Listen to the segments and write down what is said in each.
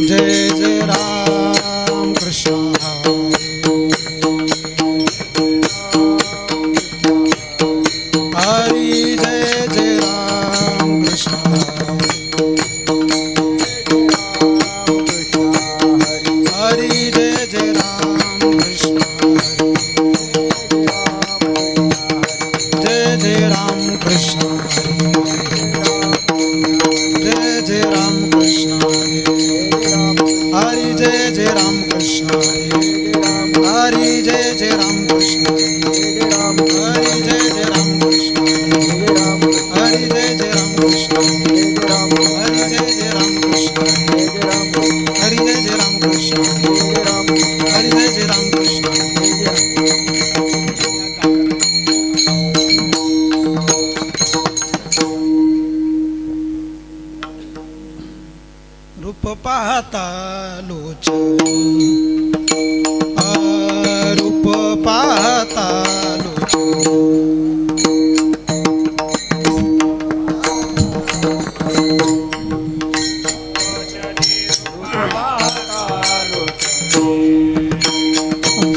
जय जय राम कृष्ण हरी जय जय राम कृष्ण हरी जय जय राम कृष्ण जय जय राम कृष्ण जय जय राम कृष्ण हरि जय जय राम कृष्ण हरि जय जय राम कृष्ण हरि जय जय राम कृष्ण हरि जय जय राम कृष्ण हरि जय जय राम कृष्ण हरि जय जय राम कृष्ण हरि जय जय राम कृष्ण रूप पाहता लोचनी रूप पाहता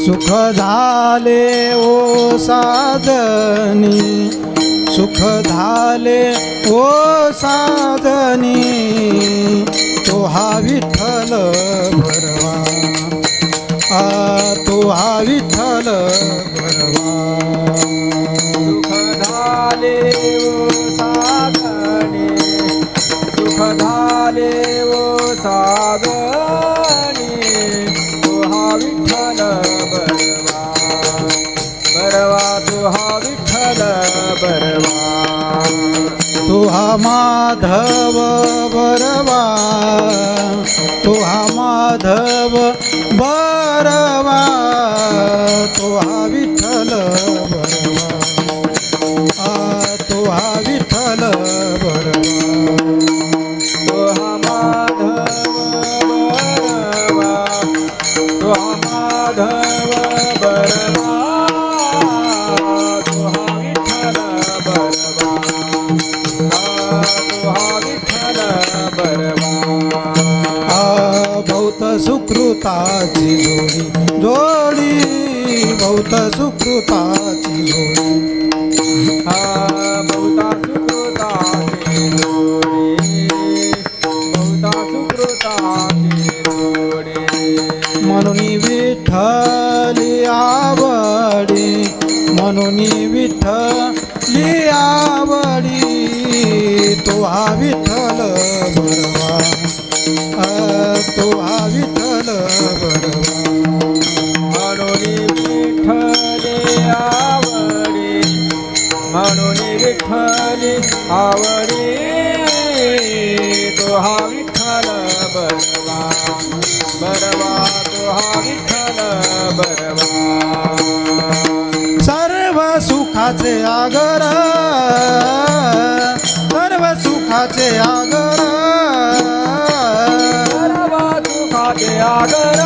सुख झाले ओ साधनी सुख झाले ओ साधनी तो हा विठ्ठल भरवा तो हा विठ्ठल भरवा सुख झाले ओ साधने सुख झाले ओ साधने तो हा विठ्ठल बरवा बरवा तो हा विठ्ठल बरवा तो हा माधव बरवा तो हा माधव बरवा तो हा विठ्ठल बरवा तो हा विठ्ठल बरवा तो हा माधव बरवा तो हा माधव बरवा तो हा विठ्ठल बरवा तो हा विठ्ठल बरवा बहुत सुकृताची जोडी बहुत सुकृताची जोडी बहुता सुकृताची जोडी बहुता सुकृताची जोडी म्हणून विठ्ठली आवडी म्हणून विठ्ठली आवडी तो हा विठ्ठल बरवा तो हा विठ्ठल बरवा म्हणून विठ्ठले आवडी म्हणून विठ्ठले आवडी तो हा विठ्ठल बरवा बरवा तो हा विठ्ठल बरवा सर्व सुखाचे आगर सर्व सुखाचे आगर सर्व सुखाचे आगर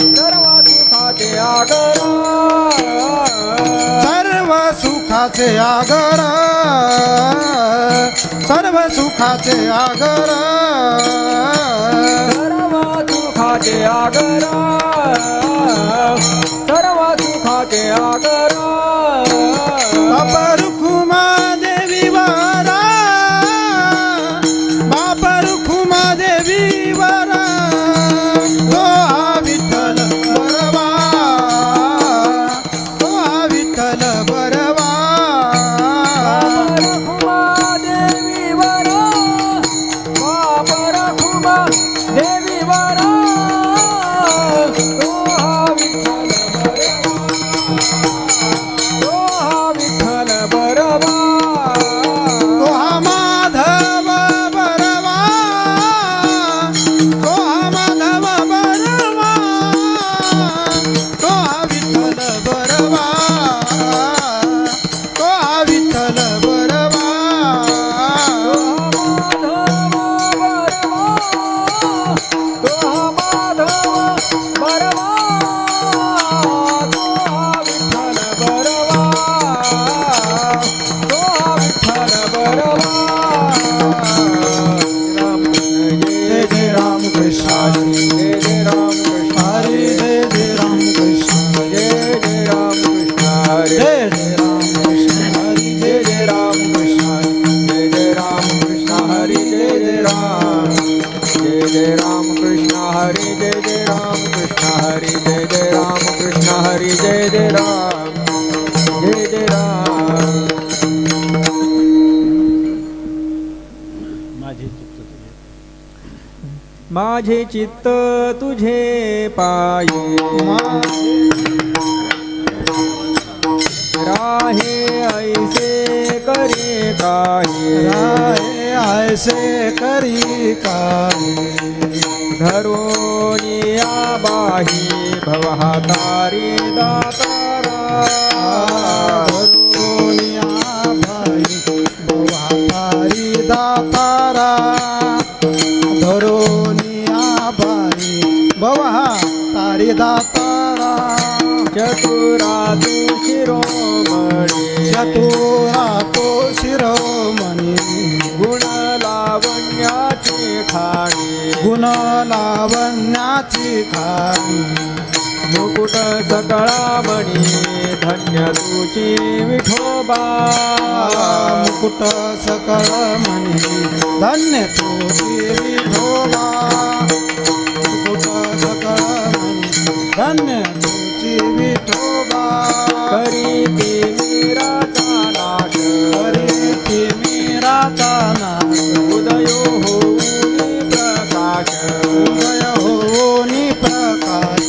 सर्व सुखाचे आगर सर्व सुखाचे आगर सर्व सुखाचे आगर सर्व सुखाचे आगर सर्व सुखाचे आगर बाप रुखुमा देवी वारा बाप रुखुमा देवी वारा तो हा विठ्ठल बरवा तो हा विठ्ठल बरवा देवी वर बाप कृष्ण जय जय राम कृष्ण हरी जय जय राम कृष्ण जय जय राम कृष्ण हरे जय जय राम कृष्ण हरी जय जय राम कृष्ण जय जय राम कृष्ण हरे जय जय राम कृष्ण हरे जय जय राम कृष्ण हरे जय जय राम कृष्ण हरे जय जय राम जय जय राम माझे चित्त तुझे पायी राहे ऐसे करे काही राहे ऐसे करी काही धरोनिया बाही भवहातारी दातारा धरुनिया भाई भवहातारी दातारा धरुनिया भाई भवहातारी दातारा चतुरा तू शिरोमणी चतुरा तो शिरोमणी गुण लावण्याची खाणी गुण लावण्याची खाणी मुकुट सकळा मणी धन्य तुची विठोबा मुकुट सकळ म्हणी धन्य तुझी विठोबा मुकुट सकळ म्हणी धन्य तुझी विठोबा करीती मीराचा नाश करीती मीराचा नाश उदयो होऊनी प्रकाश उदय होनी प्रकाश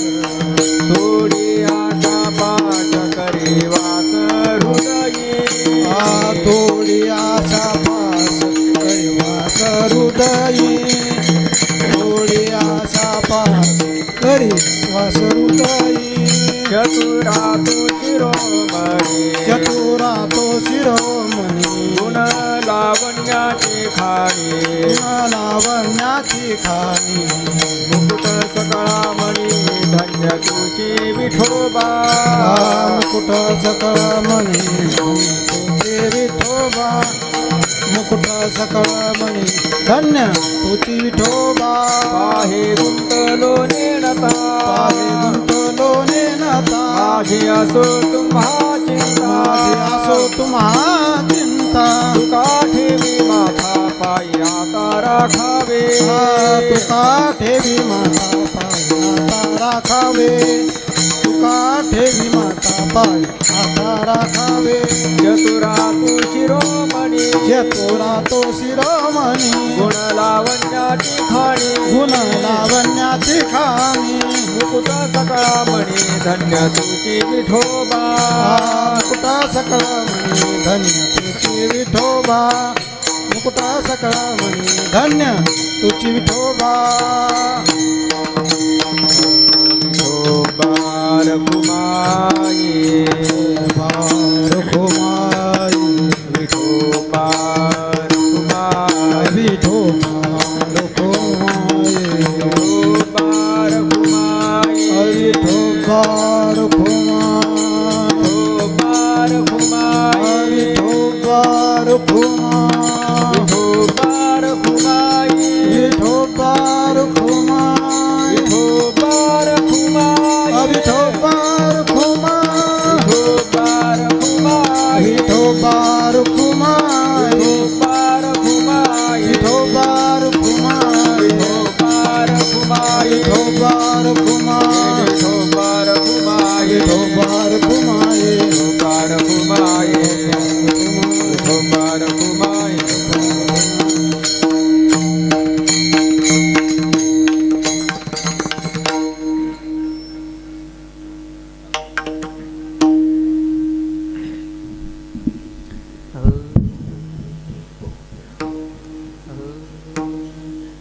थोडी आशा पाठ करी वास हृदयी थोडी आशा पास करिवास हृदयी थोडी आशा पास करिवास हृदयी चतुरा तू शिरोमणी चतुरा तो शिरोमणी गुण लावण्याची खाणी लावण्याची खाणी मुकुट सकळा मणी धन्य तुची विठोबा मुकुट सकळ म्हणी तुझे विठोबा मुकुट सकळ म्हणी धन्य तुझी विठोबा पाहे गुंतलो नेणता पाहे गुंतलो नेनता माझी असो तुम्हा चिंता माझी असो तुम्हा चिंता तुका ठेवी माथा पायी आता राखावे तुका ठेवी माता पाय आता राखावे तुका ठेवी माता पाय आता राखावे चतुरा तू शिरोमणी चतुरा तो शिरोमणी गुण लावण्याची खाणी गुण लावण्याची खाणी मुकुट सकळा मणी धन्य तुची विठोबा मुकुटा सकळ म्हणी धन्य तुझी विठोबा मुकुटा सकळ म्हणी धन्य तुझी विठोबा विठोबा रघुमाई रघुमाई विठोबा रघुमाई विठोबा रघुमाई विठोबा रघुमाई विठोबा रघुमाई विठोबा रघुमाई विठोबा रघुमाई विठोबा रघुमाई विठोबा रघुमाई विठोबा रघुमाई विठोबा रघुमाई विठोबा रघुमाई विठोबा रघुमाई विठोबा रघुमाई विठोबा रघुमाई विठोबा रघुमाई विठोबा रघुमाई विठोबा रघुमाई विठोबा रघुमाई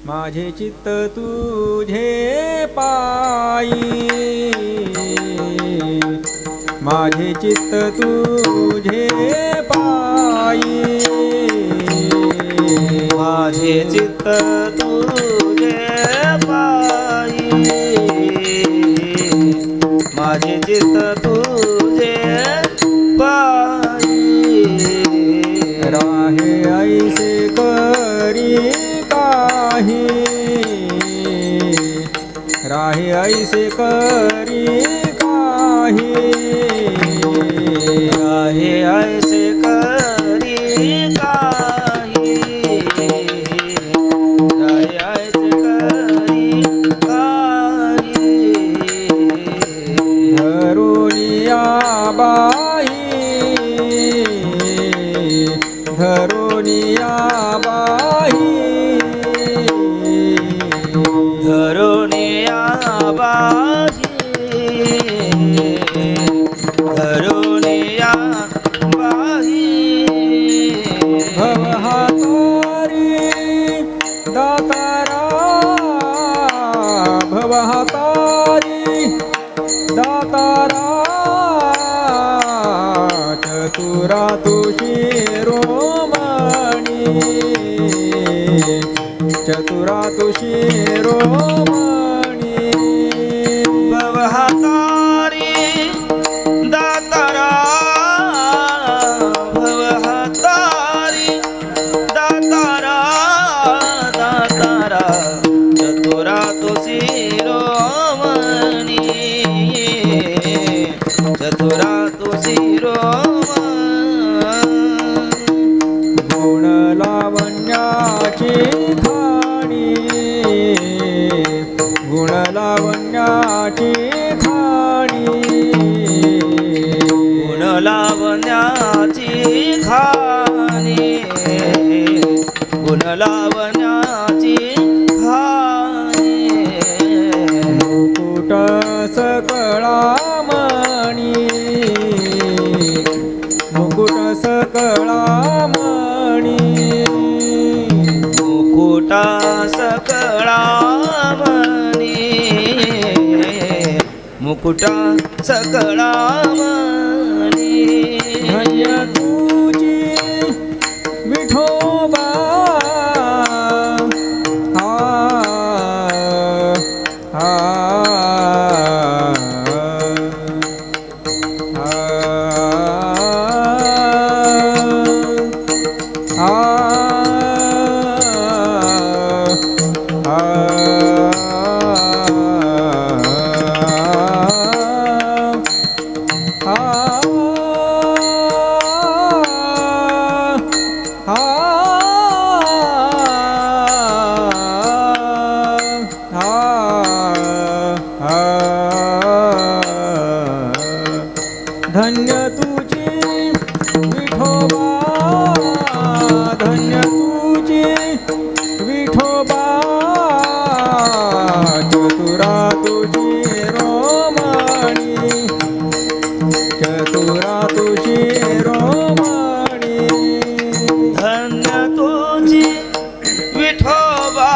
माझे चित्त तुझे पायी माझे चित्त तुझे पायी माझे चित्त तुझे पायी माझे चित्त तुझे पायी राहे ऐसे करी काही राहे ऐसे करी काही आहे ऐसे करी काही आहे ऐसे करी काही धरुनिया बाई धरुनिया बाई धरुनिया बाही धरुनिया बाही भवहातारी दातारा भवहातारी दातारा चतुरा तुषी रोमणी चतुरा तुषी रोमणी भवहातारी दातारा भवहातारी दातारा दातारा चतुरा तुसी रोमणी चतुरा तुसी गुण लावण्याची खाणी गुण लावण्याची खाणी गुण लावण्याची खाणी गुण लावण्याची खाणी मुकुट सकळामणी मुकुट सकळामणी मुकुटा सकळामणी मुकुटा सकळामणी धन्य तुझी विठोबा हा हा धन्य तुझी विठोबा धन्य तुझी विठोबा चतुरा तुझी रोमणी चतुरा तुझी रोमणी धन्य तुझी विठोबा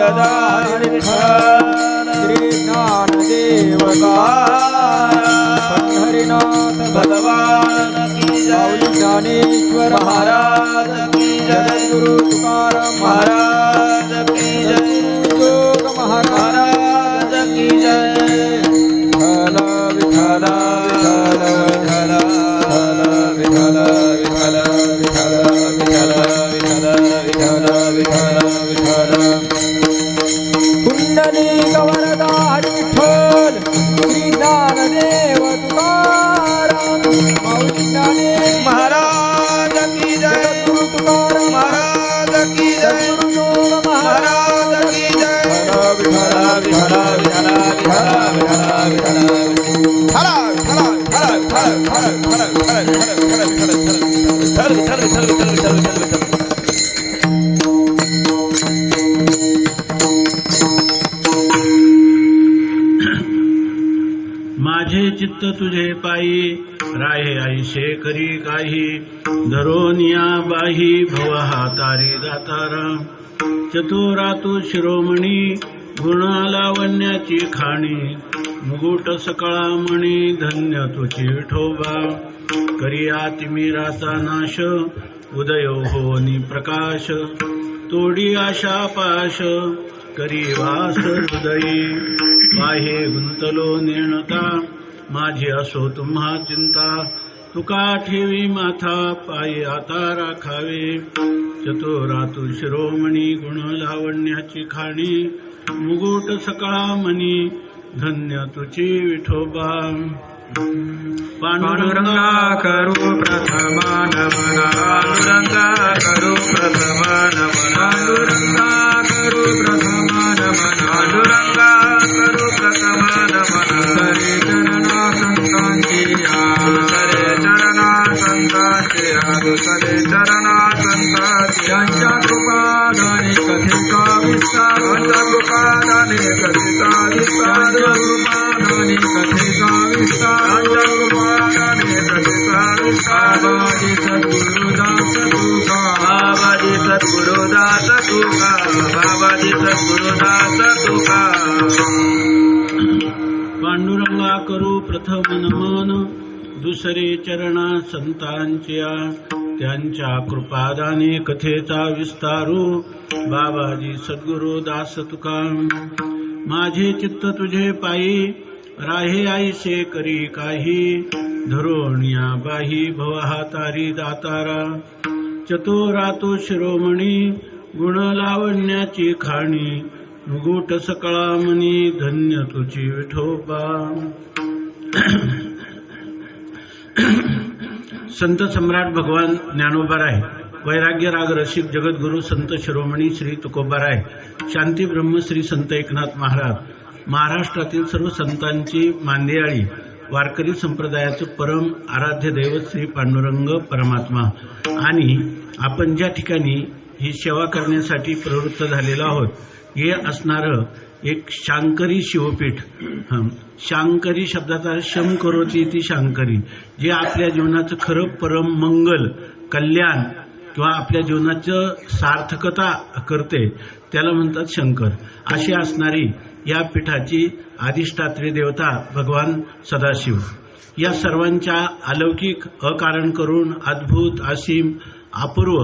गदाधर विठ्ठल श्री ज्ञानदेव पंढरीनाथ भगवान की जय ज्ञानेश्वर महाराज की जय गुरु तुकाराम महाराज की जय जोग महाराज की जय विठ्ठल विठ्ठल विठ्ठल विठ्ठल विठ्ठल विठ्ठल विठ्ठल विठ्ठल पुंडलिक वरदा हरी विठ्ठल श्री ज्ञानदेव तुकाराम माऊली ज्ञानेश्वर महाराज की जय गुरु तुकाराम महाराज की जय गुरु जोग महाराज की जय विठ्ठल विठ्ठल विठ्ठल विठ्ठल माझे चित्त तुझे पायी राहे आईशे करी काही धरोनिया बाही भव हातारी दातारा चतुरा तू शिरोमणी गुणालावण्याची खाणी मुकुट सकळामणी धन्य तुझी विठोबा करी आतिमिराचा नाश उदय होनी प्रकाश तोडी आशा पाश करी वास हृदयी बाहे गुंतलो नेणता माझी असो तुम्हा चिंता तुका ठेवी माथा पायी आता राखावे चतुरा तू शिरोमणी गुण लावण्याची खाणी मुकुट सकळामणी धन्य तुझी विठोबा पांडुरंगा करू प्रथमा नमन पांडुरंगा करू प्रथमा नमन पांडुरंगा करू प्रथमा नमन पांडुरंगा करू प्रथमा नमन सरे चरणा संतांची सरे चरणा संतांची सरे चरणा संतांची यांच्या कृपादाने कथिका विस्तार यांच्या कृपादाने कथिका विस्तार कृपादाने कथिका विस्तार बाबाजी सद्गुरुदास तुका बाबाजी सद्गुरुदास तुका बाबाजी सद्गुरुदास तुका पांडुरंगा करू प्रथम नमन दुसरे चरणा संतांच्या त्यांच्या कृपादाने कथेचा विस्तारू बाबाजी सद्गुरुदास तुका माझे चित्त तुझे पायी राहे आईशे करी काही धरोण्या बाही भवहातारी दातारा चतुरा तू शिरोमणी गुण लावण्याची खाणी मुकुट सकळामणी धन्य तुझी विठोबा संत सम्राट भगवान ज्ञानोबाराय वैराग्य राग रसिक जगद्गुरु संत शिरोमणी श्री तुकोबाराय शांती ब्रह्म श्री संत एकनाथ महाराज महाराष्ट्रातील सर्व संतांची मांदियाळी वारकरी संप्रदायाचं परम आराध्य दैवत श्री पांडुरंग परमात्मा आणि आपण ज्या ठिकाणी ही सेवा करण्यासाठी प्रवृत्त झालेलो आहोत हे असणारं एक शांकरी शिवपीठ शांकरी शब्दाचा शम करोती ती शांकरी जे आपल्या जीवनाचं खरं परम मंगल कल्याण किंवा आपल्या जीवनाचं सार्थकता करते त्याला म्हणतात शंकर अशी असणारी या पीठाची अधिष्ठात्री देवता भगवान सदाशिव या सर्वांच्या अलौकिक अकारण करून अद्भुत असीम अपूर्व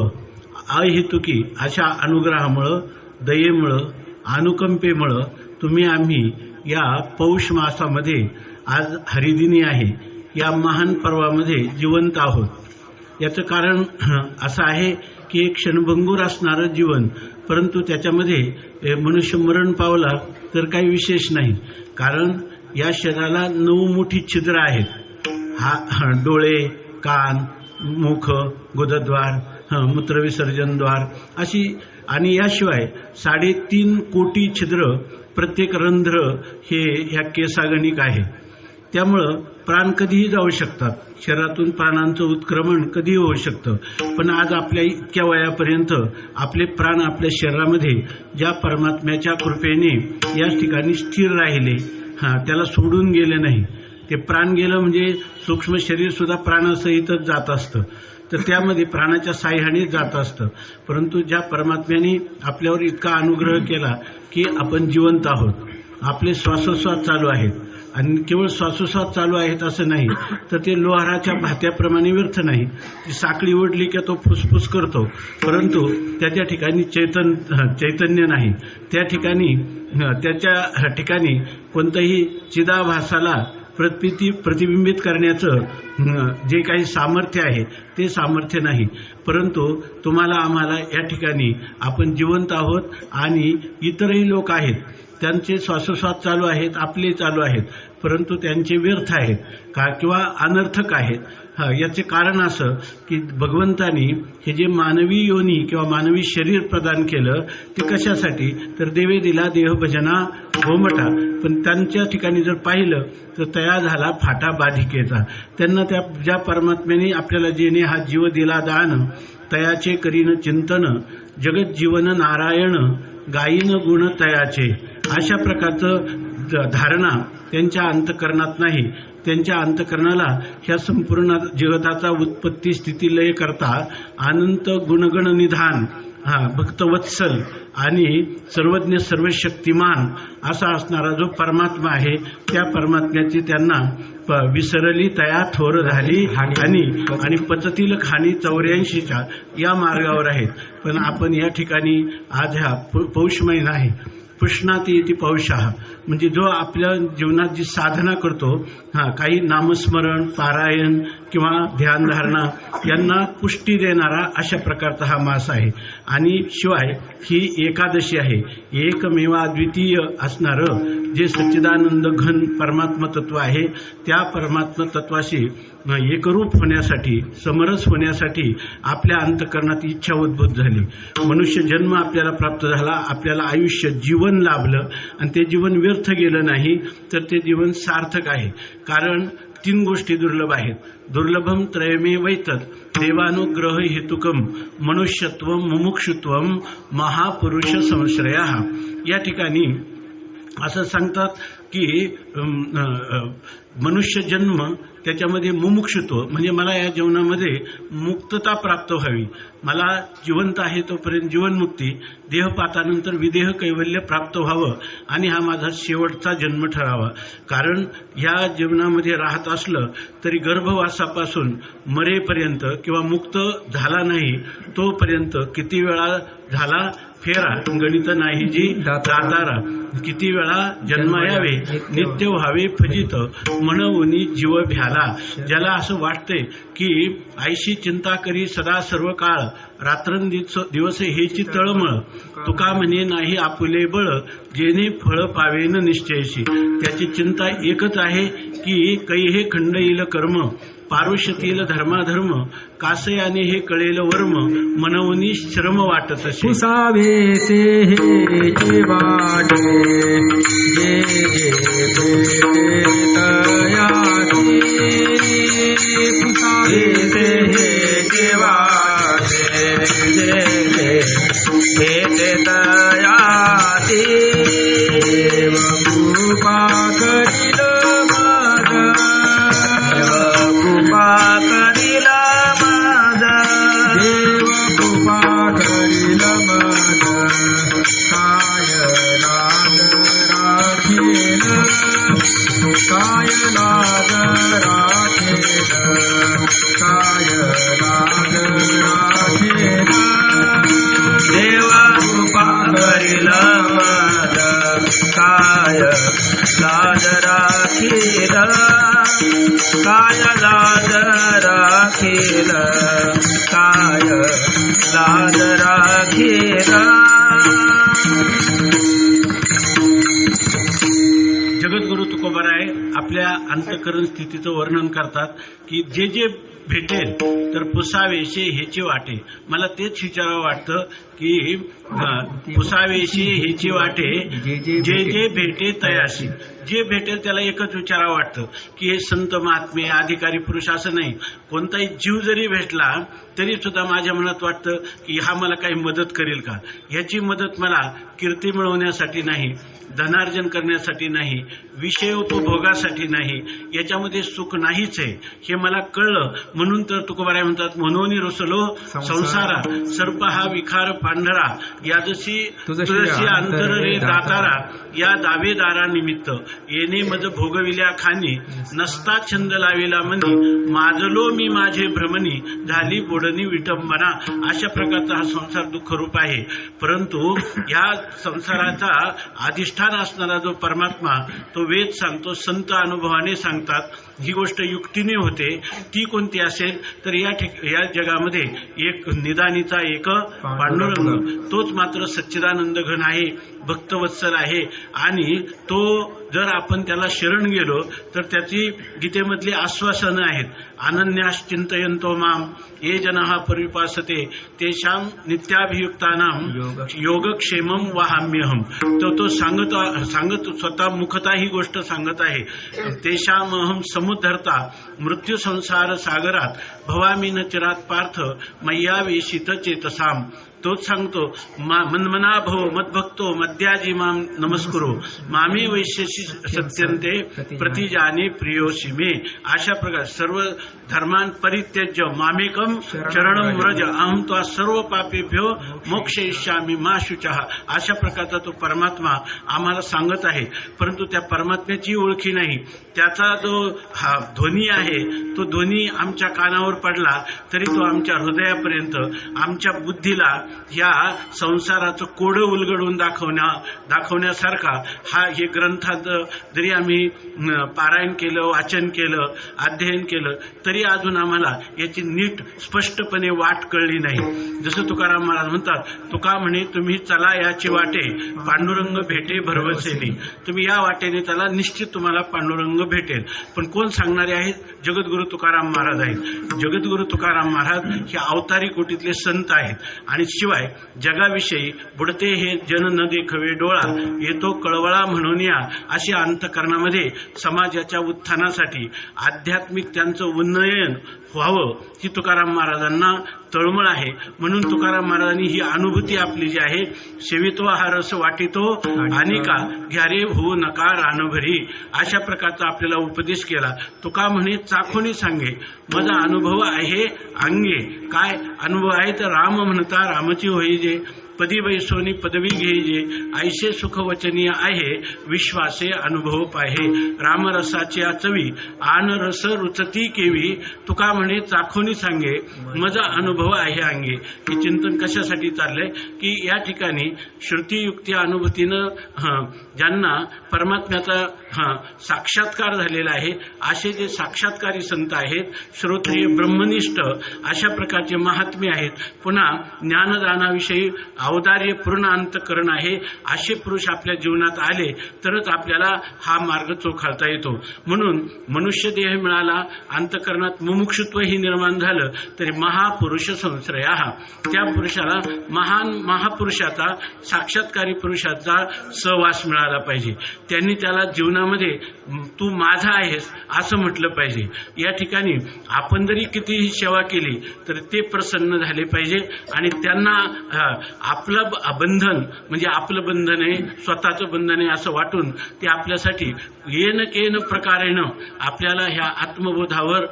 अहेतुकी अशा अनुग्रहामुळं दयेमुळं अनुकंपेमुळं तुम्ही आम्ही या पौष मासामध्ये आज हरिदिनी आहे या महान पर्वामध्ये जिवंत आहोत याचं कारण असं आहे की एक क्षणभंगूर असणारं जीवन परंतु त्याच्यामध्ये मनुष्य मरण पावला तर काही विशेष नाही कारण या शरीराला 9 मोठी छिद्र आहेत डोळे कान मुख गुदद्वार मूत्रविसर्जनद्वार अशी आणि याशिवाय 3.5 कोटी छिद्र प्रत्येक रंध्र हे ह्या केसागणिक आहे त्यामुळं प्राण कधीही जाऊ शकतात शरीरातून प्राणांचं उत्क्रमण कधीही होऊ शकतं पण आज आपल्या इतक्या वयापर्यंत आपले प्राण आपल्या शरीरामध्ये ज्या परमात्म्याच्या कृपेने या ठिकाणी स्थिर राहिले त्याला सोडून गेले नाही ते प्राण गेलं म्हणजे सूक्ष्म शरीर सुद्धा प्राणासहितच जात असतं तर त्यामध्ये प्राणाच्या साह्याने जात असतं परंतु ज्या परमात्म्याने आपल्यावर इतका अनुग्रह केला की आपण जिवंत आहोत, आपले श्वासोश्वास चालू आहेत. आणि केवळ श्वासोश्वास चालू आहेत असं नाही, तर ते लोहाराच्या भात्याप्रमाणे व्यर्थ नाही. ती साखळी ओढली की तो फुसफुस करतो, परंतु त्याच्या ठिकाणी चैतन्य नाही. त्या ठिकाणी त्याच्या ठिकाणी कोणतंही चिदाभासाला प्रतिबिंबित करण्याचं जे काही सामर्थ्य आहे ते सामर्थ्य नाही. परंतु तुम्हाला आम्हाला या ठिकाणी आपण जिवंत आहोत आणि इतरही लोक आहेत, त्यांचे श्वासोश्वास चालू आहेत, आपले चालू आहेत, परंतु त्यांचे व्यर्थ आहेत का किंवा अनर्थक आहेत. याचे कारण असं की भगवंतानी हे जे मानवी योनी किंवा मानवी शरीर प्रदान केलं ते कशासाठी, तर देवे दिला देहभजना गोमटा. पण त्यांच्या ठिकाणी जर पाहिलं तर तया झाला फाटा बाधिकेचा. त्यांना त्या ज्या परमात्म्याने आपल्याला जेणे हा जीव दिला दान, तयाचे करीन चिंतन जगत जीवन नारायण गायीन गुण तयाचे. अशा प्रकारचं धारणा त्यांच्या अंतकरणात नाही. त्यांच्या अंतकरणाला ह्या संपूर्ण जगताचा उत्पत्ती स्थिती लय करता अनंत गुणगण निधान, भक्तवत्सल आणि सर्वज्ञ सर्वशक्तिमान असा असणारा जो परमात्मा आहे, त्या परमात्म्याची त्यांना विसरली तया थोर झाली आणि पचतील खाणी 84च्या या मार्गावर आहेत. पण आपण या ठिकाणी आज हा पौष महिना आहे, पुष्णाती इति पौषः, म्हणजे जो आपल्या जीवनात जी साधना करतो, काही नामस्मरण पारायण किंवा ध्यानधारणा यांना पुष्टी देणारा अशा प्रकारचा हा मास आहे. आणि शिवाय ही एकादशी आहे, एकमेवा अद्वितीय असणारं जे सच्चिदानंद घन परमात्म तत्व आहे, त्या परमात्म तत्वाशी एकरूप होण्यासाठी, समरस होण्यासाठी आपल्या अंतकरणात इच्छा उद्भूत झाली. मनुष्य जन्म आपल्याला प्राप्त झाला, आपल्याला आयुष्य जीवन लाभलं आणि ते जीवन व्यर्थ गेलं नाही, तर ते जीवन सार्थक आहे. कारण 3 गोष्टी दुर्लभ आहेत. दुर्लभम त्रयमे वैतत देवानुग्रह हेतुकम मनुष्यत्व मुमुक्षुत्व महापुरुष संश्रया. या ठिकाणी असं सांगतात की मनुष्य जन्म त्याच्यामध्ये मुमुक्षुत्व म्हणजे मला या जीवनामध्ये मुक्तता प्राप्त व्हावी, मला जिवंत आहे तोपर्यंत जीवनमुक्ती, देहपातानंतर विदेह कैवल्य प्राप्त व्हावं आणि हा माझा शेवटचा जन्म ठरावा. कारण ह्या जीवनामध्ये राहत असलं तरी गर्भवासापासून मरेपर्यंत किंवा मुक्त झाला नाही तोपर्यंत किती वेळा झाला फेरा, गणित नाही जी दातारा, किती वेळा जन्मायावे नित्य व्हावे फजित म्हणूनी जीव भ्याला. ज्याला असं वाटते की आईशी चिंता करी सदा सर्व काळ, रात्रंदिवस हेची तळमळ, तुका म्हणे नाही आपुले बळ, जेणे फळ पावेन निश्चयशी. त्याची चिंता एकच आहे की कै हे खंड येईल कर्म, पारुष्यतील धर्माधर्म, कासयाने हे कळेल वर्म, मनवनी श्रम वाटत असे. पुसावे से हे वाटे जे तयासी, पुसावे से हे वाटे जे तयासी, देव कृपा करील माझा, कृपा करील माझा, देव कृपा करील माझा, काय लाज राखेल, काय लाज राखेल, काय लाज राखेल, देव कृपा करील माझा, काय लाज राखेल, काय लाज राखेल, काय लाज राखेल. जगद्गुरु तुकोबाराय आपल्या अंतःकरण स्थितीचं वर्णन करतात की जे जे भेटेल तर पुसावेशे हेची वाटे. मला तेच विचारावं वाटतं की पुसावेशे हेची वाटे जे जे भेटे तयाशी. जे भेटेल त्याला एकच विचारावं वाटतं की हे संत महात्मे अधिकारी पुरुष असं नाही, कोणताही जीव जरी भेटला तरी सुद्धा माझ्या मनात वाटतं की हा मला काही मदत करेल का. ह्याची मदत मला कीर्ती मिळवण्यासाठी नाही, धनार्जन करण्यासाठी नाही, विषयोपभोगासाठी नाही, याच्यामध्ये सुख नाहीच आहे हे मला कळलं. म्हणून तर तुकोबाराय म्हणतात, मनोनी रसलो संसारा सर्प हा विखार पांढरा, यादशी तुझशी अंतर रे दातारा, या दावेदारा निमित्त येणे मज भोगविल्या खानी, नसता छंद लाविला मनी, माजलो मी माझे भ्रमणी, झाली बोडणी विटंबना. अशा प्रकारचा हा संसार दुःखरूप आहे. परंतु ह्या संसाराचा अधिष्ठान असणारा जो परमात्मा, तो वेद सांगतो, संत अनुभवाने सांगतात, ही गोष्ट युक्तीने होते. ती कोणती असेल तर या जगामध्ये एक निदानीचा एक पांडुरंग, तोच मात्र सच्चिदानंद घन आहे, भक्तवत्सल आहे. आणि तो जर आपण त्याला शरण गेलो तर त्याची गीतेमधली आश्वासनं आहेत. अनन्यास चिंतयन्तो माम ये जनः परिपासते तेषां नित्याभियुक्तानां योगक्षेमं वहाम्यहम. तो सांगत स्वतः मुखता ही गोष्ट सांगत आहे. तेषामहम समुद्धरता मृत्यू संसार सागरात, भवामी न चिरात पार्थ मय्यावेशित चेतसाम. तोच सांगतो, मन्मना भव मद्भक्तो मद्याजी माम नमस्कुरो, मामे वैश्यसी सत्यन्ते प्रतिजाने प्रियोसी मे. अशा प्रकार सर्व धर्मान परित्यज्य मामेकम चरणम व्रज, अहम त्वा सर्व पापेभ्यो मोक्षयिष्यामि मा शुचः. अशा प्रकारचा तो परमात्मा आम्हाला सांगत आहे. परंतु त्या परमात्म्याची ओळखी नाही. त्याचा जो हा ध्वनी आहे, तो ध्वनी आमच्या कानावर पडला तरी तो आमच्या हृदयापर्यंत, आमच्या बुद्धीला या संसाराचं कोडं उलगडून दाखवण्यासारखा हा हे ग्रंथात जरी आम्ही पारायण केलं, वाचन केलं, अध्ययन केलं, तरी अजून आम्हाला याची नीट स्पष्टपणे वाट कळली नाही. जसं तुकाराम महाराज म्हणतात, तुका म्हणे तुम्ही चला याची वाटे, पांडुरंग भेटे भरवसेली. तुम्ही या वाटेने चला, निश्चित तुम्हाला पांडुरंग भेटेल. पण कोण सांगणारे आहेत? जगद्गुरु तुकाराम महाराज आहेत. जगद्गुरु तुकाराम महाराज हे अवतारी कोटीतले संत आहेत. आणि शिवाय जगाविषयी बुडते हे जन न देखवे डोळा, येतो कळवळा म्हणून या, अशा अंतकरणामध्ये समाजाच्या उत्थानासाठी आध्यात्मिक त्यांचं उन्नयन व्हावं ही तुकाराम महाराजांना तळमळ आहे. म्हणून तुकाराम महाराजांनी ही अनुभूती आपली जी आहे, सेवितो हा रस वाटितो आणि का घ्यारे होऊ नका रानभरी, अशा प्रकारचा आपल्याला उपदेश केला. तुका म्हणे चाखोनी सांगे माझा अनुभव आहे अंगे. काय अनुभव आहे तर राम म्हणता रामची होई जे, पदी वैसोनी पदवी घेईजे, ऐसे सुख वचनीय आहे विश्वासे अनुभव पाहे. रामरसाची चवी आन रस रुचती केवी, तुका म्हणे चाखोनी सांगे मजा अनुभव आहे अंगे. हे चिंतन कशासाठी चाललंय की या ठिकाणी श्रुतियुक्ती अनुभूतीनं ज्यांना परमात्म्याचा साक्षात्कार झालेला आहे, असे जे साक्षात्कारी संत आहेत, श्रोत्रिय ब्रह्मनिष्ठ अशा प्रकारचे महात्मे आहेत. पुन्हा ज्ञानदानाविषयी औदार्य पूर्ण अंतकरण आहे, असे पुरुष आपल्या जीवनात आले तरच आपल्याला हा मार्ग चोखाळता येतो. म्हणून मनुष्य देह मिळाला, अंतकरणात मुमुक्षुत्व ही निर्माण झालं तरी महापुरुष संश्रया, त्या पुरुषाला महापुरुषाचा, साक्षात्कारी पुरुषाचा सहवास मिळाला पाहिजे. त्यांनी त्याला जीवनामध्ये तू माझा आहेस असं म्हटलं पाहिजे. या ठिकाणी आपण जरी कितीही सेवा केली तर ते प्रसन्न झाले पाहिजे आणि त्यांना आपलं बंधन म्हणजे आपलं बंधन आहे, स्वतःचं बंधन आहे असं वाटून ते आपल्यासाठी येन केन प्रकारेनं आपल्याला ह्या आत्मबोधावर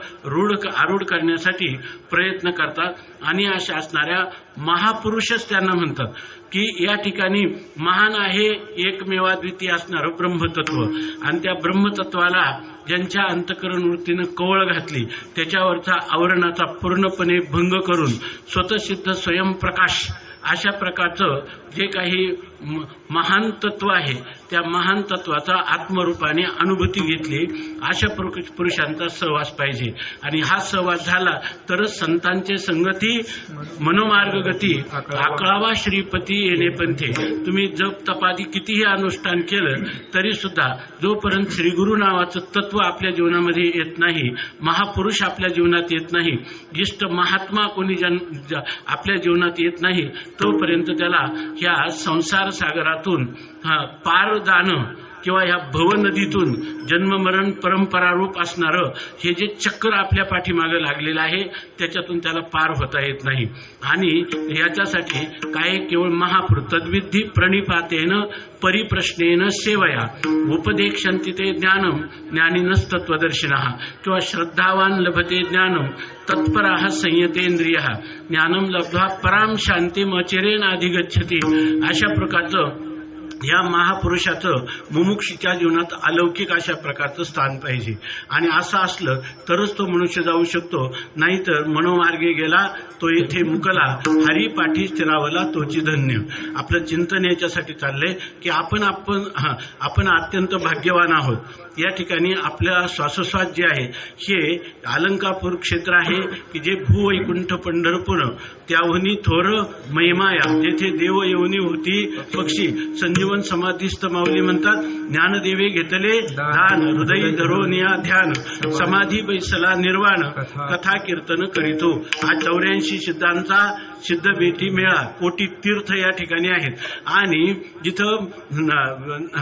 आरूढ करण्यासाठी प्रयत्न करतात. आणि अशा असणाऱ्या महापुरुषच त्यांना म्हणतात की या ठिकाणी महान आहे एकमेवाद्वितीय असणारं ब्रह्मतत्व. आणि त्या ब्रह्मतत्वाला ज्यांच्या अंतकरण वृत्तीनं कवळ घातली, त्याच्यावरचा आवरणाचा पूर्णपणे भंग करून स्वतःसिद्ध स्वयंप्रकाश अशा प्रकारचं जे काही महान तत्व आहे, त्या महान तत्वाचा आत्मरूपाने अनुभूती घेतली, अशा पुरुषांचा सहवास पाहिजे. आणि हा सहवास झाला तरच संतांचे संगती मनोमार्ग गती, आकळावा श्रीपती येणे पंथे. तुम्ही जप तपादी कितीही अनुष्ठान केलं तरी सुद्धा जोपर्यंत श्रीगुरु नावाचं तत्व आपल्या जीवनामध्ये येत नाही, महापुरुष आपल्या जीवनात येत नाही, ज्येष्ठ महात्मा कोणी आपल्या जीवनात येत नाही, तोपर्यंत त्याला ह्या संसार सागरातून पार जाणं किंवा ह्या भवनदीतून जन्ममरण परंपरारूप असणारं हे जे चक्र आपल्या पाठीमागे लागलेलं आहे त्याच्यातून त्याला पार होता येत नाही. आणि याच्यासाठी काय केवळ महापुरुष तद्विधी प्रणिपातेन परिप्रश्नेन सेवया उपदेक्षन्ति ते ज्ञानम ज्ञानिनस्तत्वदर्शिनः किंवा श्रद्धावान लभते ज्ञानम तत्पराः संयतेंद्रियः ज्ञानम लब्ध्वा पराम शांतीम अचिरेण अधिगच्छति. अशा प्रकारचं या महापुरुषाचं मुमुक्षीच्या जीवनात अलौकिक अशा प्रकारचं स्थान पाहिजे. आणि असं असलं तरच तो मनुष्य जाऊ शकतो, नाहीतर मनोमार्गे गेला तो येथे मुकला हरी पाठी स्थिरावला तोची धन्य. आपलं चिंतन याच्यासाठी चाललंय की आपण अत्यंत भाग्यवान आहोत. या ठिकाणी आपल्या श्वासोश्वास जे आहे हे अलंकापूर क्षेत्र आहे की जे भूवैकुंठ पंढरपूर त्याहूनही थोर महिमाया जेथे देव येऊनी होती पक्षी संजीवन समाधीस्थ माऊली म्हणतात ज्ञानदेवे घेतले दान हृदय धरोनिया ध्यान समाधी बैसला निर्वाण कथा कीर्तन करीतो. हा 84 सिद्धांचा सिद्ध बेटी मेळा कोटी तीर्थ या ठिकाणी आहेत. आणि जिथं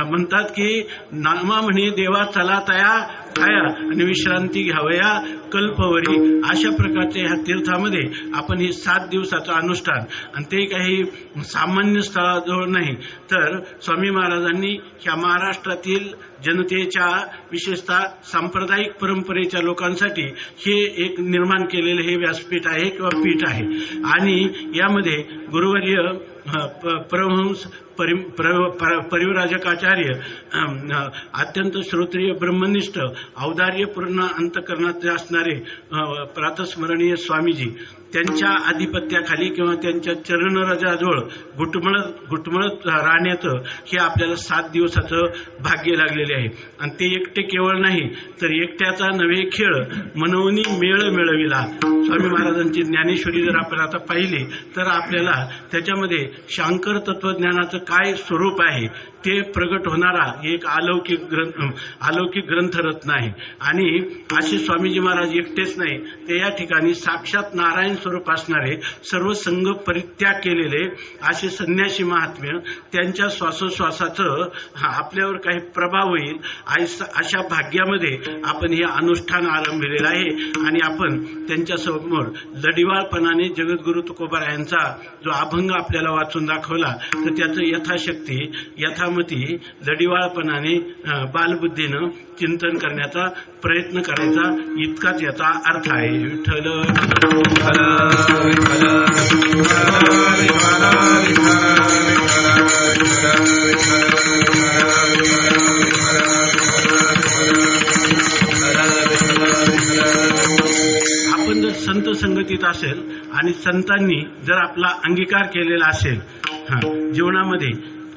म्हणतात की नामा म्हणे देवा चला तया खाया आणि विश्रांती घ्यावया कल्पवरी. अशा प्रकारच्या ह्या तीर्थामध्ये आपण ही 7 दिवसाचं अनुष्ठान आणि ते काही सामान्य स्थळाजवळ नाही तर स्वामी महाराजांनी ह्या महाराष्ट्रातील जनतेच्या विशेषतः सांप्रदायिक परंपरेच्या लोकांसाठी हे एक निर्माण केलेलं हे व्यासपीठ आहे किंवा पीठ आहे. आणि यामध्ये गुरुवर्य परमहंस परिव्राजकाचार्य अत्यंत श्रोत्रिय ब्रह्मनिष्ठ औदार्यपूर्ण अंतकरणाचे असणारे प्रातस्मरणीय स्वामीजी त्यांच्या आधिपत्याखाली किंवा त्यांच्या चरणरजाजवळ घुटमळत राहण्याचं हे आपल्याला 7 दिवसाचं भाग्य लागलेले आहे. आणि ते एकटे केवळ नाही तर एकट्याचा नव्हे खेळ मनवनी मेळ मिळविला. स्वामी महाराजांची ज्ञानेश्वरी जर आपण आता पाहिली तर आपल्याला त्याच्यामध्ये शांकर तत्वज्ञानाचं काय स्वरूप आहे ते प्रगट होणारा एक अलौकिक ग्रंथरत्न आहे. आणि असे स्वामीजी महाराज एकटेच नाही ते या ठिकाणी साक्षात नारायण स्वरूप असणारे सर्व संघ परित्याग केलेले असे संन्यासी महात्म्य त्यांच्या श्वासोश्वासाचं आपल्यावर काही प्रभाव होईल अशा भाग्यामध्ये आपण हे अनुष्ठान आरंभिलेलं आहे. आणि आपण त्यांच्या समोर लढिवाळपणाने जगद्गुरु तुकोबारायांचा जो अभंग आपल्याला वाचून दाखवला तर त्याचं यथाशक्ती यथामती लढिवाळपणाने बालबुद्धीनं चिंतन करण्याचा प्रयत्न करायचा इतकाच याचा अर्थ आहे. विठ्ठल आपण जर संत संगतीत असेल आणि संतांनी जर आपला अंगीकार केलेला असेल जीवनामध्ये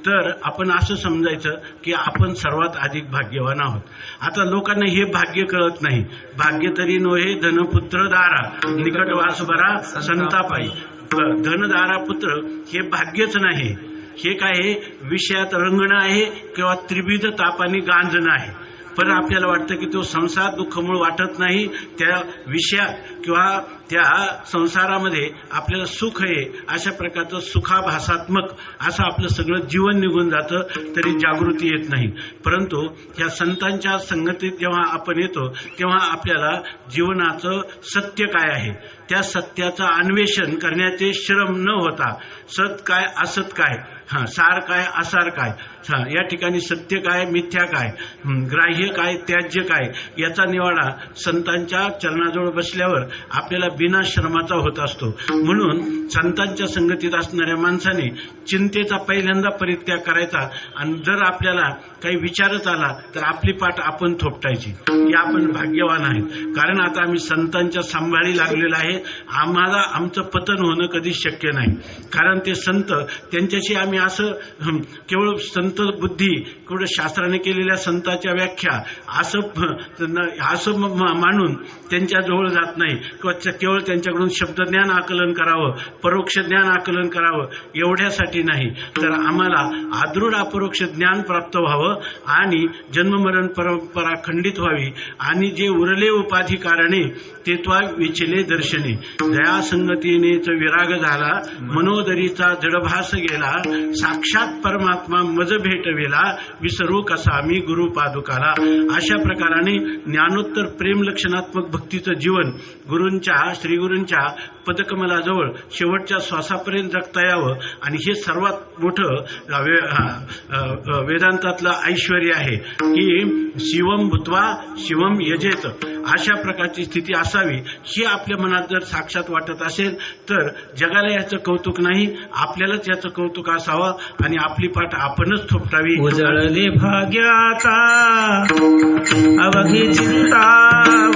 तर आपण असं समजायचं की आपण सर्वात अधिक भाग्यवान आहोत. आता लोकांना हे भाग्य कळत नाही. भाग्य तरी नोहे धनपुत्र दारा निकटवास बरा संतापाई. धनदारा पुत्र हे भाग्यच नाही, हे काय विषयात रंगणं आहे किंवा त्रिविध तापाने गांजणं आहे. पण आपल्याला वाटतं की तो संसार दुःखमूळ वाटत नाही, त्या विषयात किंवा त्या संसारामध्ये आपल्याला सुख आहे अशा प्रकारचं सुखाभासात्मक असं आपलं सगळं जीवन निघून जातं तरी जागृती येत नाही. परंतु ह्या संतांच्या संगतीत जेव्हा आपण येतो तेव्हा आपल्याला जीवनाचं सत्य काय आहे त्या सत्याचं अन्वेषण करण्याचे श्रम न होता सत काय असत काय सार काय असार काय या ठिकाणी सत्य काय मिथ्या काय ग्राह्य काय त्याज्य काय याचा निवाडा संतांच्या चरणाजवळ बसल्यावर आपल्याला बिना श्रमाचा होत असतो. म्हणून संतांच्या संगतीत असणाऱ्या माणसाने चिंतेचा पहिल्यांदा परित्याग करायचा आणि जर आपल्याला काही विचारच आला तर आपली पाठ आपण थोपटायची की आपण भाग्यवान आहेत. कारण आता आम्ही संतांच्या सांभाळी लागलेला आहे. आम्हाला आमचं पतन होणं कधी शक्य नाही. कारण ते संत त्यांच्याशी आम्ही असं केवळ संत बुद्धी केवळ शास्त्राने केलेल्या संतांच्या व्याख्या असं मानून त्यांच्या जवळ जात नाही किंवा केवळ त्यांच्याकडून शब्दज्ञान आकलन करावं, परोक्ष ज्ञान आकलन करावं एवढ्यासाठी नाही, तर आम्हाला आदृढ अपरोक्ष ज्ञान प्राप्त व्हावं आणि जन्ममरण परंपरा खंडित व्हावी आणि जे उरले उपाधी कारणे ते त्वा विचिले दर्शने. दया संगतीनेच विराग झाला, मनोदरीचा जडभास गेला, साक्षात परमात्मा मज भेटविला, विसरू कसा मी गुरु पादुकाला. अशा प्रकाराने ज्ञानोत्तर प्रेम लक्षणात्मक भक्तीचं जीवन श्रीगुरूंच्या पदकमलाजवळ शेवटच्या श्वासापर्यंत जगता यावं. आणि हे सर्वात मोठं वेदांतातलं ऐश्वर्य आहे की शिवम भूत्वा शिवम यजेत. अशा प्रकारची स्थिती असावी ही आपल्या मनात जर साक्षात वाटत असेल तर जगाला याचं कौतुक नाही, आपल्यालाच याचं कौतुक असावं आणि आपली पाठ आपणच थोपटावी. उजळले भाग्याचा अवघी चिंता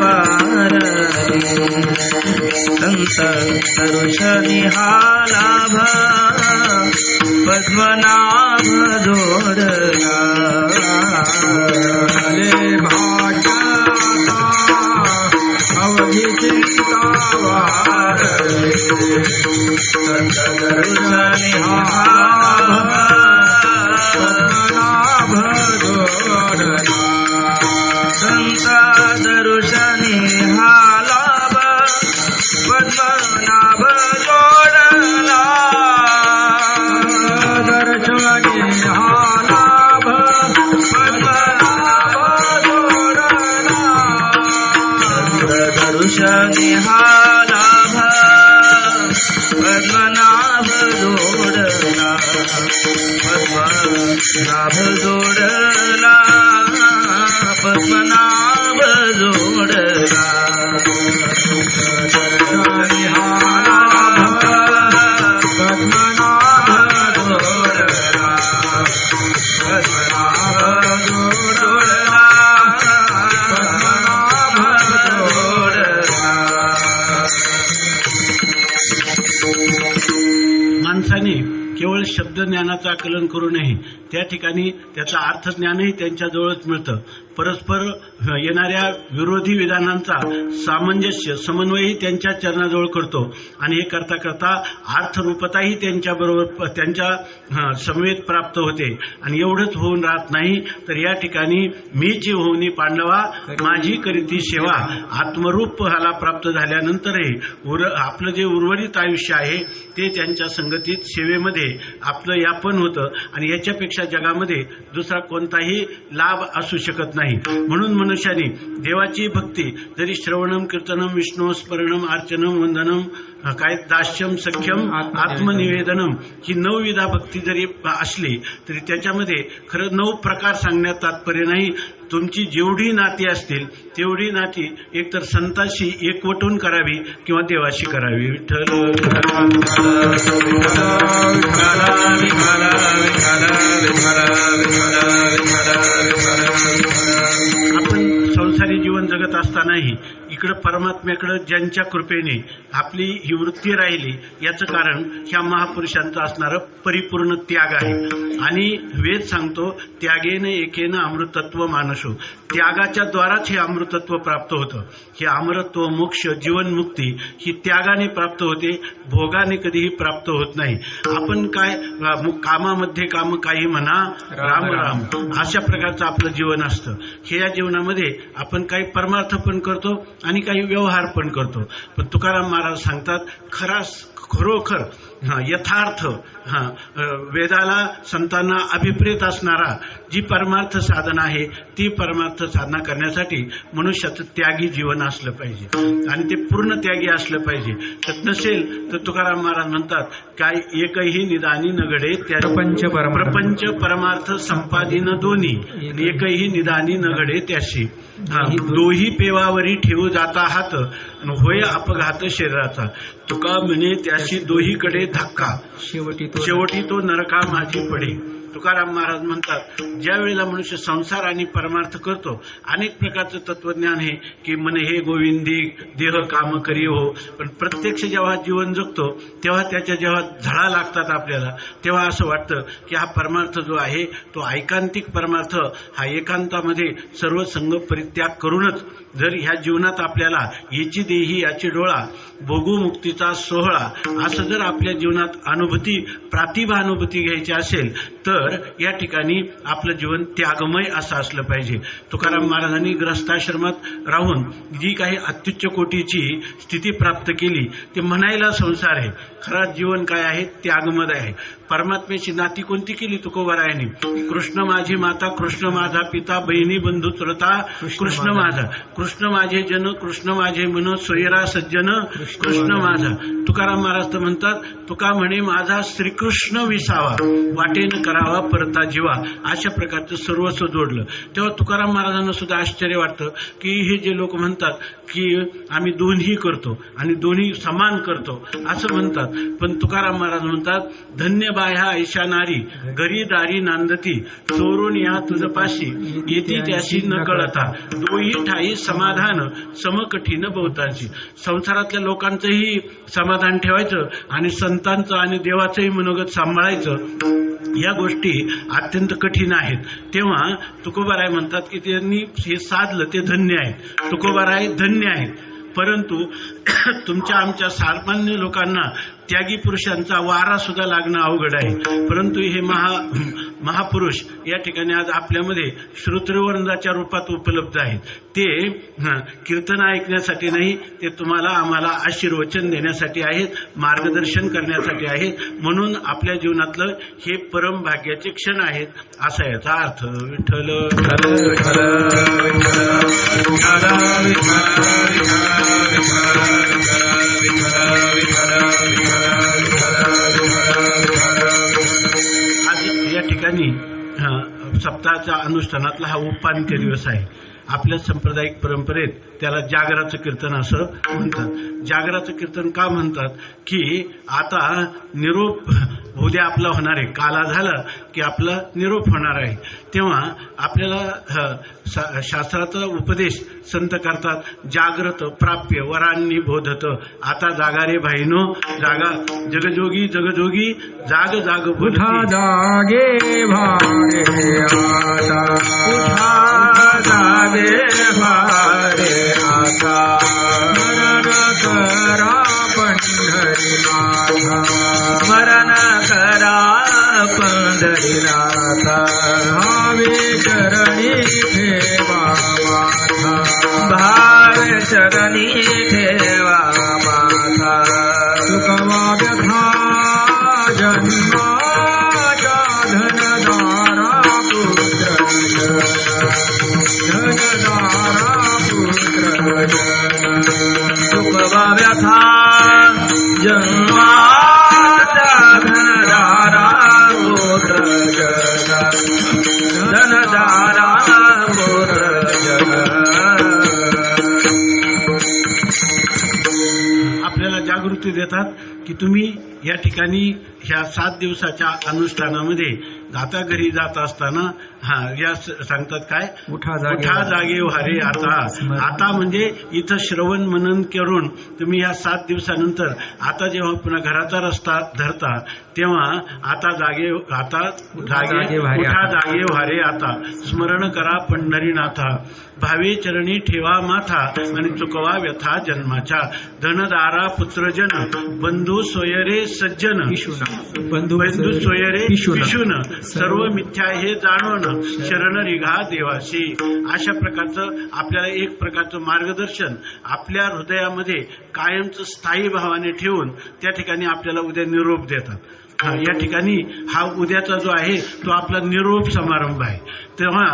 वारली, संत तरुष निहालाभ पद्मनाभ जोडला. भाग्याचा अवघी चिंता वारली, संत तरुष निहालाभ पद्मनाभ जोडला. संत तरुष निहालाभ पद्मनाभ जोडला. दर्शनी हालाभ पद्मनाभ जोडला. दरुष निहालाभ पद्मनाभ जोडला. पद्मनाभ जोडला. पद्मनाभ जोडला. दर्शनी हालाभ पद्मनाभ जोडला. पद्मनाभ जोडला. पद्मनाभ जोडला. माणसाने केवळ शब्द ज्ञानाचं आकलन करू नये, त्या ठिकाणी त्याचा अर्थज्ञानही त्यांच्याजवळच मिळतं. परस्पर येणाऱ्या विरोधी विधानांचा सामंजस्य समन्वयही त्यांच्या चरणाजवळ करतो आणि हे करता करता अर्थरूपताही त्यांच्याबरोबर त्यांच्या समवेत प्राप्त होते. आणि एवढंच होऊन राहत नाही तर या ठिकाणी मीची होऊनी पांडवा माझी करीती सेवा आत्मरूप हाला प्राप्त झाल्यानंतरही आपलं जे उर्वरित आयुष्य आहे ते त्यांच्या संगतीत सेवेमध्ये आपलं यापन होतं आणि याच्यापेक्षा जगामध्ये दुसरा कोणताही लाभ असू शकत नाही. म्हणून मनुष्याने देवाची भक्ती जरी श्रवणम कीर्तनम विष्णू स्मरणम अर्चनम वंदनम काय दास्यम सख्यम आत्मनिवेदनम ही 9 विधा भक्ती जरी असली तरी त्याच्यामध्ये खरं 9 प्रकार सांगण्यात तात्पर्य नाही. तुमची जेवढी नाती असतील तेवढी नाती एकतर संतांशी एकवटून करावी किंवा देवाशी करावी. विठ्ठल आपण संसारी जीवन जगत असतानाही इकडं परमात्म्याकडं ज्यांच्या कृपेने आपली ही वृत्ती राहिली याचं कारण ह्या महापुरुषांचं असणारं परिपूर्ण त्याग आहे. आणि वेद सांगतो त्यागेने एकेनं अमृतत्व मानसो. त्यागाच्या द्वाराच हे अमृतत्व प्राप्त होतं. हे अमरत्व मोक्ष जीवनमुक्ती ही त्यागाने प्राप्त होते, भोगाने कधीही प्राप्त होत नाही. आपण काय कामामध्ये काम काही म्हणा राम राम अशा प्रकारचं आपलं जीवन असतं. हे या जीवनामध्ये आपण काही परमार्थ पण करतो आणि काही व्यवहार पण करतो. पण तुकाराम महाराज सांगतात खरोखर यथार्थ वेदाला संतांना अभिप्रेत असणारा जी परमार्थ साधना आहे ती परमार्थ साधना करण्यासाठी मनुष्याचं त्यागी जीवन असलं पाहिजे आणि ते पूर्ण त्यागी असलं पाहिजे. तर नसेल तर तुकाराम महाराज म्हणतात काय एकही निदानी नगडे त्या प्रपंच परमार्थ संपादिन दोन्ही एकही निदानी नगडे त्याशी. दोही पेवावरी ठेवू जाता हात होय अपघात शरीराचा. तुका म्हणे त्याशी दोहीकडे धक्का शेवटी तो नरका माझी पडे. तुकाराम महाराज म्हणतात ज्या वेळेला मनुष्य संसार आणि परमार्थ करतो अनेक प्रकारचं तत्वज्ञान आहे की मन हे गोविंदी देह काम करी हो. पण प्रत्यक्ष जेव्हा जीवन जगतो तेव्हा त्याच्या जेव्हा झळा लागतात आपल्याला तेव्हा असं वाटतं की हा परमार्थ जो आहे तो ऐकांतिक परमार्थ हा एकांतामध्ये सर्व संग परित्याग करूनच जर ह्या जीवनात आपल्याला याची देही याची डोळा भोगू मुक्तीचा सोहळा असं जर आपल्या जीवनात प्रतिभा अनुभूती घ्यायची असेल तर या ठिकाणी आपलं जीवन त्यागमय असं असलं पाहिजे. तुकाराम महाराजांनी ग्रस्ताश्रमात राहून जी काही अत्युच्च कोटीची स्थिती प्राप्त केली ते म्हणायला संसार आहे. खरा जीवन काय आहे? त्यागमय आहे. परमात्म्याची नाती कोणती केली तुकोबारायांनी? कृष्ण माझी माता, कृष्ण माझा पिता, बहिणी बंधू चुलता, कृष्ण माझा, कृष्ण माझे जन, कृष्ण माझे मन, सोयरा सज्जन, कृष्ण माझा. तुकाराम महाराज तर म्हणतात, तुका म्हणे माझा श्रीकृष्ण विसावा, वाटेन करावा परता जीवा. अशा प्रकारचं सर्वस्व जोडलं. तेव्हा तुकाराम महाराजांना सुद्धा आश्चर्य वाटतं की हे जे लोक म्हणतात की आम्ही दोन्ही करतो आणि दोन्ही समान करतो असं म्हणतात, पण तुकाराम महाराज म्हणतात, धन्य बाह्या ऐशा नारी, घरी दारी नांदती, चोरून या तुझपाशी, येती त्याशी न कळता, दोही ठाई समाधान, समकठीण बहुतांशी. संसारातल्या लोकांचंही समाधान ठेवायचं आणि संतांचं आणि देवाचंही मनोगत सांभाळायचं, या गोष्टी अत्यंत कठीण आहेत. तेव्हा तुकोबाराय म्हणतात की त्यांनी हे साधलं ते धन्य आहे. तुकोबाराय धन्य आहेत. परंतु तुमच्या आमच्या सामान्य लोकांना त्यागी पुरुषांचा वारा सुद्धा लागणं अवघड आहे. परंतु हे महापुरुष या ठिकाणी आज आपल्यामध्ये श्रोत्रवृंदाच्या रूपात उपलब्ध आहेत. ते कीर्तन ऐकण्यासाठी नाही, ते तुम्हाला आम्हाला आशीर्वचन देण्यासाठी आहेत, मार्गदर्शन करण्यासाठी आहेत. म्हणून आपल्या जीवनातलं हे परम भाग्याचे क्षण आहेत असा याचा अर्थ. विठ्ठल आज या ठिकाणी सप्ताहाच्या अनुष्ठानातला हा उपांत्य दिवस आहे. आपल्या सांप्रदायिक परंपरेत त्याला जागराचं कीर्तन असं म्हणतात. जागराचं कीर्तन का म्हणतात की आता निरोप उद्या आपला होणार आहे, काला झाला की आपला निरोप होणार आहे. तेव्हा आपल्याला शास्त्राचा उपदेश संत करतात, जागृत प्राप्य वरांनी बोधत, आता जागा रे भाईनो जागा, जगजोगी जगजोगी जाग जाग उठा जागे भारे आता, उठा जागे भारे आता, स्मरण करा पंढरीनाथ, भावे चरणी ठेवा माथा, भावे चरणी ठेवा माथा. सुखवा व्यथा जन्माच्या धनदारा पुत्र, धनदारा पुत्र, सुखवा व्यथा जन्माच्या धनदारा पुत्र, धनदारा पुत्र. आपल्याला जागृती देतात की तुम्ही या ठिकाणी ह्या 7 दिवसाच्या अनुष्ठानामध्ये आता घरी जात असताना या सांगतात काय, उठा जागे व्हारे आता. आता म्हणजे इथं श्रवण मनन करून तुम्ही या 7 दिवसानंतर आता जेव्हा पुन्हा घराचा रस्ता धरता तेव्हा आता जागे उठा जागे व्हारे आता, स्मरण करा पंढरीनाथा, भावे चरणी ठेवा माथा, आणि चुकवा व्यथा जन्माच्या, धनदारा पुत्रजन, बंधू सोयरे सज्जन, बंधू सोयरे विशून, सर्व मिथ्या हे जाणवण, शरण रिघा देवाशी. अशा प्रकारचं आपल्याला एक प्रकारचं मार्गदर्शन आपल्या हृदयामध्ये कायमचं स्थायी भावाने ठेवून त्या ठिकाणी आपल्याला उद्या निरोप देतात. या ठिकाणी हा उद्याचा जो आहे तो आपला निरोप समारंभ आहे. तेव्हा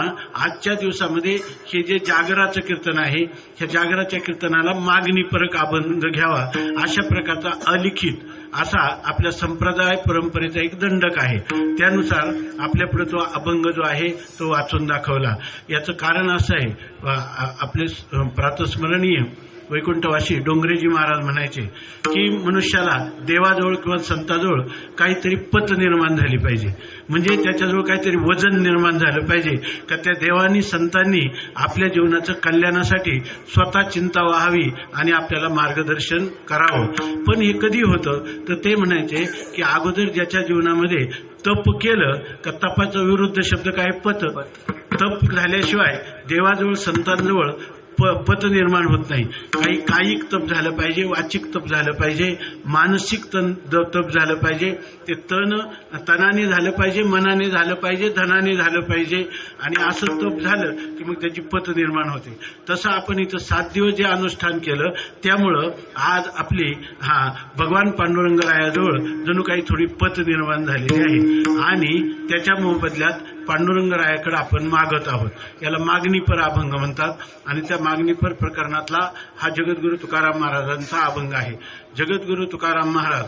आजच्या दिवसामध्ये हे जे जागराचं कीर्तन आहे, ह्या जागराच्या कीर्तनाला मागणी परक अभंग घ्यावा अशा प्रकारचा अलिखित असा आपल्या संप्रदाय परंपरेचा एक दंडक आहे. त्यानुसार आपल्यापुढे तो अभंग जो आहे तो वाचून दाखवला. याचं कारण असं आहे, आपले प्रातस्मरणीय वैकुंठवासी डोंगरेजी महाराज म्हणायचे की मनुष्याला देवाजवळ किंवा संताजवळ काहीतरी पत निर्माण झाली पाहिजे, म्हणजे त्याच्याजवळ काहीतरी वजन निर्माण झालं पाहिजे का त्या देवानी संतांनी आपल्या जीवनाचं कल्याणासाठी स्वतः चिंता व्हावी आणि आपल्याला मार्गदर्शन करावं. पण हे कधी होतं तर ते म्हणायचे की अगोदर ज्याच्या जीवनामध्ये तप केलं का, तपाचा विरुद्ध शब्द काय, पत. तप झाल्याशिवाय देवाजवळ संतांजवळ पत निर्माण होत नाही. काही कायिक तप झालं पाहिजे, वाचिक तप झालं पाहिजे, मानसिक तप झालं पाहिजे. ते तनाने झालं पाहिजे, मनाने झालं पाहिजे, धनाने झालं पाहिजे. आणि असं तप झालं की मग त्याची पत निर्माण होते. तसं आपण इथं 7 दिवस जे अनुष्ठान केलं त्यामुळं आज आपली भगवान पांडुरंगरायाजवळ जणू काही थोडी पत निर्माण झालेली आहे. आणि त्याच्या मोबदल्यात पांडुरंगरायाकडे आपण मागत आहोत. याला मागणीपर अभंग म्हणतात. आणि त्या मागणीपर प्रकरणातला हा जगद्गुरु तुकाराम महाराजांचा अभंग आहे. जगद्गुरु तुकाराम महाराज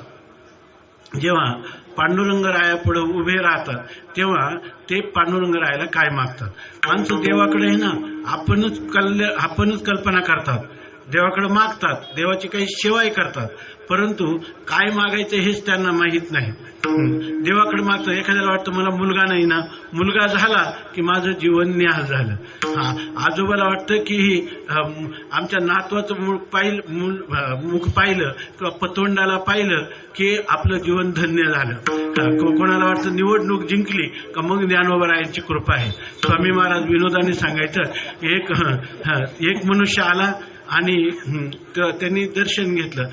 जेव्हा पांडुरंगरायापुढे उभे राहतात तेव्हा ते पांडुरंगरायाला काय मागतात. माणसं देवाकडे आहे ना आपणच कल्पना करतात, देवाकडे मागतात, देवाची काही सेवाही करतात, परंतु काय मागायचं हेच त्यांना माहीत नाही. देवाकडे मागतं. एखाद्याला वाटतं मला मुलगा नाही ना, मुलगा झाला की माझं जीवन न्यास झालं. आजोबाला वाटतं की आमच्या नातवाचं मुख पाहिलं किंवा पतोंडाला पाहिलं की आपलं जीवन धन्य झालं. कोणाला वाटतं निवडणूक जिंकली का मग ज्ञानोबरायांची कृपा आहे. स्वामी महाराज विनोदाने सांगायचं, एक मनुष्य आला आणि त्यांनी दर्शन घेतलं.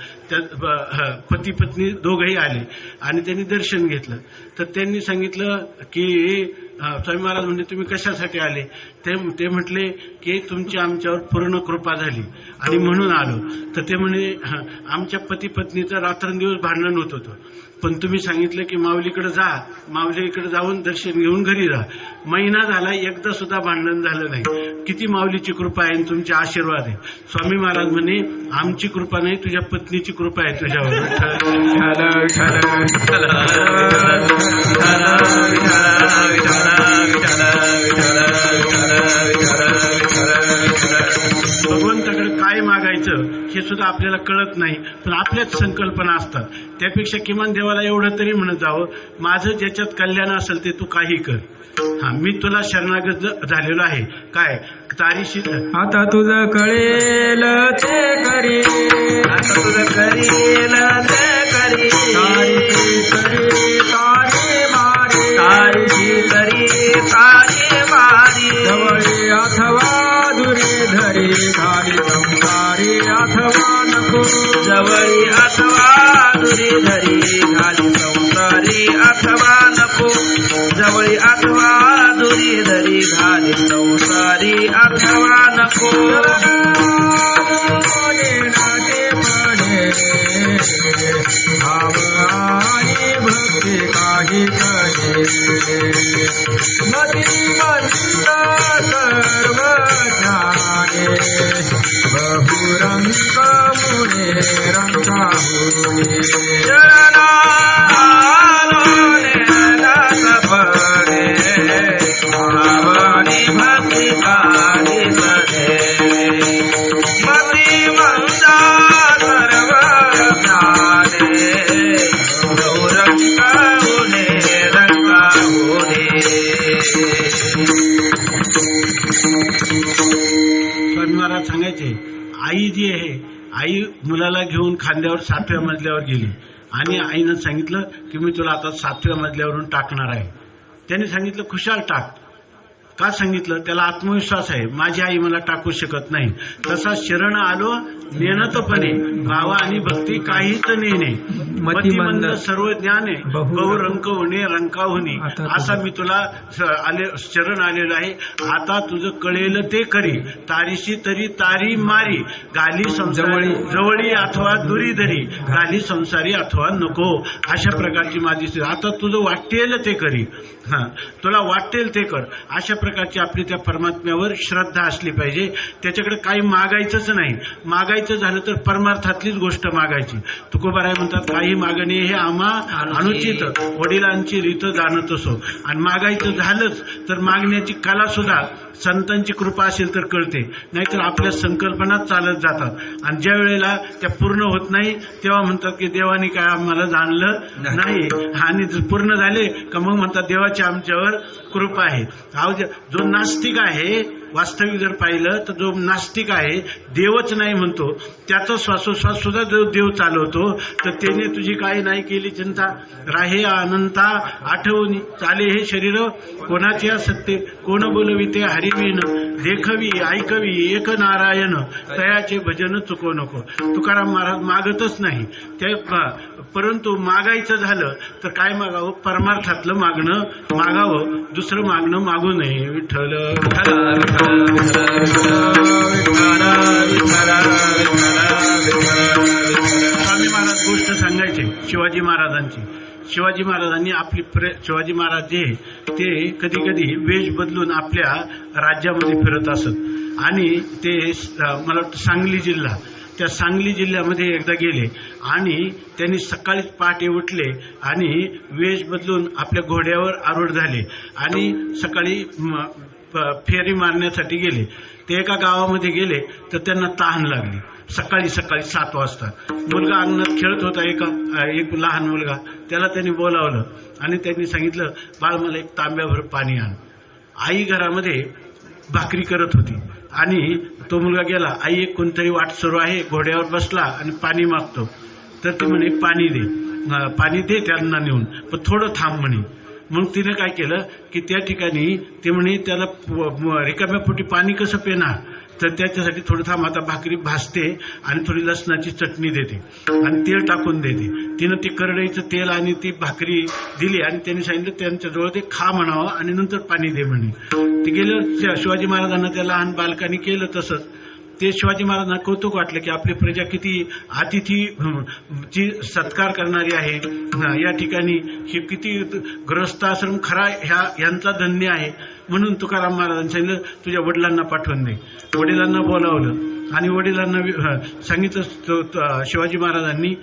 पती पत्नी दोघंही आले आणि त्यांनी दर्शन घेतलं. तर त्यांनी सांगितलं की स्वामी महाराज म्हणजे तुम्ही कशासाठी आले. ते म्हटले की तुमची आमच्यावर पूर्ण कृपा झाली आणि म्हणून आलो. तर ते म्हणे आमच्या पती पत्नीचं रात्रंदिवस भांडण होत होतं, पण तुम्ही सांगितलं की माऊलीकडे जा, माऊलीकडे जाऊन दर्शन घेऊन घरी जा. महिना झाला, एकदा सुद्धा भांडण झालं नाही. किती माऊलीची कृपा आहे, तुमचे आशीर्वाद आहे. स्वामी महाराज म्हणे आमची कृपा नाही, तुझ्या पत्नीची कृपा आहे तुझ्यावर. भगवंताकडे काय मागायचं हे सुद्धा आपल्याला कळत नाही, पण आपल्याच संकल्पना असतात. त्यापेक्षा किमान देवाला एवढं तरी म्हणत जावं, माझं ज्याच्यात कल्याण असेल ते तू काही कर. मी तुला शरणागत झालेलो आहे. काय तारीशी आता तुझं कळेल ते करी, आता तुझं करील ते करी, तारीशी करी तारी मारी, जवळी अथवा दुरी धरी घाली संसारी अथवा नको, जवळी अथवा दुरी धरी घाली संसारी अथवा नको, जवळी अथवा दुरी धरी घाली संसारी अथवा नको. भाव आणि भक्ती काही कळे, मती मंद सर्व ज्ञाने, बहुरंग मुळे रंगा होणे, शरणालोने सपने, भावानी भक्ती काही सदे, मती मंदा सर्व ज्ञाने, बहुरंग होणे रंगा होणे. स्वामी महाराज सांगायचे, आई जी आहे, आई मुलाला घेऊन खांद्यावर 7व्या मजल्यावर गेली आणि आईनं सांगितलं की मी तुला आता 7व्या मजल्यावरून टाकणार आहे. त्याने सांगितलं खुशाल टाक. का सांगितलं? त्याला आत्मविश्वास आहे, माझी आई मला टाकू शकत नाही. तसा शरण आलो नेनतपणे, भावा आणि भक्ती काहीच नेणे, मतिमंद सर्व ज्ञाने, बहुरंक होणे रंका होणे. असा मी तुला शरण आलेलो आहे. आता तुझं कळेल ते करी, तारीशी तरी तारी मारी, गाली संसारी जवळी अथवा दुरी धरी, गाली संसारी अथवा नको. अशा प्रकारची माझी आता तुझं वाटेल ते करी, तुला वाटेल ते कर. अशा प्रकारची आपली त्या परमात्म्यावर श्रद्धा असली पाहिजे. त्याच्याकडे काही मागायचंच नाही. मागायचं झालं तर परमार्थातलीच गोष्ट मागायची. तुकोबाराय म्हणतात, काही मागणे हे आम्हा अनुचित, वडिलांची रीत जाणत असो. आणि मागायचं झालंच तर मागण्याची कला सुद्धा संतांची कृपा असेल तर कळते, नाहीतर आपल्या संकल्पनाच चालत जातात. आणि ज्या वेळेला त्या पूर्ण होत नाही तेव्हा म्हणतात की देवाने काय आम्हाला जाणलं नाही. आणि पूर्ण झाले का मग म्हणतात देवाची आमच्यावर कृपा आहे. जो नास्तिक आहे वास्तविक जर पाहिलं तर जो नास्तिक आहे, देवच नाही म्हणतो, त्याचा श्वासोश्वास सुद्धा जो देव चालवतो, तर त्याने तुझी काही नाही केली चिंता. राहे अनंता आठवणी चाले हे शरीर, कोणाचे सत्य कोण बोलविते हरिवीन, देखवी ऐकवी एक नारायण, तयाचे भजन चुको नको. तुकाराम महाराज मागतच नाही ते, परंतु मागायचं झालं तर काय मागावं? परमार्थातलं मागणं मागावं, दुसरं मागणं मागू नये. विठ्ठल स्वामी महाराज गोष्ट सांगायचे शिवाजी महाराजांची. शिवाजी महाराजांनी आपली शिवाजी महाराज जे ते कधी कधी वेश बदलून आपल्या राज्यामध्ये फिरत असत आणि ते मला वाटतं सांगली जिल्हा, त्या सांगली जिल्ह्यामध्ये एकदा गेले आणि त्यांनी सकाळीच पहाटे उठले आणि वेश बदलून आपल्या घोड्यावर आरूढ झाले आणि सकाळी फेरी मारण्यासाठी गेले. ते एका गावामध्ये गेले तर त्यांना तहान लागली. सकाळी 7 वाजता मुलगा अंगणात खेळत होता, एक लहान मुलगा. त्याला त्यांनी बोलावलं आणि त्यांनी सांगितलं, बाळ मला एक तांब्याभर पाणी आण. आई घरामध्ये भाकरी करत होती आणि तो मुलगा गेला. आई एक कोणतरी वाट सुरू आहे, घोड्यावर बसला आणि पाणी मागतो. तर ते म्हणे पाणी दे त्यांना नेऊन, पण थोडं थांब म्हणे. मग तिने काय केलं की त्या ठिकाणी ते म्हणे त्याला रिकाम्या पोटी पाणी कसं पिणार, तर त्याच्यासाठी थोडं थांब, आता भाकरी भाजते आणि थोडी लसणाची चटणी देते आणि तेल टाकून देते. तिनं ते करडईचं तेल आणि ती भाकरी दिली आणि त्यांनी सांगितलं त्यांच्याजवळ ते खा म्हणावं आणि नंतर पाणी दे म्हणे. ते गेलं. शिवाजी महाराजांना त्या लहान बालकांनी केलं तसंच. ते शिवाजी महाराजांना कौतुक वाटलं की आपली प्रजा किती अतिथीची सत्कार करणारी आहे. या ठिकाणी हे किती गृहस्थाश्रम खरा यांचा धन्य आहे. म्हणून तुकाराम महाराजांनी सांगितलं, तुझ्या वडिलांना पाठवून दे. वडिलांना बोलावलं आणि वडिलांना सांगितलं, शिवाजी महाराजांनी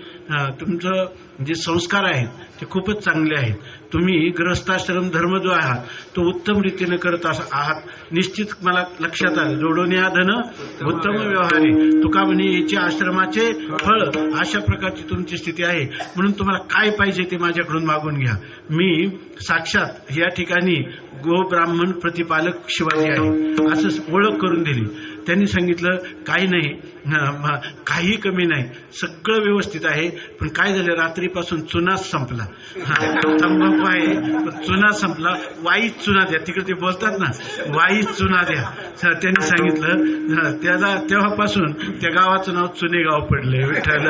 तुमचं जे संस्कार आहेत ते खूपच चांगले आहेत. तुम्ही गृहस्थाश्रम धर्म जो आहात तो उत्तम रीतीने करत आहात. निश्चित मला लक्षात आलं, जोडोने धन उत्तम व्यवहारी. तुका म्हणे याचे आश्रमाचे फळ, अशा प्रकारची तुमची स्थिती आहे. म्हणून तुम्हाला काय पाहिजे ते माझ्याकडून मागून घ्या. मी साक्षात या ठिकाणी गो ब्राह्मण प्रतिपालक शिवाजी आहे असं ओळख करून दिली. त्यांनी सांगितलं, काही नाही, काही कमी नाही, सगळं व्यवस्थित आहे. पण काय झालं, रात्रीपासून चुनाच संपला. तंबाखू आहे पण चुना संपला, वाईच चुना द्या. तिकडे ते बोलतात ना, वाईच चुना द्या. त्यांनी सांगितलं, त्याला तेव्हापासून त्या गावाचं नाव चुने गाव पडले. विठ्ठल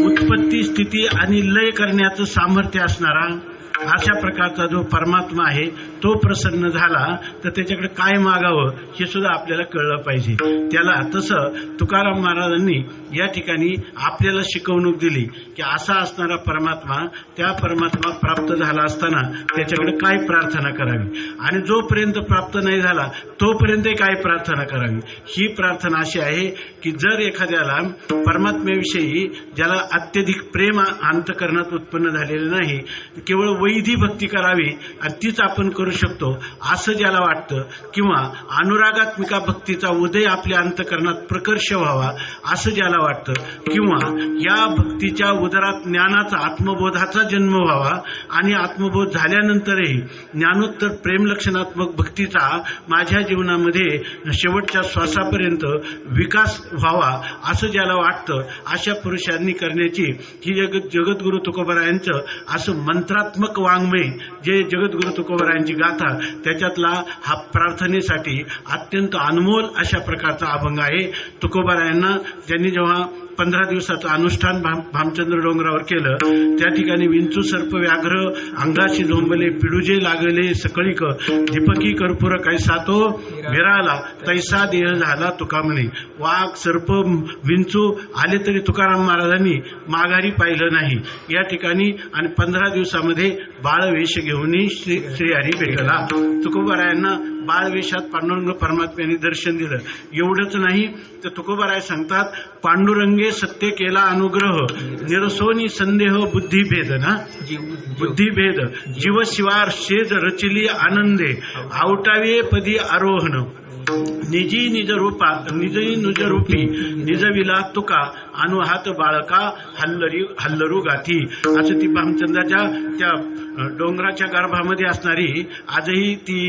उत्पत्ती स्थिती आणि लय करण्याचं सामर्थ्य असणारा अशा प्रकारचा जो परमात्मा आहे तो प्रसन्न झाला तर त्याच्याकडे काय मागावं हे सुद्धा आपल्याला कळलं पाहिजे. त्याला तसं तुकाराम महाराजांनी या ठिकाणी आपल्याला शिकवणूक दिली की असा असणारा परमात्मा, त्या परमात्मा प्राप्त झाला असताना त्याच्याकडे काय प्रार्थना करावी आणि जोपर्यंत प्राप्त नाही झाला तोपर्यंत काय प्रार्थना करावी. ही प्रार्थना अशी आहे की जर एखाद्याला परमात्म्याविषयी ज्याला अत्यधिक प्रेम अंतःकरणात उत्पन्न झालेलं नाही, केवळ वैधी भक्ती करावी आणि तीच आपण करू शकतो असं ज्याला वाटतं, किंवा अनुरागात्मिका भक्तीचा उदय आपल्या अंतःकरणात प्रकर्ष व्हावा असं ज्याला वाटतं, किंवा या भक्तीच्या उदरात ज्ञानाचा आत्मबोधाचा जन्म व्हावा आणि आत्मबोध झाल्यानंतरही ज्ञानोत्तर प्रेमलक्षणात्मक भक्तीचा माझ्या जीवनामध्ये शेवटच्या श्वासापर्यंत विकास व्हावा असं ज्याला वाटतं, अशा पुरुषांनी करण्याची ही जगद्गुरु तुकोबारायांचं असं मंत्रात्मक वाङ्मय जे जगद्गुरु तुकोबारायांची गाथा, त्याच्यातला हा प्रार्थनेसाठी अत्यंत अनमोल अशा प्रकारचा अभंग आहे. तुकोबारायांना ज्यांनी जेव्हा 15 दिवसाचं अनुष्ठान भामचंद्र डोंगरावर केलं, त्या ठिकाणी विंचू सर्प व्याघ्र अंगाशी झोंबले, पिडुजे लागले सकळीक, दीपकी कर्पूर कैसा तो विराला, तैसा देह झाला तुका म्हणे. वाघ सर्प विंचू आले तरी तुकाराम महाराजांनी माघारी पाहिलं नाही या ठिकाणी. आणि 15 दिवसामध्ये बाळवेश घेऊन श्रीहरी भेटला. तुकोबारायांना बाळवेशात पांडुरंग परमात्म्याने दर्शन दिलं. एवढंच नाही तर तुकोबाराय सांगतात, पांडुरंगे सत्य केला अनुग्रह, निरसोनी संदेह बुद्धी भेदना. बुद्धिभेद जीव शिवार शेज रचिली आनंदे आवटावे पदी आरोहण निजी निज रूपी निजविला तुका अनुहात बाळका हल्लरू गाठी. असं ती भामचंद्राच्या त्या डोंगराच्या गर्भामध्ये असणारी आजही ती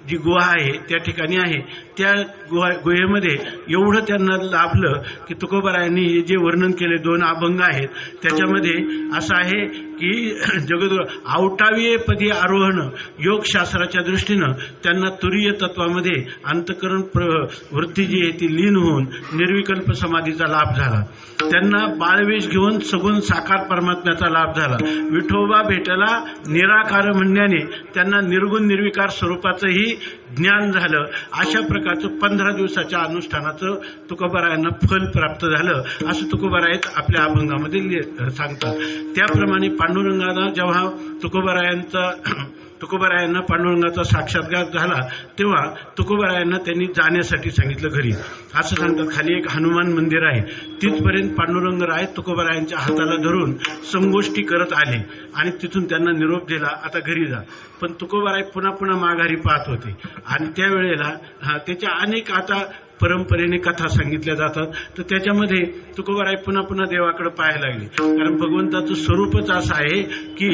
जी गुहा आहे त्या ठिकाणी आहे. त्या गुहेमध्ये एवढं त्यांना लाभलं की तुकोबारायांनी हे जे वर्णन केले 2 अभंग आहेत त्याच्यामध्ये असं आहे की जगद्गुरु आवटावीये पदी आरोहण योगशास्त्राच्या दृष्टीनं त्यांना तुरीय तत्वामध्ये अंतकरण वृत्ती जी आहे ती लीन होऊन निर्विकल्प समाधीचा लाभ झाला. त्यांना बाळवेश घेऊन सगुण साकार परमात्म्याचा लाभ झाला. विठोबा भेटला निराकार म्हणण्याने त्यांना निर्गुण निर्विकार स्वरूपाचंही ज्ञान झालं. अशा प्रकारचं 15 दिवसाच्या अनुष्ठानाचं तुकोबारायांना फल प्राप्त झालं असं तुकोबाराय आपल्या अभंगामध्ये सांगतात. त्याप्रमाणे पांडुरंगाला जेव्हा तुकोबारायांना पांडुरंगाचा साक्षात्कार झाला तेव्हा तुकोबारायांना त्यांनी जाण्यासाठी सांगितलं घरी. असं सांगतात खाली एक हनुमान मंदिर आहे तिथपर्यंत पांडुरंगराय तुकोबारायांच्या हाताला धरून संगोष्ठी करत आले आणि तिथून त्यांना निरोप दिला आता घरी जा. पण तुकोबाराय पुन्हा माघारी पाहत होते आणि त्यावेळेला त्याच्या अनेक आता परंपरेने कथा सांगितल्या जातात. तर त्याच्यामध्ये तुकोबाराय पुन्हा देवाकडे पाहायला लागले. कारण भगवंताचं स्वरूपच असं आहे की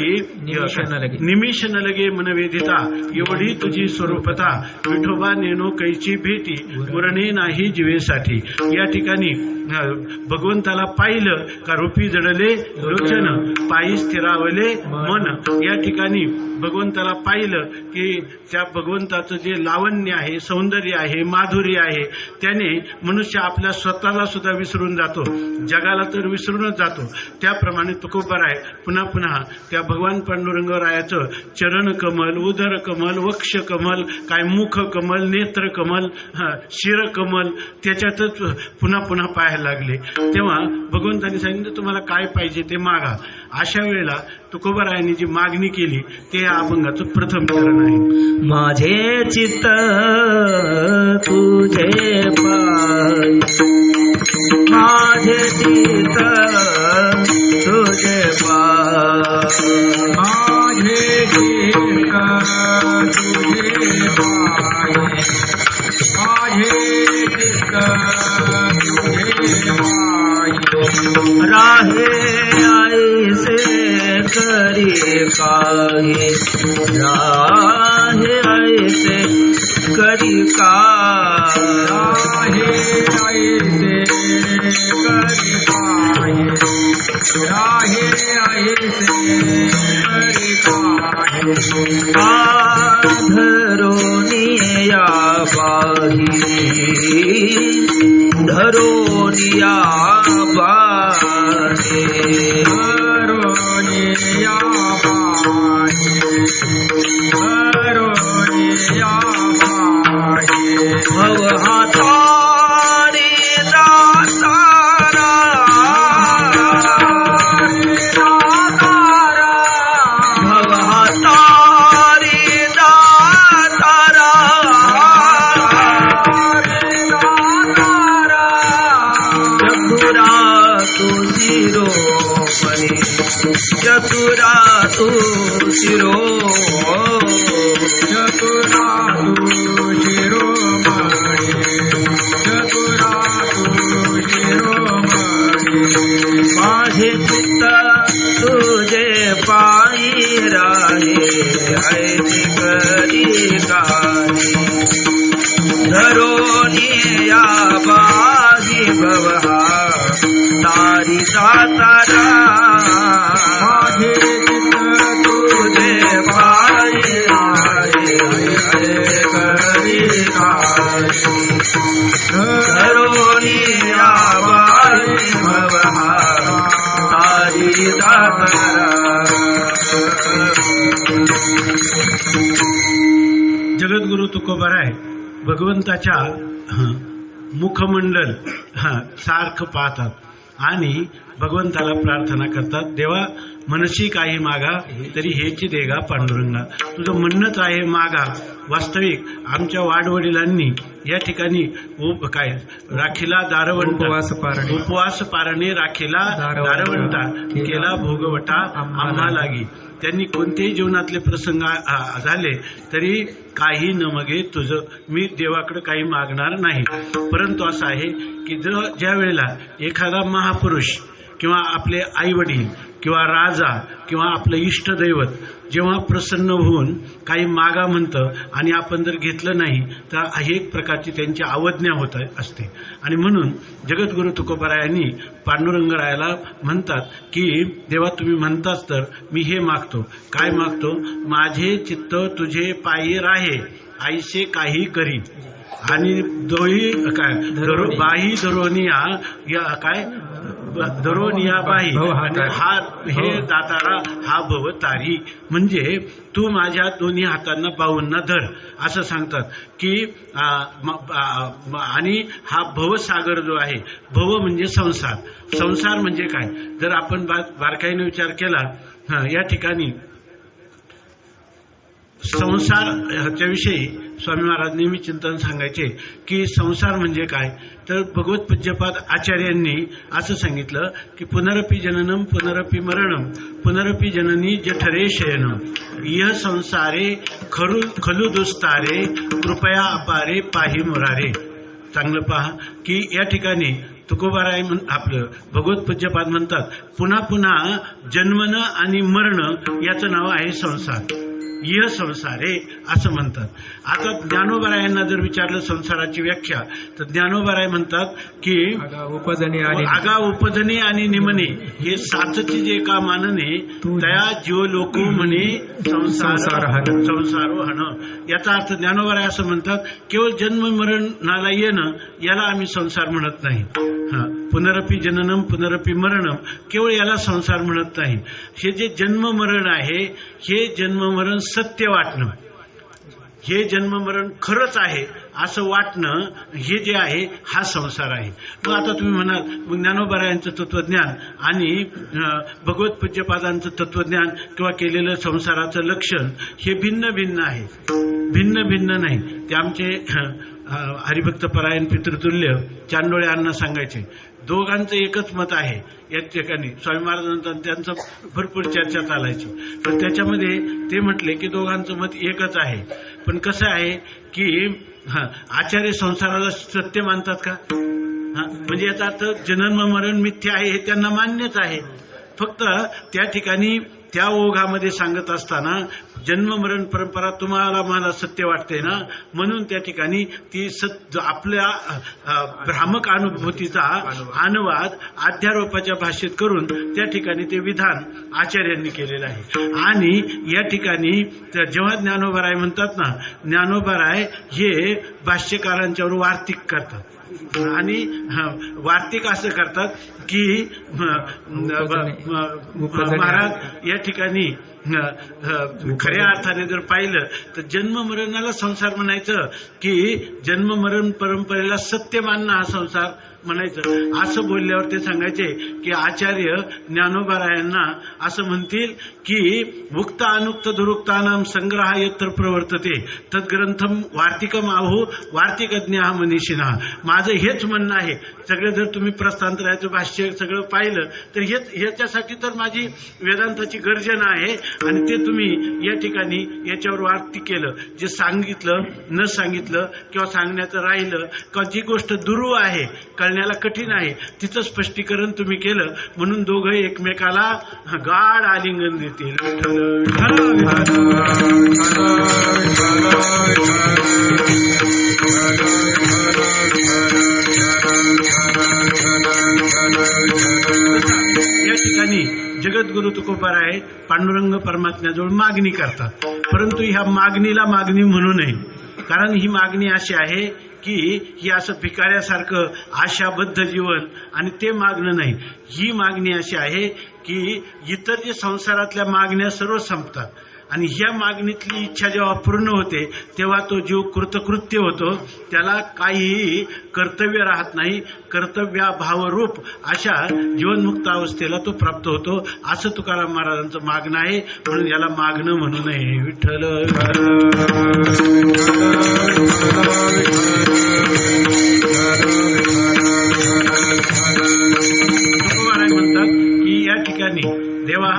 निमिष न लगे मनवेदिता एवढी तुझी स्वरूपता विठोबा नेनो कैची भेटी गुरणे नाही जीवेसाठी. या ठिकाणी भगवंताला पाहिलं का रूपी जडले लोचन पायी स्थिरावले मन. या ठिकाणी भगवंताला पाहिलं की त्या भगवंताचं जे लावण्य आहे सौंदर्य आहे माधुर्य आहे त्याने मनुष्य आपल्या स्वतःला सुद्धा विसरून जातो जगाला तर विसरूनच जातो. त्याप्रमाणे तुकोबाराय पुन्हा त्या भगवान पांडुरंगरायाचं चरण कमल उदर कमल वक्ष कमल काय मुख कमल नेत्र कमल शिर कमल त्याच्यातच पुन्हा पाहायला लागले. तेव्हा भगवंतांनी सांगितलं तुम्हाला काय पाहिजे ते मागा. अशा वेळेला तुकोबारायांनी जी मागणी केली ते या अभंगाचं प्रथम चरण आहे. माझे चित्त तुझे पाय माझे चित्त तुझे पाय माझे चित्त तुझे पाय माझे चित्त तुझे पाय राहे ऐसे करी काहे राहे ऐसे करी राहे ऐसे करी पाए राहे ऐसे करी पाए धरोनिया बाही धरोनिया बाही धरोनिया बाही धरोनिया बाही भव हातारी दातारा भव हातारी दातारा चतुरा तू शिरोमणी चतुरा तू शिरो चतुरा तू शिरोमणी चतुरा तू शिरोमणी माझे चित्त तुझे पायी राहे ऐसी करी काही धरोनिया बाही भवहा तारी दातारा माझे चित्त तुझे पायी राहे ऐसी करी काही धरोनिया बाही भवहा तारी दातारा. जगद्गुरु तुकोबाराय भगवंताच्या मुखमंडल सारखं पाहतात आणि भगवंताला प्रार्थना करतात. देवा मनशी काही मागा तरी हेची देगा पांडुरंगा. तुझं म्हणणंच आहे मागा. वास्तविक आमच्या वाडवडिलांनी या ठिकाणी राखीला दारवंटा उपवास पारणे राखीला दारवंटा केला भोगवटा आम्हा लागी. त्यांनी कोणतेही जीवनातले प्रसंग झाले तरी काही न मगे तुझं, मी देवाकडे काही मागणार नाही. परंतु असं आहे की ज्या वेळेला एखादा महापुरुष किंवा आपले आईवडील किंवा राजा किंवा आपलं इष्टदैवत जेव्हा प्रसन्न होऊन काही मागा म्हणतं आणि आपण जर घेतलं नाही तर ही एक प्रकारची त्यांची अवज्ञा होत असते. आणि म्हणून जगद्गुरु तुकोबारायांनी पांडुरंगरायाला म्हणतात की देवा तुम्ही म्हणताच तर मी हे मागतो. काय मागतो? माझे चित्त तुझे पायी राहे आईसे काही करी आणि दोही काय बाही धरोनिया या काय धरोनिया बाही हा हे दातारा हा भवतारी, म्हणजे तू माझ्या दोन्ही हातांना बाहूंना धर असं सांगतात की आणि हा भवसागर जो आहे, भव म्हणजे संसार, संसार म्हणजे काय जर आपण बारकाईने विचार केला या ठिकाणी संसाराच्या विषयी स्वामी महाराज नेहमी चिंतन सांगायचे की संसार म्हणजे काय तर भगवत पूज्यपाद आचार्यांनी असं सांगितलं की पुनरपि जननम पुनरपि मरणम पुनरपि जननी जठरे शयनम यह संसारे खलु दुस्तारे कृपया अपारे पाही मुरारे. चांगलं पहा की या ठिकाणी तुकोबाराय आपलं भगवत पूज्यपाद म्हणतात पुन्हा पुन्हा जन्मणं आणि मरणं याचं नाव आहे संसार. यह संसारे असं म्हणतात. आता ज्ञानोबारायांना जर विचारलं संसाराची व्याख्या तर ज्ञानोबाराय म्हणतात की आगा उपजने आणि निमने हे साचची जे का मानने तया जीव लोक म्हणे संसारो हण. याचा अर्थ ज्ञानोबाराय असं म्हणतात केवळ जन्म मरणाला येणं याला आम्ही संसार म्हणत नाही. पुनरपि जननम पुनरपि मरणम केवळ याला संसार म्हणत नाही. हे जे जन्म मरण आहे हे जन्म मरण सत्य वाटणं, हे जन्म मरण खरंच आहे असं वाटणं हे जे आहे हा संसार आहे. मग आता तुम्ही म्हणाल मग ज्ञानोबारायांचं तत्वज्ञान आणि भगवत पूज्यपादांचं तत्वज्ञान किंवा केलेलं संसाराचं लक्षण हे भिन्न भिन्न आहे. भिन्न भिन्न नाही. ते आमचे हरिभक्त परायण पितृतुल्य चांडोळे अण्णा सांगायचे दोघांचं एकच मत आहे. या ठिकाणी स्वामी महाराजांचं त्यांचं भरपूर चर्चा चालायची तर त्याच्यामध्ये ते म्हटले की दोघांचं मत एकच आहे. पण कसं आहे की आचार्य संसाराला सत्य मानतात का? म्हणजे याचा अर्थ जन्म मरण मिथ्या आहे हे त्यांना मान्यच आहे. फक्त त्या ठिकाणी त्या ओघामध्ये सांगत असताना जन्म मरण परंपरा तुम्हाला मला सत्य वाटते ना म्हणून त्या ठिकाणी ती आपल्या भ्रामक अनुभूतीचा अनुवाद अध्यारोपाच्या भाषेत करून त्या ठिकाणी ते विधान आचार्यांनी केलेलं आहे. आणि या ठिकाणी जेव्हा ज्ञानोबाराय म्हणतात ना ज्ञानोबाराय हे भाष्यकारांच्यावर वार्तिक करतात आणि वार्तिक असं करतात की महाराज या ठिकाणी खऱ्या अर्थाने जर पाहिलं तर जन्म मरणाला संसार म्हणायचं की जन्म मरण परंपरेला सत्य मानणं हा संसार म्हणायचं. असं बोलल्यावर ते सांगायचे की आचार्य ज्ञानोबारायांना असं म्हणतील की उक्त अनुक्त दुरुक्तानाम संग्रह यत्र प्रवर्तते तद्ग्रंथम वार्तिकम आहू वार्तिकज्ञा मनीषिणा. माझं हेच म्हणणं आहे. सगळं जर तुम्ही प्रस्थांतराचं भाष्य सगळं पाहिलं तर ह्याच्यासाठी तर माझी वेदांताची गर्जना आहे आणि ते तुम्ही या ठिकाणी याच्यावर वार्तिक केलं. जे सांगितलं न सांगितलं किंवा सांगण्याचं राहिलं किंवा जी गोष्ट दुर्व आहे कळण्याला कठीण आहे तिचं स्पष्टीकरण तुम्ही केलं म्हणून दोघं एकमेकाला गाढ आलिंगन देतील. या ठिकाणी जगद्गुरु तुकोबाराय पांडुरंग परमात्म्याजवळ मागणी करतात. परंतु ह्या मागणीला मागणी म्हणू नये. कारण ही मागणी अशी आहे की ही असं भिकाऱ्यासारखं आशाबद्ध जीवन आणि ते मागणं नाही. ही मागणी अशी आहे की इतर जे संसारातल्या मागण्या सर्व संपतात आणि ह्या मागणीतली इच्छा जेव्हा पूर्ण होते तेव्हा तो जीव कृतकृत्य होतो. त्याला काहीही कर्तव्य राहत नाही. कर्तव्याभावरूप अशा जीवनमुक्त अवस्थेला तो प्राप्त होतो असं तुकाराम महाराजांचं मागणं आहे. म्हणून याला मागणं म्हणू नये. विठ्ठल तुकोबाराय म्हणतात की या ठिकाणी देवा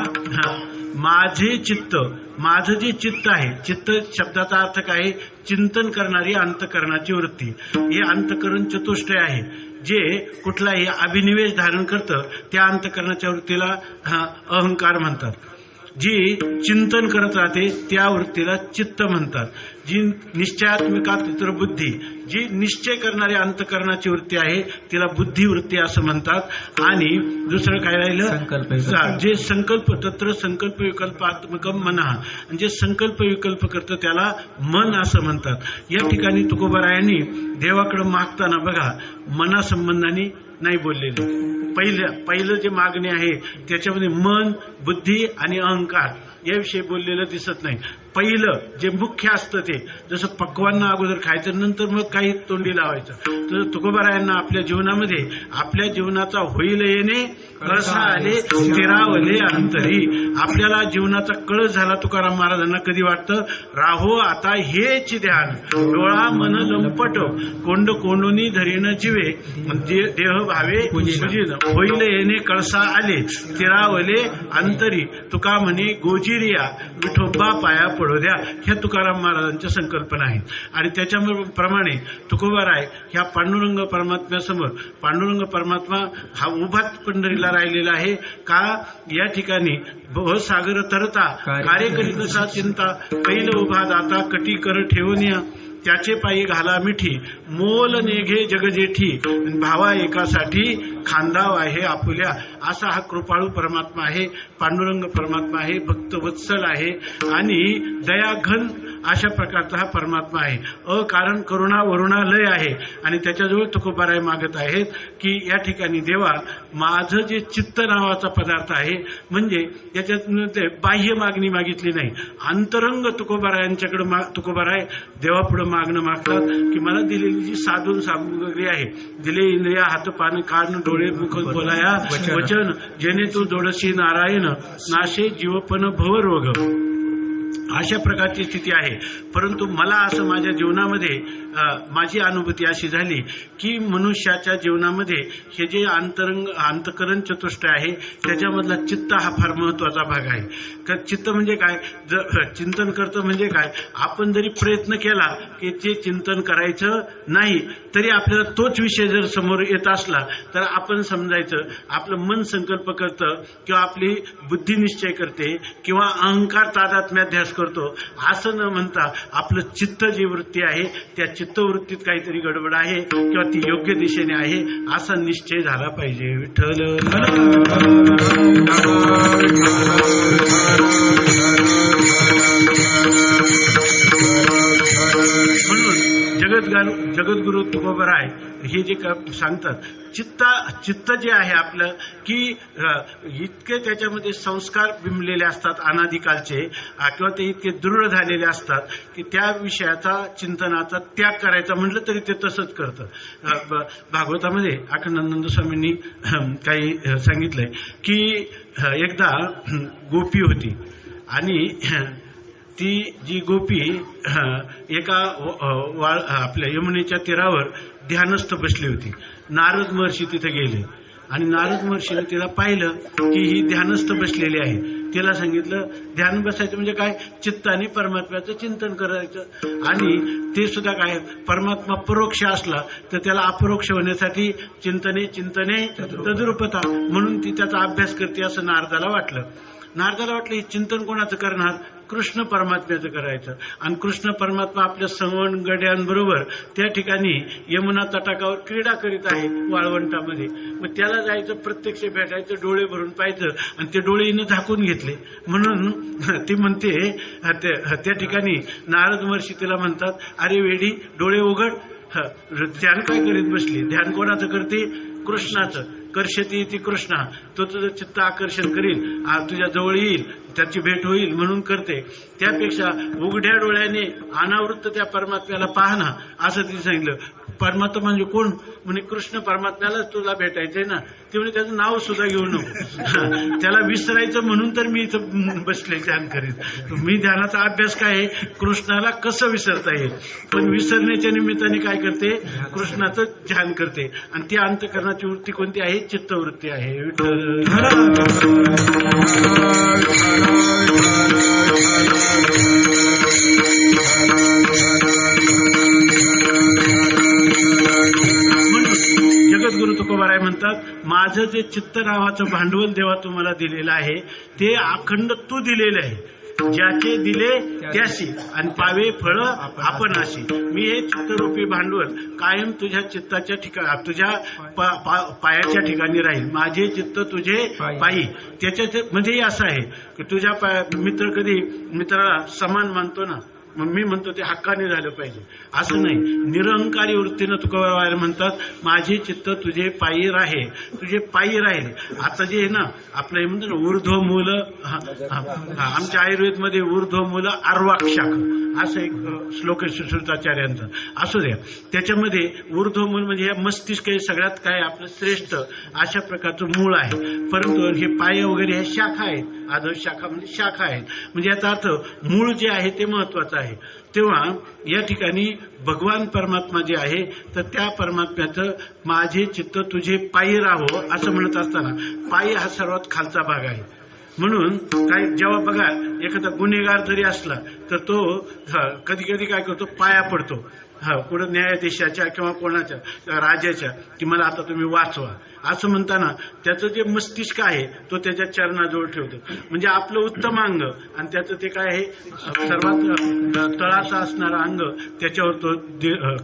माझे चित्त, माझं जे चित्त आहे, चित्त शब्दाचा अर्थ काय आहे? चिंतन करणारी अंतःकरणाची वृत्ती. हे अंतःकरण चतुष्टय आहे, जे कुठलाही अभिनिवेश धारण करतं त्या अंतःकरणाच्या वृत्तीला अहंकार म्हणतात. जी चिंतन करत राहते त्या वृत्तीला चित्त म्हणतात. जी निश्चयात्मिका तर बुद्धी, जी निश्चय करणारी अंतःकरणाची वृत्ती आहे तिला बुद्धिवृत्ती असं म्हणतात. आणि दुसरं काय राहिलं? जे संकल्प, तत्र संकल्प विकल्पात्मकम मनः, जे संकल्प विकल्प करतं त्याला मन असं म्हणतात. या ठिकाणी तुकोबारायांनी देवाकडे मागताना बघा मनासंबंधाने नाही बोललेले. पहिलं जे मागणी आहे त्याच्यामध्ये मन, बुद्धी आणि अहंकार याविषयी बोललेलं दिसत नाही. पहिलं जे मुख्य असतं ते जसं पक्वांना अगोदर खायचं, नंतर मग काही तोंडी लावायचं. तर तुकोबारायांना आपल्या जीवनामध्ये आपल्या जीवनाचा होईल येणे कळसा आले स्थिरावले अंतरी, आपल्याला जीवनाचा कळस झाला. तुकाराम महाराजांना कधी वाटतं राहो आता हेच ध्यान, डोळा मन लंपट कोंड कोंडोनी धरीन जीवे, देह भावे पूजिन, होईल येणे कळसा आले स्थिरावले अंतरी, तुका म्हणे गोजिरिया विठोबा पाया पडू द्या. ह्या तुकाराम महाराजांच्या संकल्पना आहेत. आणि त्याच्याप्रमाणे तुकोबाराय ह्या पांडुरंग परमात्म्यासमोर, पांडुरंग परमात्मा हा उभाच पंढरीला राहिलेला आहे का? या ठिकाणी भवसागर तरता कार्य करीत नसा चिंता, पहिलं उभा दाता कटी कर ठेवून या, त्याचे पायी घाला मिठी, मोल नेघे जगजेठी, भावा एकासाठी खांदाव आहे आपुल्या. असा हा कृपाळू परमात्मा आहे, पांडुरंग परमात्मा आहे, भक्तवत्सल आहे आणि दयाघन अशा प्रकारचा हा परमात्मा आहे. अकारण करुणा वरुणालय आहे. आणि त्याच्याजवळ तुकोबाराय मागत आहेत की या ठिकाणी देवा माझं जे चित्त नावाचा पदार्थ आहे, म्हणजे त्याच्यात बाह्य मागणी मागितली नाही, अंतरंग तुकोबारायांच्याकडे तुकोबाराय देवापुढे मागणं मागतात की मला दिलेली जी साधून सामुग्री आहे, दिले इंद्रिया हात पान कान डोळे मुख बोलाया वचन, जेणे तू जोडशी नारायण नाशे जीवपन भवरोग, अशा प्रकारची स्थिती आहे. परंतु मला असं माझ्या जीवनामध्ये माझी अनुभूती अशी झाली की मनुष्याच्या जीवनामध्ये हे जे अंतःकरण चतुष्टय आहे त्याच्यामधला चित्त हा फार महत्वाचा भाग आहे. चित्त म्हणजे काय? चिंतन करतं म्हणजे काय? आपण जरी प्रयत्न केला की ते चिंतन करायचं नाही तरी आपल्याला तोच विषय जर समोर येत असला तर आपण समजायचं आपलं मन संकल्प करतं किंवा आपली बुद्धी निश्चय करते किंवा अहंकार तादात्म्याध्यास करतो. असं न म्हणता आपलं चित्त जी वृत्ती आहे त्या चित्तवृत्तीत काहीतरी गडबड आहे किंवा ती योग्य दिशेने आहे असा निश्चय झाला पाहिजे. विठ्ठल म्हणून जगद्गुरु तुकोबाराय हे जे सांगतात चित्त जे आहे आपलं की इतके त्याच्यामध्ये संस्कार बिंबलेले असतात अनादिकालचे किंवा ते इतके दृढ झालेले असतात की त्या विषयाचा चिंतनाचा त्याग करायचा म्हटलं तरी ते तसंच करतं. भागवतामध्ये अखंडानंद स्वामींनी काही सांगितलंय की एकदा गोपी होती आणि ती जी गोपी एका आपल्या यमुनेच्या तीरावर ध्यानस्थ बसली होती. नारद महर्षी तिथे गेले आणि नारद महर्षीने तिला पाहिलं की ही ध्यानस्थ बसलेली आहे. तिला सांगितलं ध्यान बसायचं म्हणजे काय? चित्ताने परमात्म्याचं चिंतन करायचं. आणि ते सुद्धा काय? परमात्मा परोक्ष असला तर त्याला अपरोक्ष होण्यासाठी चिंतने तद्रूपता म्हणून ती त्याचा अभ्यास करते असं नारदाला वाटलं. हे चिंतन कोणाचं करणार? कृष्ण परमात्म्याचं करायचं. आणि कृष्ण परमात्मा आपल्या सवण गड्यांबरोबर त्या ठिकाणी यमुना तटाकावर क्रीडा करीत आहे वाळवंटामध्ये. मग त्याला जायचं, प्रत्यक्ष भेटायचं, डोळे भरून पाहायचं आणि ते डोळे हिनं झाकून घेतले. म्हणून ती म्हणते त्या ठिकाणी नारद महर्षी तिला म्हणतात, अरे वेडी डोळे उघड, ध्यान काय करीत बसली? ध्यान कोणाचं करते? कृष्णाचं. कर्षती ती कृष्णा, तो तुझं चित्त आकर्षण करील, तुझ्या जवळ येईल, त्याची भेट होईल म्हणून करते. त्यापेक्षा उघड्या डोळ्याने अनावृत्त त्या परमात्म्याला पाहणं असं तिने सांगितलं. परमात्मा म्हणजे कोण? म्हणे कृष्ण परमात्म्यालाच तुला भेटायचंय ना. ते म्हणे त्याचं नाव सुद्धा घेऊ नको. त्याला विसरायचं म्हणून तर मी इथं बसले ध्यान करीत. मी ध्यानाचा अभ्यास काय आहे, कृष्णाला कसं विसरता येईल. पण विसरण्याच्या निमित्ताने काय करते, कृष्णाचं ध्यान करते. आणि ती अंतःकरणाची वृत्ती कोणती आहे? चित्तवृत्ती आहे. जगद्गुरु तुकोबाराय म्हणतात, माझं जे चित्त नावाचं भांडवल देवा तुम्हाला दिलेलं आहे ते अखंड तू दिलेलं आहे. ज्याचे दिले त्याशी आणि पावे फळ आपण अशी. मी हे चित्तरूपी भांडवल कायम तुझ्या चित्ताच्या ठिकाणी, तुझ्या पायाच्या ठिकाणी राहील. माझे चित्त तुझे पायी. त्याच्या म्हणजे असं आहे की तुझ्या मित्र कधी मित्राला समान मानतो ना, मग मी म्हणतो ते हक्काने झालं पाहिजे असं नाही. निरहंकारी वृत्तीनं तुकोबाराय म्हणतात, माझे चित्त तुझे पायी राहे, तुझे पायी राहील. आता जे आहे ना आपलं हे म्हणतो ना ऊर्ध्वमूल, आमच्या आयुर्वेदमध्ये ऊर्ध्वमूल अर्वाक्षाख असं एक श्लोक आहे सुश्रुताचार्यांचा. असू द्या, त्याच्यामध्ये ऊर्ध्वमूल म्हणजे या मस्तिष्क हे सगळ्यात काय आपलं श्रेष्ठ अशा प्रकारचं मूळ आहे. परंतु हे पाय वगैरे हे शाखा आहेत. आधव शाखा म्हणजे शाखा आहेत. म्हणजे याचा अर्थ मूळ जे आहे ते महत्वाचं आहे. तेव्हा या ठिकाणी भगवान परमात्मा जे आहे तर त्या परमात्म्याचं माझे चित्त तुझे पायी राहो असं म्हणत असताना पायी हा सर्वात खालचा भाग आहे. म्हणून काय जेव्हा बघा एखादा गुन्हेगार जरी असला तर तो कधी कधी काय करतो, पाया पडतो. कुठं न्यायाधीशाच्या किंवा कोणाच्या राजाच्या, की मला आता तुम्ही वाचवा असं म्हणताना त्याचं जे मस्तिष्क आहे तो त्याच्या चरणाजवळ ठेवतो. म्हणजे आपलं उत्तम अंग आणि त्याचं ते काय आहे सर्वात तळाचं असणारं अंग त्याच्यावर तो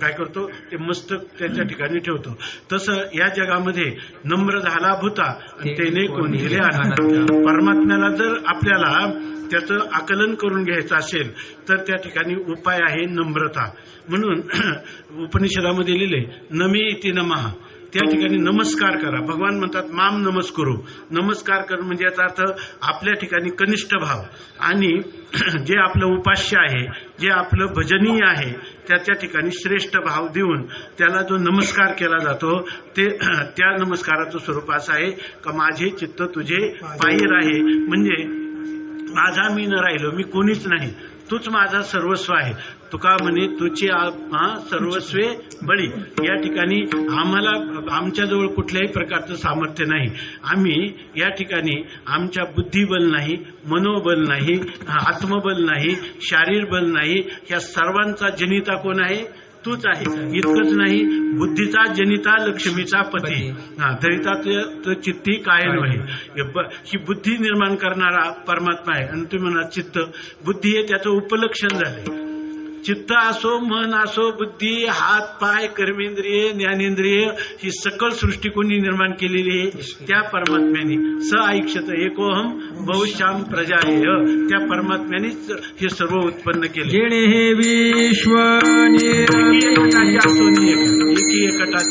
काय करतो, ते मस्तक त्याच्या ठिकाणी ठेवतो. तसं या जगामध्ये नम्र झाला भूता आणि त्याने कोणीले आनंद. परमात्म्याला जर आपल्याला त्याचं आकलन करून घ्यायचं असेल तर त्या ठिकाणी उपाय आहे नम्रता. म्हणून उपनिषदामध्ये लिहिले नमे इति नमः, त्या ठिकाणी नमस्कार करा. भगवान म्हणतात माम नमस्करू. नमस्कार कर म्हणजे याचा अर्थ आपल्या ठिकाणी कनिष्ठ भाव आणि जे आपलं उपास्य आहे, जे आपलं भजनीय आहे त्याच्या ठिकाणी श्रेष्ठ भाव देऊन त्याला जो नमस्कार केला जातो ते त्या नमस्काराचं स्वरूप असं आहे का माझे चित्त तुझे पायी राहे. म्हणजे माझा मी न राहिलो, मी कोणीच नाही, तूच माझा सर्वस्व आहे. तुका म्हणे तुझे सर्वस्वे बळी. या ठिकाणी आम्हाला आमच्याजवळ कुठल्याही प्रकारचं सामर्थ्य नाही. आम्ही या ठिकाणी आमच्या बुद्धिबल नाही, मनोबल नाही, आत्मबल नाही, शारीर बल नाही, या सर्वांचा जनिता कोण आहे? तूच आहे. इतकंच नाही, बुद्धीचा जनिता लक्ष्मीचा पती, धरिता चित्ती काय नव्हे. ही बुद्धी निर्माण करणारा परमात्मा आहे. आणि तुम्ही म्हणा चित्त, बुद्धी हे त्याचं उपलक्षण झालंय. चित्त असो, मन असो, बुद्धी, हात पाय, कर्मेंद्रिय, ज्ञानेंद्रिय ही सकल सृष्टी कोणी निर्माण केलेली आहे? त्या परमात्म्याने. स ऐक्षत एकोहम बहुश्याम प्रजाय, त्या परमात्म्यानेच हे सर्व उत्पन्न केले. जिणे हे विश्व एकी एकटाचे असोनी एकला,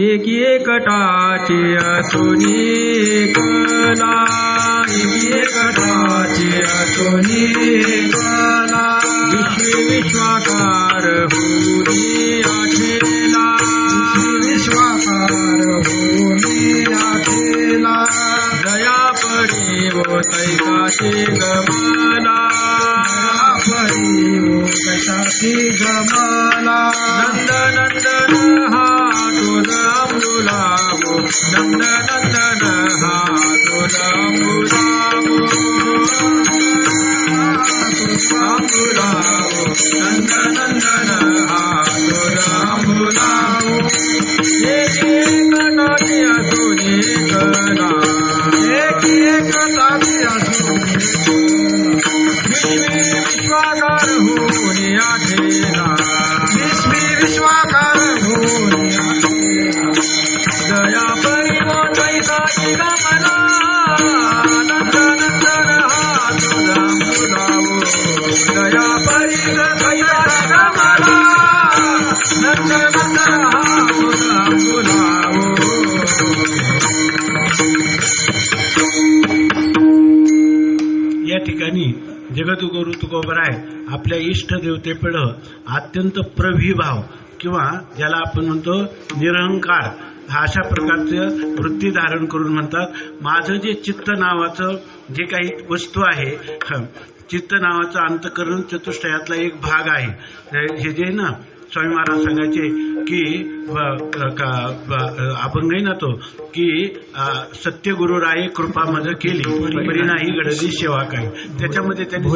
एकी एकटाचे असोनी एकला, विश्वाकार होनी आठेला, विश्वाकार होनी आठेला, दया परी वो तैकाचे गमला, दया परी वो तैकाचे गमला, नंद नंदन हा तुझ अमृलावो, नंद नंदन हा तुझ अमृलावो, अमृलावो, नंद नंदन हा तुझ अमृलावो, एकी एकटाची असोनी एकला, एकी एकटाची असोनी एकला, विश्वाकार होनी आठेला, विश्वाकार होनी आठेला, दया परिवो तैकाची गमला, नंद नंदन हा तुझा मुलावो, दया परिव तैकाची गमला, नंद नंदन हा तुझा मुलावो. या ठिकाणी जगद्गुरु तुकोबाराय आपल्या इष्ट देवतेपुढं अत्यंत प्रभिभाव किंवा ज्याला आपण म्हणतो निरहंकार, हा अशा प्रकारचं वृत्ती धारण करून म्हणतात माझं जे चित्त नावाचं जे काही वस्तू आहे, चित्त नावाचा अंतःकरण चतुष्टयातला एक भाग आहे. हे जे ना स्वामी महाराज सांगायचे की अभंग ना तो की सत्य गुरु राये कृपा मज केली परिणाही घडली सेवा काय. त्याच्यामध्ये त्यांनी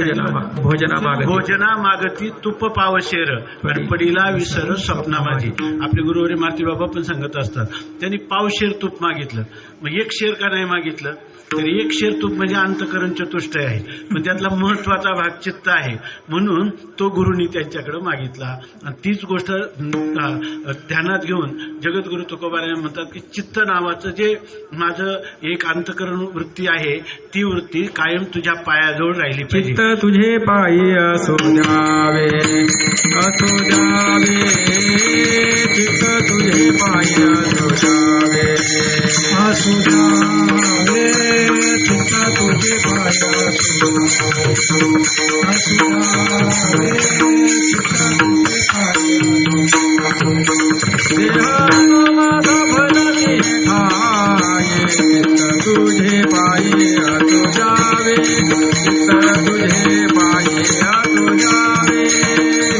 भोजना मागती तुप पावशेर पण पडीला विसर स्वप्ना माझी. आपले गुरुवारी मारुती बाबा पण सांगत असतात, त्यांनी पावशेर तूप मागितलं, मग एक शेर का नाही मागितलं, तर एक शेर तूप म्हणजे अंतःकरण चतुष्टय आहे, पण त्यातला महत्वाचा भाग चित्त आहे, म्हणून तो गुरुनी त्यांच्याकडे मागितला. आणि तीच गोष्ट ध्यानात घेऊन जगद्गुरु तुकोबाराय म्हणतात की चित्त नावाचं जे माझं एक अंतःकरण वृत्ती आहे, ती वृत्ती कायम तुझ्या पायाजवळ राहिली पाहिजे. चित्त तुझे पायी असो जावे, असो जावे, चित्त तुझे पायी असो जावे, असो जावे, चित्त तुझे पायी असो जावे, असो जावे, चित्त तुझे पायी देह माझा भलती ठाये, चित्त तुझे पायी असो जावे, चित्त तुझे पायी असो जावे,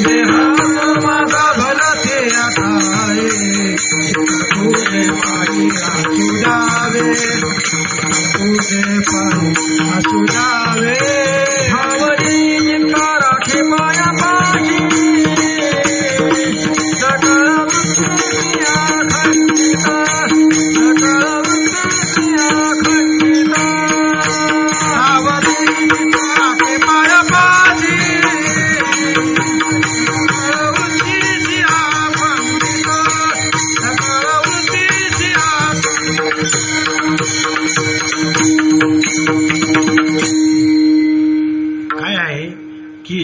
देह माझा भलते ठाये, चित्त तुझे पायी असो जावे, तुझे पायी असो जावे, भावरी चिंता राखे पाया पाशी, सकळ वृत्तिया खंडिता, सकळ वृत्तिया खंडिता, भावरी चिंता राखे पाया पाशी, सकळ वृत्तिया खंडिता, सकळ वृत्तिया काय आहे की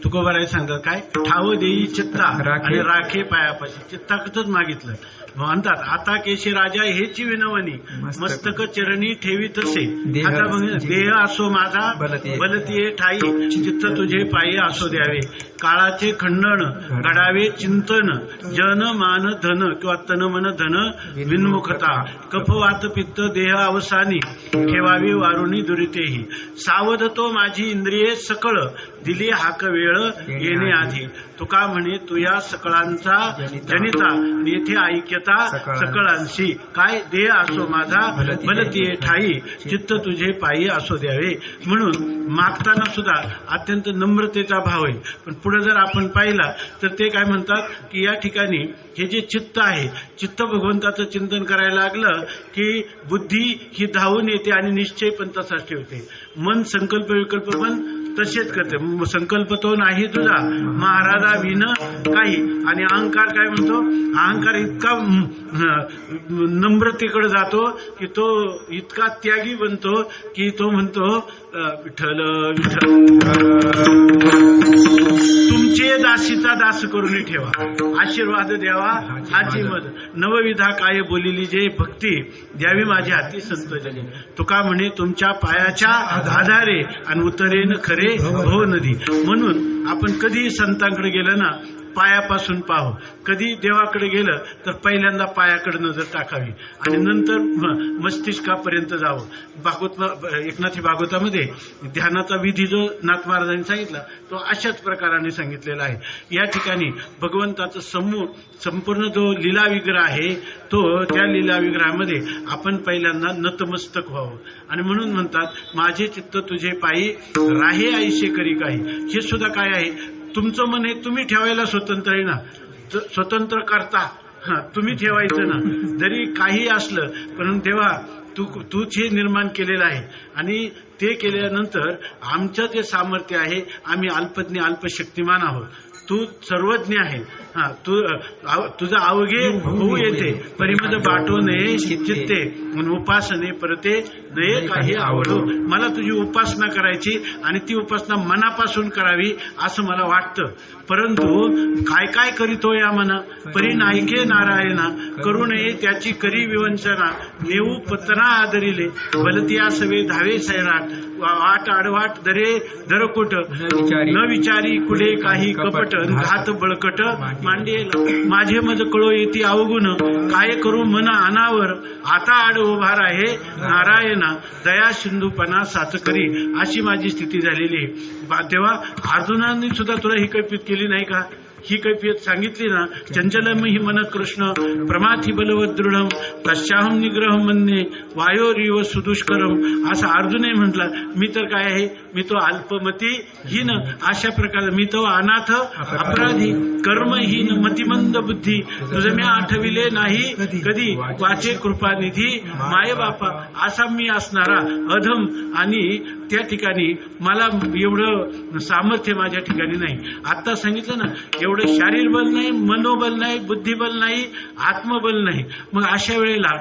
तुकोबाराय सांगतात काय ठाव देई चित्ता आणि राखे पायापाशी. चित्ताकच मागितलं, म्हणतात आता केशी राजा हेची विनवणी, मस्तक चरणी ठेवी तसे, आता देह असो माझा बलतीये ठाई, चित्त तुझे पायी असो द्यावे, काळाचे खंडन घडावे चिंतन, जन मान धन किंवा तन मन धन विन्मुखता, कफ वात पित्त देह अवसानी, ठेवावी वारुणी दुरितेही, सावध तो माझी इंद्रिये सकळ, दिली हाक वेळ येणे आधी, तुका म्हणे तुया सकळांचा जनिता, येथे ऐक्यता सकळांशी, काय देह असो माझा भलतीये ठाई, चित्त तुझे पायी असो द्यावे. म्हणून मागताना सुद्धा अत्यंत नम्रतेचा भाव आहे. पण पुढे जर आपण पाहिला तर ते काय म्हणतात की या ठिकाणी हे जे चित्त आहे, चित्त भगवंताचं चिंतन करायला लागलं की बुद्धी ही धावून येते आणि निश्चय पण तसाच ठेवते, मन संकल्प विकल्प पण तसेच करते. संकल्प तो नाही तुझा महाराजा विन काही, आणि अहंकार काय म्हणतो, अहंकार इतका नम्रतेकडे जातो की तो इतका त्यागी बनतो की तो म्हणतो विठ्ठल विठ्ठल तुमचे दासीचा दास करून ठेवा, आशीर्वाद द्यावा हाची मद, नवविधा काय बोलिली जे भक्ती, द्यावी माझ्या हाती संत जनी, तुका म्हणे तुमच्या पायाच्या आधारे आणि उतरेन खरे हो नदी. म्हणून आपण कधी संतांकडे गेलं ना पायापासून पाहू, कधी देवाकडे गेलं तर पहिल्यांदा पायाकडे नजर टाकावी आणि नंतर मस्तिष्कापर्यंत जावं. एकनाथी भागवतामध्ये ध्यानाचा विधी जो नाथ महाराजांनी सांगितला तो अशाच प्रकाराने सांगितलेला आहे. या ठिकाणी भगवंताचा संपूर्ण जो लीला विग्रह आहे तो त्या लीला विग्रहामध्ये आपण पहिल्यांदा नतमस्तक व्हावं. आणि म्हणून म्हणतात माझे चित्त तुझे पायी राहे ऐशे करी काही. हे सुद्धा काय आहे, तुमचं मन हे तुम्ही ठेवायला स्वतंत्र आहे ना, स्वतंत्र करता तुम्ही ठेवायचं ना, जरी काही असलं पण तेव्हा तूच हे निर्माण केलेलं आहे. आणि ते केल्यानंतर आमचं जे सामर्थ्य आहे, आम्ही अल्पज्ञ अल्पशक्तिमान आहोत, तू सर्वज्ञ आहे. तुझा अवघे होऊ येते परिमद बाटो नये चित्ते, उपासने परते नये काही आवडो. मला तुझी उपासना करायची आणि ती उपासना मनापासून करावी असं मला वाटतं. परंतु काय काय करीतो या मना, परी नायके नारायणा, करू नये त्याची करी विवंचना, नेऊ पतना आदरिले, बलतिया सवे धावे सैराट, वाट आडवाट दरे दरकुट, न विचारी कुडे काही कपट, घात बळकट मांडियेला माझे मज कळो येती अवगुण काय करू मन अनावर आता आड उभार आहे नारायणा दया सिंधूपणा साच करी अशी माझी स्थिती झालेली आहे. तेव्हा अर्जुनाने सुद्धा तुला ही कैफियत केली नाही का? ही कैफियत सांगितली ना. चंचलम ही मन कृष्ण प्रमाथी बलवत दृढम तस्याहम निग्रह म्हणणे वायोरिव सुदुष्करम असं अर्जुनही म्हटलं. मी तर काय आहे, मी तो अल्पमती हीन अशा प्रकारे मी तो अनाथ अपराधी कर्महीन मतिमंद बुद्धी तुझं मी आठविले नाही कधी वाचे कृपानिधी माय बापा असा मी असणारा अधम. आणि त्या ठिकाणी मला एवढं सामर्थ्य माझ्या ठिकाणी नाही. आता सांगितलं ना, एवढं शारीर बल नाही, मनोबल नाही, बुद्धिबल नाही, आत्मबल नाही. मग अशा वेळेला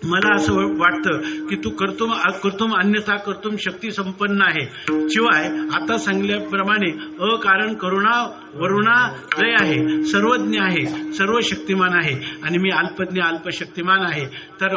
मला असं वाटतं की तू करतुम अन्यथा करतुम शक्ती संपन्न आहे. शिवाय आता सांगल्याप्रमाणे अकारण करुणा वरुणा लय आहे, सर्वज्ञ आहे, सर्व शक्तिमान आहे आणि मी अल्पज्ञ अल्पशक्तिमान आहे. तर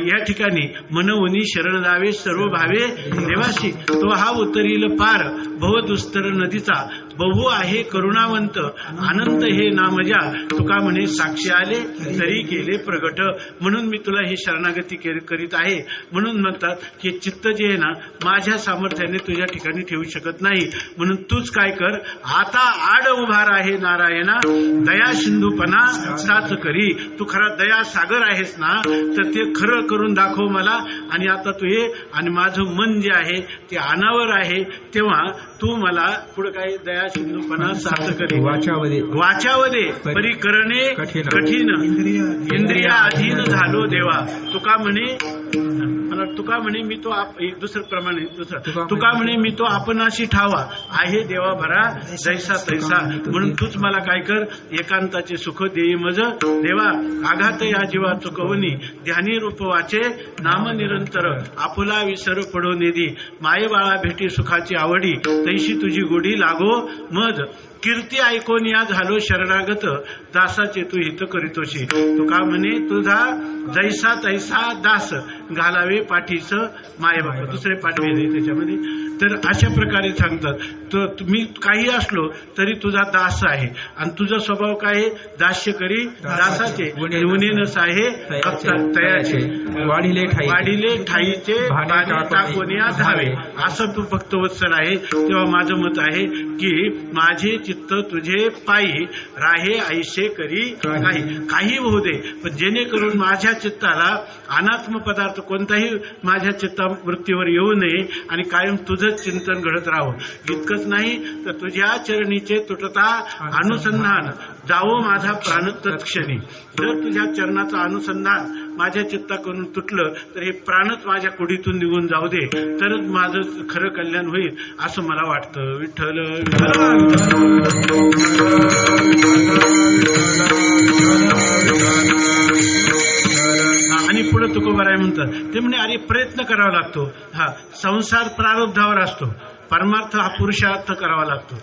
या ठिकाणी मनवनी शरण जावे सर्व भावे देवाशी तो हा उतरील पार भवदुस्तर नदीचा बहु आहे करुणावंत अनंत हे नामजा तुका म्हणे साक्षी आले तरी केले प्रगट. म्हणून मी तुला ही शरणागती करीत आहे. म्हणून म्हणतात की चित्त जे आहे ना माझ्या सामर्थ्याने तुझ्या ठिकाणी ठेवू शकत नाही. म्हणून तूच काय कर, आता आड उभार आहे नारायणा दया सिंधूपणा साच करी. तू खरा दया सागर आहेस ना, तर ते खरं करून दाखव मला. आणि आता तू ये आणि माझं मन जे आहे ते अनावर आहे, तेव्हा तू मला पुढे काय दया सिंधूपणा साच करी. वाचावदे परी करणे कठीण इंद्रिया अधीन झालो देवा. तुका म्हणे मी तो दुसरं प्रमाणे तुका म्हणे मी तो आपणाशी ठावा आहे देवा भरा जैसा तैसा. म्हणून तूच मला काय कर, एकांताचे सुख देई मज देवा. आघात या जीवा चुकवणी ध्यानी रूप वाचे नाम निरंतर आपुला विसर पडो निधी. माये बाळा भेटी सुखाची आवडी तैशी तुझी गोडी लागो मज. कीर्ती ऐकून या झालो शरणागत दासाचे तू हित करीतोशी. तुका म्हणे तुझा जैसा तैसा दास घालावे पाठीस माय बाप. दुसरे पाठवे त्याच्यामध्ये. तर अशा प्रकारे सांगतात, तर मी काही असलो तरी तुझा दास आहे आणि तुझा स्वभाव काय आहे, दास्य करी दासाचे उनेनस आहे तयाचे वाढिले ठाईचे टाकोनिया धावे. असं तू फक्त वत्सल आहे. तेव्हा माझं मत आहे की माझे चित्त तुझे पायी राहे ऐशे करी काही होऊ दे, पण जेणेकरून माझ्या चित्ताला अनात्म पदार्थ कोणताही माझ्या चित्तावृत्तीवर येऊ नये आणि कायम तुझं चिंतन घडत राहावं. इतकंच नाही तर तुझ्या चरणीचे तुटता अनुसंधान जावो माझा प्राण तत्क्षणी. जर तुझ्या चरणाचं अनुसंधान माझ्या चित्ताकडून तुटलं तर हे प्राणच माझ्या कुडीतून निघून जाऊ दे, तरच माझं खरं कल्याण होईल असं मला वाटतं. विठ्ठल आणि पुढे तुकोबाराय म्हणतात ते म्हणे अरे प्रयत्न करावा लागतो. हा संसार प्रारब्धावर असतो, परमार्थ हा पुरुषार्थ करावा लागतो.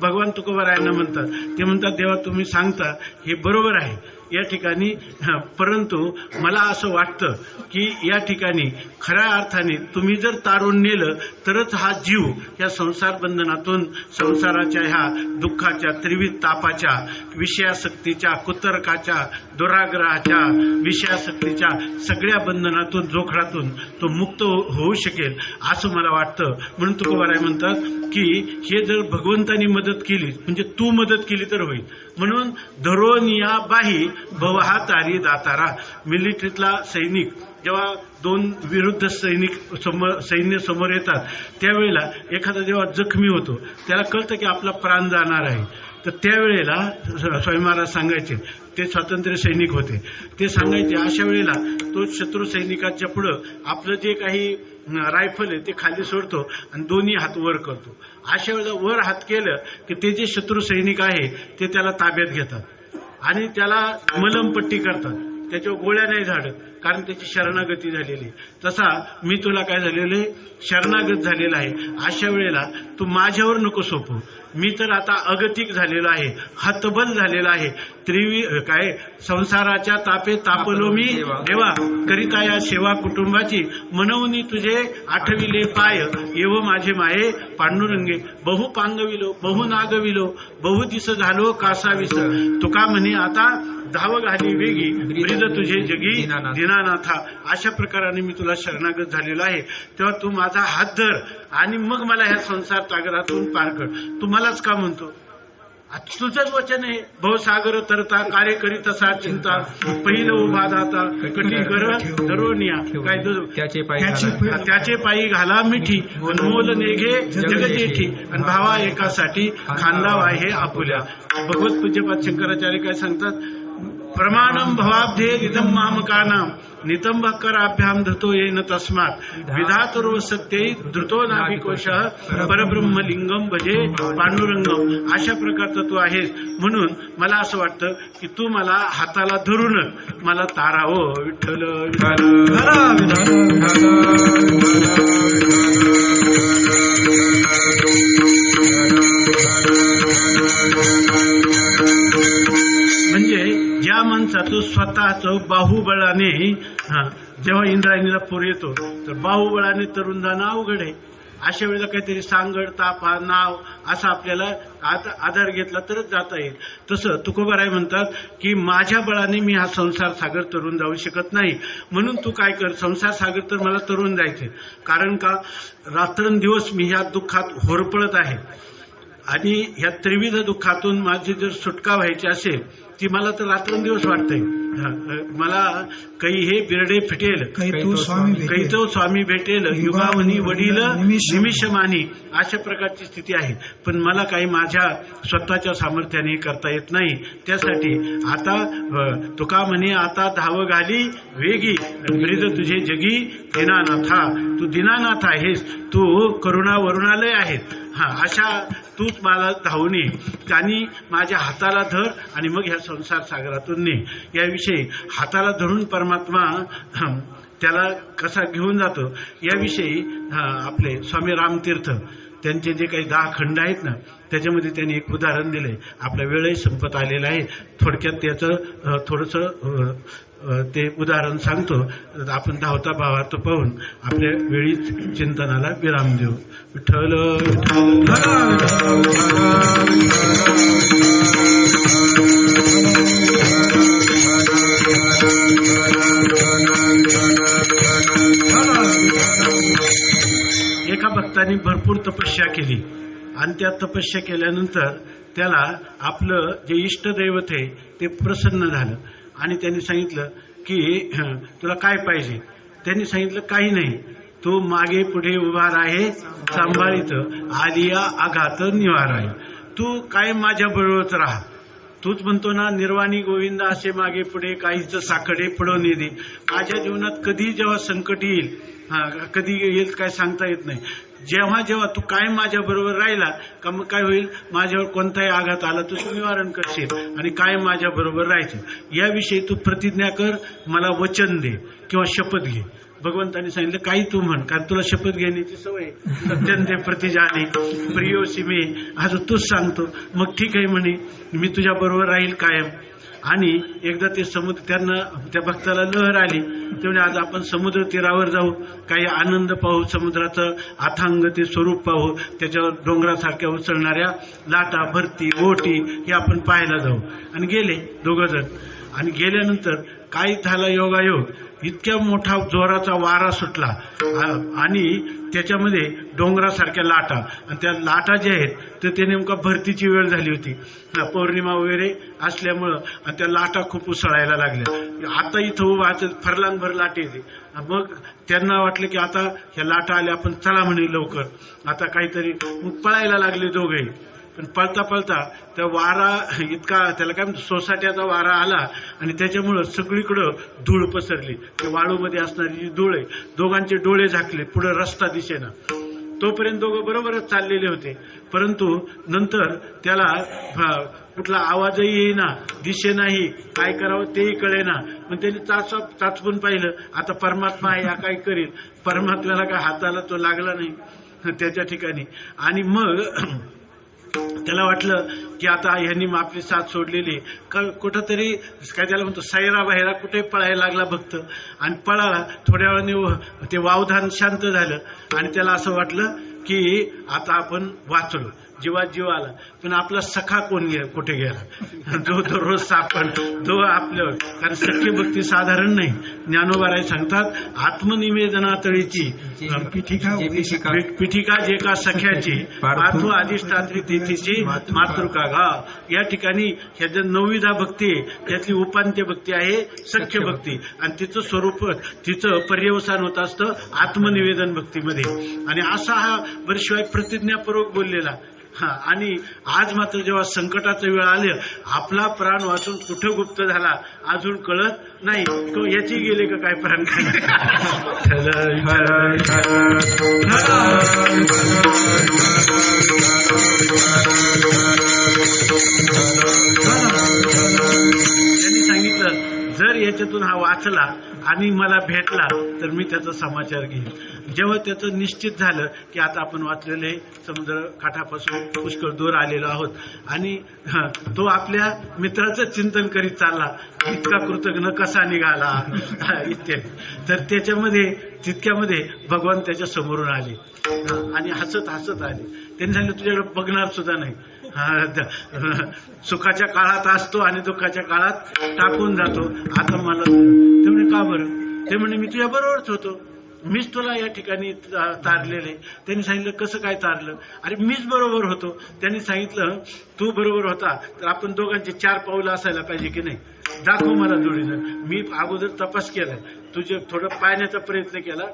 भगवान तुकोबारायांना म्हणतात, ते म्हणतात देवा तुम्ही सांगता हे बरोबर आहे या ठिकाणी, परंतु मला असं वाटतं की या ठिकाणी खऱ्या अर्थाने तुम्ही जर तारून नेलं तरच हा जीव या संसार बंधनातून, संसाराच्या ह्या दुःखाच्या त्रिविध तापाच्या, विषयासक्तीच्या, कुतर्काच्या, दुराग्रहाच्या, विषयासक्तीच्या सगळ्या बंधनातून, जोखडातून तो मुक्त होऊ शकेल असं मला वाटतं. म्हणून तुकोबाराय म्हणतात की हे जर भगवंतानी मदत केली म्हणजे तू मदत केली तर होईल. म्हणून धरोन या बाही भवहा तारी दातारा. मिलिटरीतला सैनिक जेव्हा दोन विरुद्ध सैन्य समोर येतात त्यावेळेला एखादा जेव्हा जखमी होतो त्याला कळतं की आपला प्राण जाणार आहे, तर त्यावेळेला स्वामी महाराज सांगायचे, ते स्वातंत्र्य सैनिक होते, ते सांगायचे अशा वेळेला तो शत्रू सैनिकाच्या पुढं आपलं जे काही रायफल आहे ते खाली सोडतो आणि दोन्ही हात वर करतो. अशा वेळेला वर हात केलं की ते जे शत्रू सैनिक आहे ते त्याला ताब्यात घेतात आणि त्याला मलमपट्टी करतात, त्याच्यावर गोळ्या नाही झाडत, कारण त्याची शरणागती झालेली. तसा मी तुला काय झालेलं आहे, शरणागत झालेला आहे. अशा वेळेला तू माझ्यावर नको सोपू, मी तर आता अगतिक झालेलो आहे, हतबल झालेला आहे. काय संसाराच्या तापे तापलो मी देवा, करिता या सेवा कुटुंबाची, मनवनी तुझे आठविले पाय, येव माझे माये पांडुरंगे. बहु पांगविलो बहु नागविलो, बहु दिस झालो कासाविस. तुका म्हणे आता धाव घाली वेगी, ब्रीद तुझे जगी दीनानाथा. अशा प्रकाराने मी तुला शरणागत झालेलो आहे. तेव्हा तू माझा हात धर आणि मग मला ह्या संसार सागरातून पार कर. तू मलाच का म्हणतो? तुझंच वचन आहे, भवसागर तरता कार्य करीत असा चिंता, पहिलं उभा दाता कठी कर धरोनिया. काय त्याचे पायी घाला मिठी, मोल नेघे जगजेठी, आणि भावा एकासाठी खांदावा हे आपुल्या. भगवत पूज्यपाद शंकराचार्य काय सांगतात? प्रमाणम भवाब्धे इदम मामकानाम, नितंब कराभ्याम धृतो येन तस्मात्, विधातुर्व सत्यै धृतो नाभिकोशः, परब्रह्मलिंगम भजे पांडुरंगम. अशा प्रकारचा तू आहेस. म्हणून मला असं वाटतं की तू मला हाताला धरूनच मला तारावं. विठ्ठल म्हणजे ज्या माणसाचं स्वतःचं बाहुबळाने जेव्हा इंद्रायणीला पूर येतो तर बाहुबळाने तरुण जाणं अवघड आहे. अशा वेळेला काहीतरी सांगड तापा नाव असा आपल्याला आधार घेतला तरच जाता येईल. तसं तुकोबाराय म्हणतात की माझ्या बळाने मी हा संसार सागर तरून जाऊ शकत नाही. म्हणून तू काय कर, संसार सागर तर मला तरून जायचे. कारण का रात्रंदिवस मी ह्या दुःखात होरपळत आहे आणि ह्या त्रिविध दुःखातून माझी जर सुटका व्हायची असेल ती मला तर रात्रंदिवस वाटतंय. मला काही हे बिरडे फिटेल, काही तो स्वामी भेटेल, युगावनी वडील निमिषमानी. अशा प्रकारची स्थिती आहे. पण मला काही माझ्या स्वतःच्या सामर्थ्याने करता येत नाही. त्यासाठी आता तुका म्हणे आता धाव घाली वेगी, ब्रीद तुझे जगी दीनानाथा. तू दीनानाथ आहेस, तू करुणा वरुणालय आहेत. अशा तूच मला धावून ये आणि माझ्या हाताला धर आणि मग ह्या संसार सागरातून ने. याविषयी हाताला धरून परमात्मा त्याला कसा घेऊन जातो याविषयी आपले स्वामी रामतीर्थ त्यांचे जे काही 10 खंड आहेत ना त्याच्यामध्ये त्यांनी एक उदाहरण दिलंय. आपला वेळही संपत आलेला आहे. थोडक्यात त्याचं थोडंसं ते उदाहरण सांगतो. आपण धावता भावार्थ पाहून आपल्या वेळीच चिंतनाला विराम देऊ. विठ्ठल एका भक्ताने भरपूर तपस्या केली आणि त्या तपस्या केल्यानंतर त्याला आपलं जे इष्टदैवत आहे ते प्रसन्न झालं आणि त्यांनी सांगितलं की तुला काय पाहिजे. त्यांनी सांगितलं काही नाही, तू मागे पुढे उभा राहे सांभाळीत, आलिया आघात निवार आहे. तू कायम माझ्या बरोबरच राहा. तूच म्हणतो ना निर्वाणी गोविंद असे मागे पुढे काहीच साखडे पुढं दे. माझ्या जीवनात कधी जेव्हा संकट येईल कधी येईल काय सांगता येत नाही. जेव्हा जेव्हा तू कायम माझ्या बरोबर राहिला का मग काय होईल, माझ्यावर कोणताही आघात आला तर तू निवारण करशील आणि कायम माझ्या बरोबर राहायचं. याविषयी तू प्रतिज्ञा कर, मला वचन दे किंवा शपथ घे. भगवंतांनी सांगितलं काही तू म्हण, कारण तुला शपथ घेण्याची सवय. सत्यंते प्रतिजाने प्रियोसी मी, आज तूच सांगतो. मग ठीक आहे म्हणे, मी तुझ्या बरोबर राहील कायम. आणि एकदा ते समुद्र त्यांना त्या भक्ताला लहर आली. तेवढे आज आपण समुद्र तीरावर जाऊ, काही आनंद पाहू, समुद्राचं अथांग ते स्वरूप पाहू, त्याच्यावर डोंगरासारख्या उसळणाऱ्या लाटा भरती ओटी हे आपण पाहायला जाऊ. आणि गेले 2 जण. आणि गेल्यानंतर काय झाला योगायोग, इतक्या मोठा जोराचा वारा सुटला आणि त्याच्यामध्ये डोंगरासारख्या लाटा, आणि त्या लाटा ज्या आहेत तर ते नेमका भरतीची वेळ झाली होती, पौर्णिमा वगैरे असल्यामुळं, आणि त्या लाटा खूप उसळायला लागल्या. आता इथं उभा फरलांभर लाट येते. मग त्यांना वाटलं की आता ह्या लाटा आल्या, आपण चला म्हणे लवकर आता काहीतरी. मग पळायला लागले दोघेही. पण पळता पळता त्या वारा इतका, त्याला काय म्हणतो, सोसाट्याचा वारा आला आणि त्याच्यामुळं सगळीकडं धूळ पसरली. त्या वाळूमध्ये असणारी जी धूळ आहे, दोघांचे डोळे झाकले, पुढे रस्ता दिसेना. तोपर्यंत दोघं बरोबरच चाललेले होते. परंतु नंतर त्याला कुठला आवाजही येईना, दिसेनाही, काय करावं तेही कळेना. मग त्यांनी चाचपून पाहिलं, आता परमात्मा आहे, हा काय करेल. परमात्म्याला काय हाताला तो लागला नाही त्याच्या ठिकाणी. आणि मग त्याला वाटलं की आता ह्यांनी मग आपली साथ सोडलेली, कुठंतरी काय त्याला म्हणतो सैरा बाहेरा कुठे पळायला लागला भक्त आणि पळाला. थोड्या वेळाने ते वावधान शांत झालं आणि त्याला असं वाटलं की आता आपण वाचलो, जीवात जीव आला. पण आपला सखा कोण कुठे गेला, जो दररोज सापड तो आपल्यावर. कारण सख्य भक्ती साधारण नाही. ज्ञानोबाराय सांगतात आत्मनिवेदनातळीची पिठिका जे का सख्याची पार्थो अधिष्ठात्री तिथीची मातृका गा. या ठिकाणी ह्याच्या 9विधा भक्ती आहे, त्यातली उपांत्य भक्ती आहे सख्य भक्ती आणि तिचं स्वरूप तिचं पर्यवसान होत असतं आत्मनिवेदन भक्तीमध्ये. आणि असा हा वर्षिवाय प्रतिज्ञापूर्वक बोललेला. आणि आज मात्र जेव्हा संकटाचा वेळ आले, आपला प्राण वाचून कुठं गुप्त झाला अजून कळत नाही. तो याची गेले का काय प्राण त्यांनी सांगितलं जर याच्यातून हा वाचला आणि मला भेटला तर मी त्याचा समाचार घेईन. जेव्हा त्याचं निश्चित झालं की आता आपण वाचलेले समुद्र काठापासून पुष्कळ दूर आलेलो आहोत आणि तो आपल्या मित्राचं चिंतन करीत चालला, इतका कृतज्ञ कसा निघाला इत्यादी. तर त्याच्यामध्ये तितक्यामध्ये भगवान त्याच्या समोरून आले आणि हसत हसत आले. त्यांनी सांगितलं तुझ्याकडे बघणार सुद्धा नाही. सुखाच्या काळात असतो आणि दुःखाच्या काळात टाकून जातो. आता मला ते म्हणे का बरं? ते म्हणे मी तुझ्या बरोबरच होतो, मीच तुला या ठिकाणी तारलेले. त्यांनी सांगितलं कसं काय तारलं? अरे मीच बरोबर होतो. त्यांनी सांगितलं तू बरोबर होता तर आपण दोघांचे 4 पावलं असायला पाहिजे की नाही, दाखव मला जोडीनं. मी अगोदर तपास केलाय, तुझे थोडं पाहण्याचा प्रयत्न केला,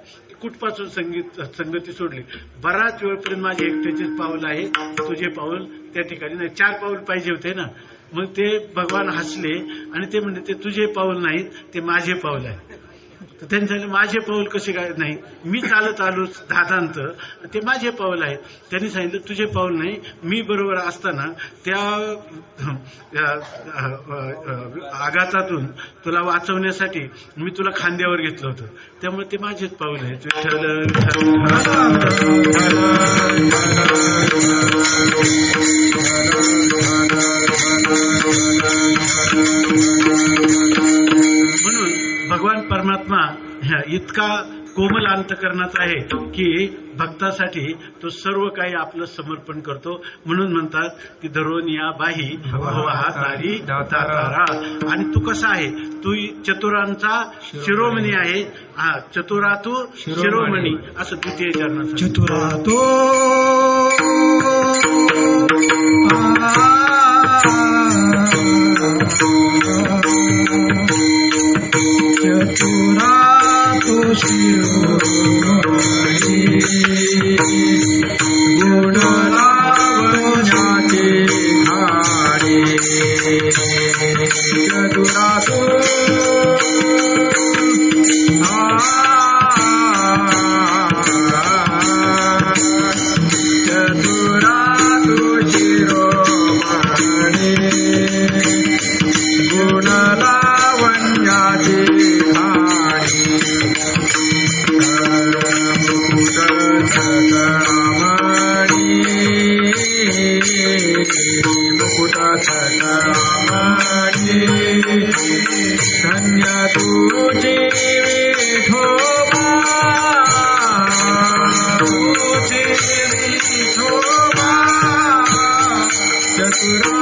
कुठपासून संगती सोडली. बराच वेळपर्यंत माझे एकट्याचेच पाऊल आहे, तुझे पाऊल त्या ठिकाणी नाही. 4 पाऊल पाहिजे होते ना. मग ते भगवान हसले आणि ते म्हणले ते तुझे पाऊल नाहीत, ते माझे पाऊल आहे. तर त्यांनी सांगितलं माझे पाऊल कसे काय नाही, मी चालत आलो दादांत, ते माझे पाऊल आहे. त्यांनी सांगितलं तुझे पाऊल नाही, मी बरोबर असताना त्या आघातातून तुला वाचवण्यासाठी मी तुला खांद्यावर घेतलं होतं, त्यामुळे ते माझेच पाऊल आहे. म्हणून भगवान परमात्मा इतका कोमल अंतकरणाचा आहे की भक्तासाठी तो सर्व काही आपलं समर्पण करतो. म्हणून म्हणतात की धरोनिया बाही भवा तारी दातारा. आणि तू कसा आहे? तू चतुरांचा शिरोमणी आहे. चतुरा तू शिरोमणी असं द्वितीय चरणात चतुरा तो चतुरा तो शिरोमणी गुण लावण्याचे घाडे. चतुरा तो चतुरा तो शिरोमणी गुण लावण्याचे मुकुट सकळामणी धन्य तुझे विठोबा, तुझे विठोबा. चतुरा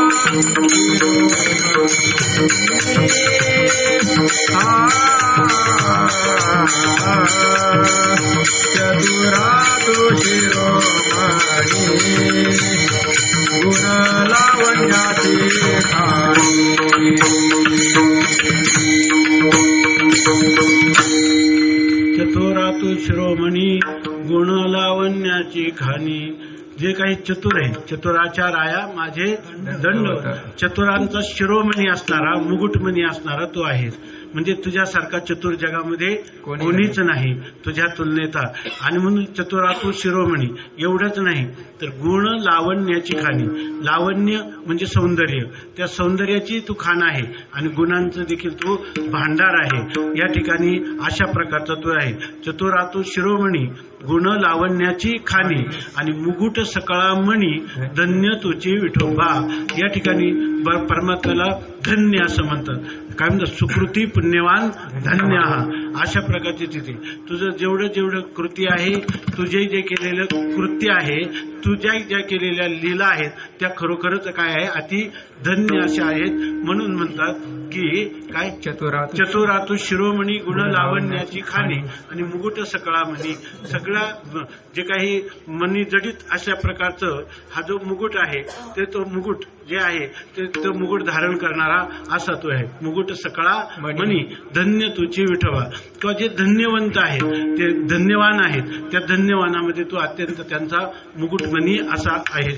चतुरा तू शिरोमणी गुण लावण्याची खाणी. चतुरा तू शिरोमणी गुण लावण्याची खाणी. जे काही चतुर आहे, चतुराचार आया माझे दंड. चतुरांचा शिरोमणी असणारा, मुकुटमणी असणारा तो आहे. म्हणजे तुझ्यासारखा चतुर जगामध्ये कोणीच नाही तुझ्या तुलनेता. आणि म्हणून चतुरातू शिरोमणी एवढंच नाही तर गुण लावण्याची खाणी. लावण्य म्हणजे सौंदर्य, त्या सौंदर्याची तू खाण आहे आणि गुणांचं देखील तू भांडार आहे. या ठिकाणी अशा प्रकारचा तू आहे. चतुरातू शिरोमणी गुण लावण्याची खाणी आणि मुकुट सकळामणी धन्य तुझी विठोबा. या ठिकाणी परमात्म्याला धन्य असं म्हणतात. काय म्हणतात? सुकृती पुण्यवान धन्य हा. अशा प्रकारची तिथे तुझं जेवढं कृती आहे, तुझे जे केलेलं कृत्य आहे, तुझ्या ज्या केलेल्या लीला आहेत त्या खरोखरच काय आहे? अति धन्य अशा आहेत. म्हणून म्हणतात की काय? चतुरातू शिरोमणी गुण लावण्याची खाणी आणि मुकुट सकळामणी. सगळ्या जे काही मनी जडित अशा प्रकारचं हा जो मुकुट आहे ते तो मुकुट जे आहे ते तो मुकुट धारण करणारा असा तो आहे. मुकुट सकळा मणी धन्य तुझी विठोबा. किंवा जे धन्यवंत आहेत ते धन्यवान आहेत, त्या धन्यवानामध्ये तू अत्यंत त्यांचा मुकुटमणी असा आहे.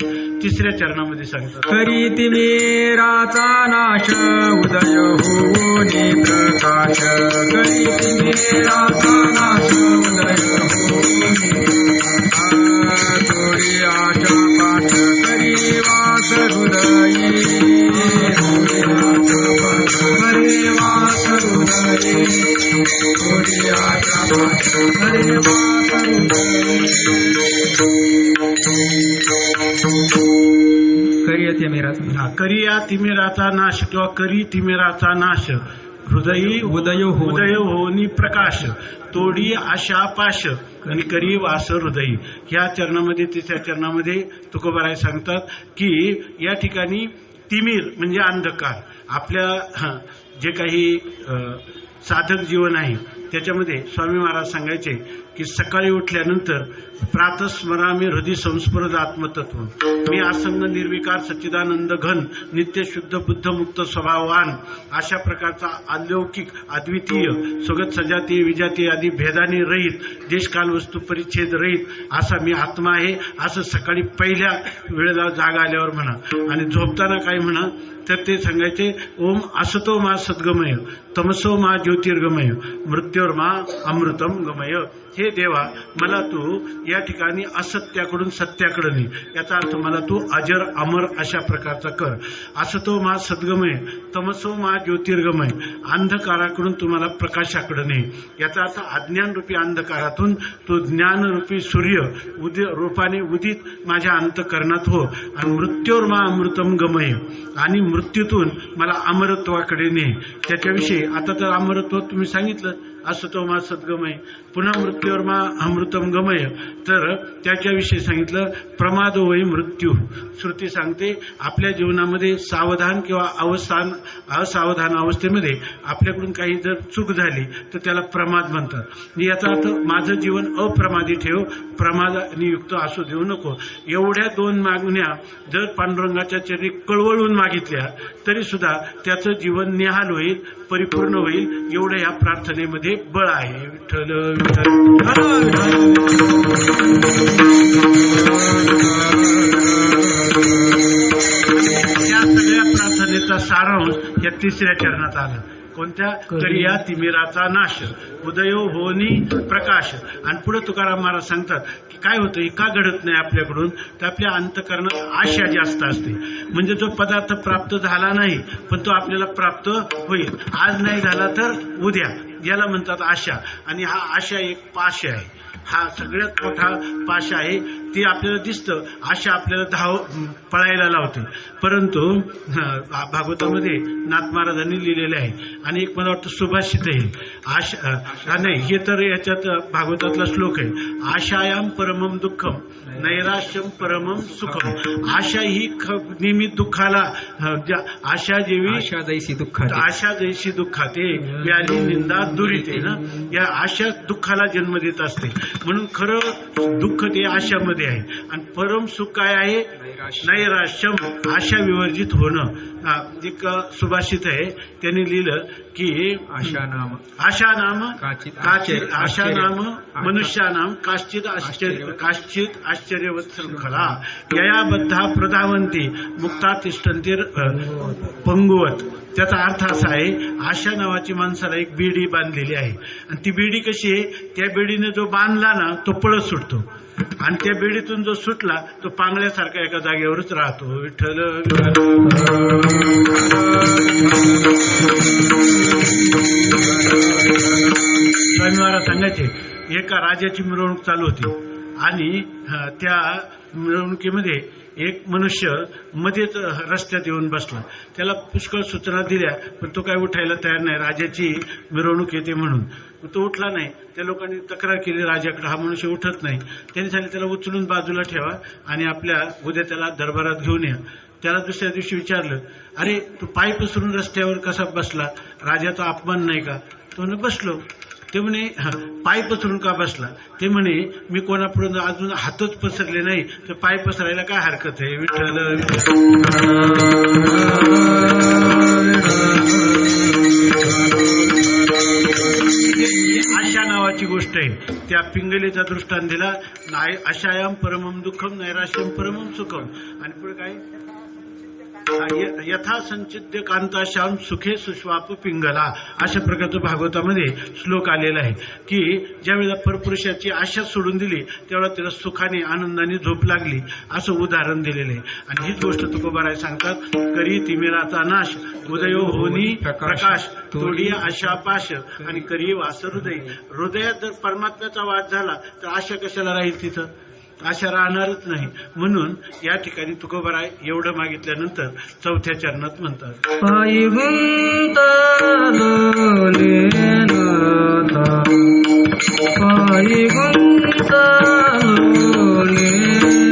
तिसऱ्या चरणामध्ये सांगतात करी तिमिराचा नाश उदय होनी प्रकाश. करी तिमिराचा नाश उदय होनी थोडी आशा पाठ करी वास हृदयी. थोडी आशा पाठ करी वास हृदयी. थोडी आशा पाठ करी वास हृदयी. करिया तिमिराचा नाश किंवा करी तिमिराचा नाश हृदयी उदय होनी प्रकाश. तोडी आशा पाश आणि करी वास हृदयी. ह्या चरणामध्ये तिसऱ्या चरणामध्ये तुकोबाराय सांगतात की या ठिकाणी तिमिर म्हणजे अंधकार. आपल्या जे काही साधक जीवन आहे त्याच्यामध्ये स्वामी महाराज सांगायचे की सकाळी उठल्यानंतर प्रातस्मरामी हृदय संस्मृत आत्मतत्व. मी असंग निर्विकार सच्चिदानंद घन नित्य शुद्ध बुद्ध मुक्त स्वभाववान अशा प्रकारचा अलौकिक अद्वितीय स्वगत सजातीय विजातीय आदी भेदाने रहित देशकाल वस्तू परिच्छेद रहित असा मी आत्मा आहे असं सकाळी पहिल्या वेळेला जाग आल्यावर म्हणा. आणि झोपताना काय म्हणा तर ते सांगायचे ओम असतो मा सद्गमय तमसो मा ज्योतिर्गमय मृत्योर मा अमृतम गमय. हे देवा मला तू या ठिकाणी असत्याकडून सत्याकडे ने. याचा अर्थ मला तू अजर अमर अशा प्रकारचा कर. असतो मा सद्गमय तमसो मा ज्योतिर्गमय. अंधकाराकडून तुम्हाला प्रकाशाकडे ने. याचा अर्थ अज्ञान रूपी अंधकारातून तो ज्ञानरूपी सूर्य रूपाने उदित माझ्या अंतकरणात हो. आणि मृत्योर मा अमृतम गमय. आणि मृत्यूतून मला अमरत्वाकडे ने. त्याच्याविषयी आता तर अमरत्व तुम्ही सांगितलं असतो मा सद्गमय. पुन्हा मृत्यूवर मा अमृतम गमय. तर त्याच्याविषयी सांगितलं प्रमाद वै मृत्यू. श्रुती सांगते आपल्या जीवनामध्ये सावधान किंवा असावधान अवस्थेमध्ये आपल्याकडून काही जर चूक झाली तर त्याला प्रमाद म्हणतात. याचा अर्थ माझं जीवन अप्रमादी ठेव, प्रमादाने युक्त असू देऊ नको. एवढ्या दोन मागण्या जर पांडुरंगाच्या चरणी कळवळून मागितल्या तरी सुद्धा त्याचं जीवन निहाल होईल, परिपूर्ण होईल. एवढं या प्रार्थनेमध्ये बळ आहे. विठ्ठल या सगळ्या प्रार्थनेचा सारांश या तिसऱ्या चरणात आला. कोणत्या? करिया तिमिराचा नाश उदयो होनी प्रकाश. आणि पुढे तुकाराम महाराज सांगतात की काय होतं हे का घडत नाही आपल्याकडून तर आपल्या अंतकरणात आशा जास्त असते. म्हणजे जो पदार्थ प्राप्त झाला नाही पण तो आपल्याला प्राप्त होईल. आज नाही झाला तर उद्या, याला म्हणतात आशा. आणि हा आशा एक पाश आहे. हा सगळ्यात मोठा पाश आहे. ती आपल्याला दिसतं, आशा आपल्याला पळायला लावते. परंतु भागवतामध्ये नाथ महाराजांनी लिहिलेले आहे. आणि एक मला वाटतं सुभाषित आहे आशा नाही हे तर याच्यात भागवतातला श्लोक आहे. आशायाम परमम दुःखम नैराश्यम परमम सुखम. आशा ही नेहमी दुःखाला आशा जेवी आशा जैसी दुःखाते व्याधी निंदा दुरिते ना. या आशा दुःखाला जन्म देत असते. म्हणून खरं दुःख ते आशामध्ये सुखामध्ये आहे. आणि परम सुख काय आहे? नैराश्यम, आशा विवर्जित होणं. एक सुभाषित आहे, त्यांनी लिहिलं की आशा नाम काचित आशा नाम मनुष्यानाम काश्चित आश्चर्यवत शृंखला यया बद्धा प्रधावंती मुक्ता तिष्ठन्ती पंगुवत. त्याचा अर्थ असा आहे, आशा नावाची माणसाला एक बेडी बांधलेली आहे आणि ती बेडी कशी आहे? त्या बेडीने जो बांधला ना तो पळत सुटतो आणि त्या बेडीतून जो सुटला तो पांगल्यासारखा एका जागेवरच राहतो. विठ्ठल स्वामी महाराज सांगायचे, एका राजाची मिरवणूक चालू होती आणि त्या मिरवणुकीमध्ये एक मनुष्य मध्येच रस्त्यात येऊन बसला. त्याला पुष्कळ सूचना दिल्या पण तो काय उठायला तयार नाही, राजाची मिरवणूक येते म्हणून. तो उठला नाही. त्या लोकांनी तक्रार केली राजाकडे, हा मनुष्य उठत नाही. त्यांनी सांगितलं त्याला उचलून बाजूला ठेवा आणि आपल्या उद्या त्याला दरबारात घेऊन या. त्याला दुसऱ्या दिवशी विचारलं, अरे तू पाय पसरून रस्त्यावर कसा बसला? राजाचा अपमान नाही का? तो म्हणे बसलो. ते म्हणे पाय पसरून का बसला? ते म्हणे मी कोणापर्यंत अजून हातच पसरले नाही तर पाय पसरायला काय हरकत आहे. विठ्ठल आशा नावाची गोष्ट आहे. त्या पिंगलीचा दृष्टांत दिला, आशायाम परमम दुःखम नैराश्यम परमम सुखम. आणि पुढे काय? यथा संचिद्य कांताश्याम सुखे सुश्वाप पिंगला. अशा प्रकारचं भागवतामध्ये श्लोक आलेला आहे की ज्यावेळेला परपुरुषाची आशा सोडून दिली त्यावेळेला त्याला सुखाने आनंदाने झोप लागली, असं उदाहरण दिलेलं आहे. आणि हीच गोष्ट तुकोबाराय सांगतात, करी तिमिराचा नाश उदयो होनी प्रकाश तोडी आशा पाश आणि करी वास हृदय. हृदयात जर परमात्म्याचा वास झाला तर आशा कशाला राहील? तिथं आशा राहणारच नाही. म्हणून या ठिकाणी तुकोबाराय एवढं मागितल्यानंतर चौथ्या चरणात म्हणतात, पायी गुंतलोले नाथा, पायी गुंतलोले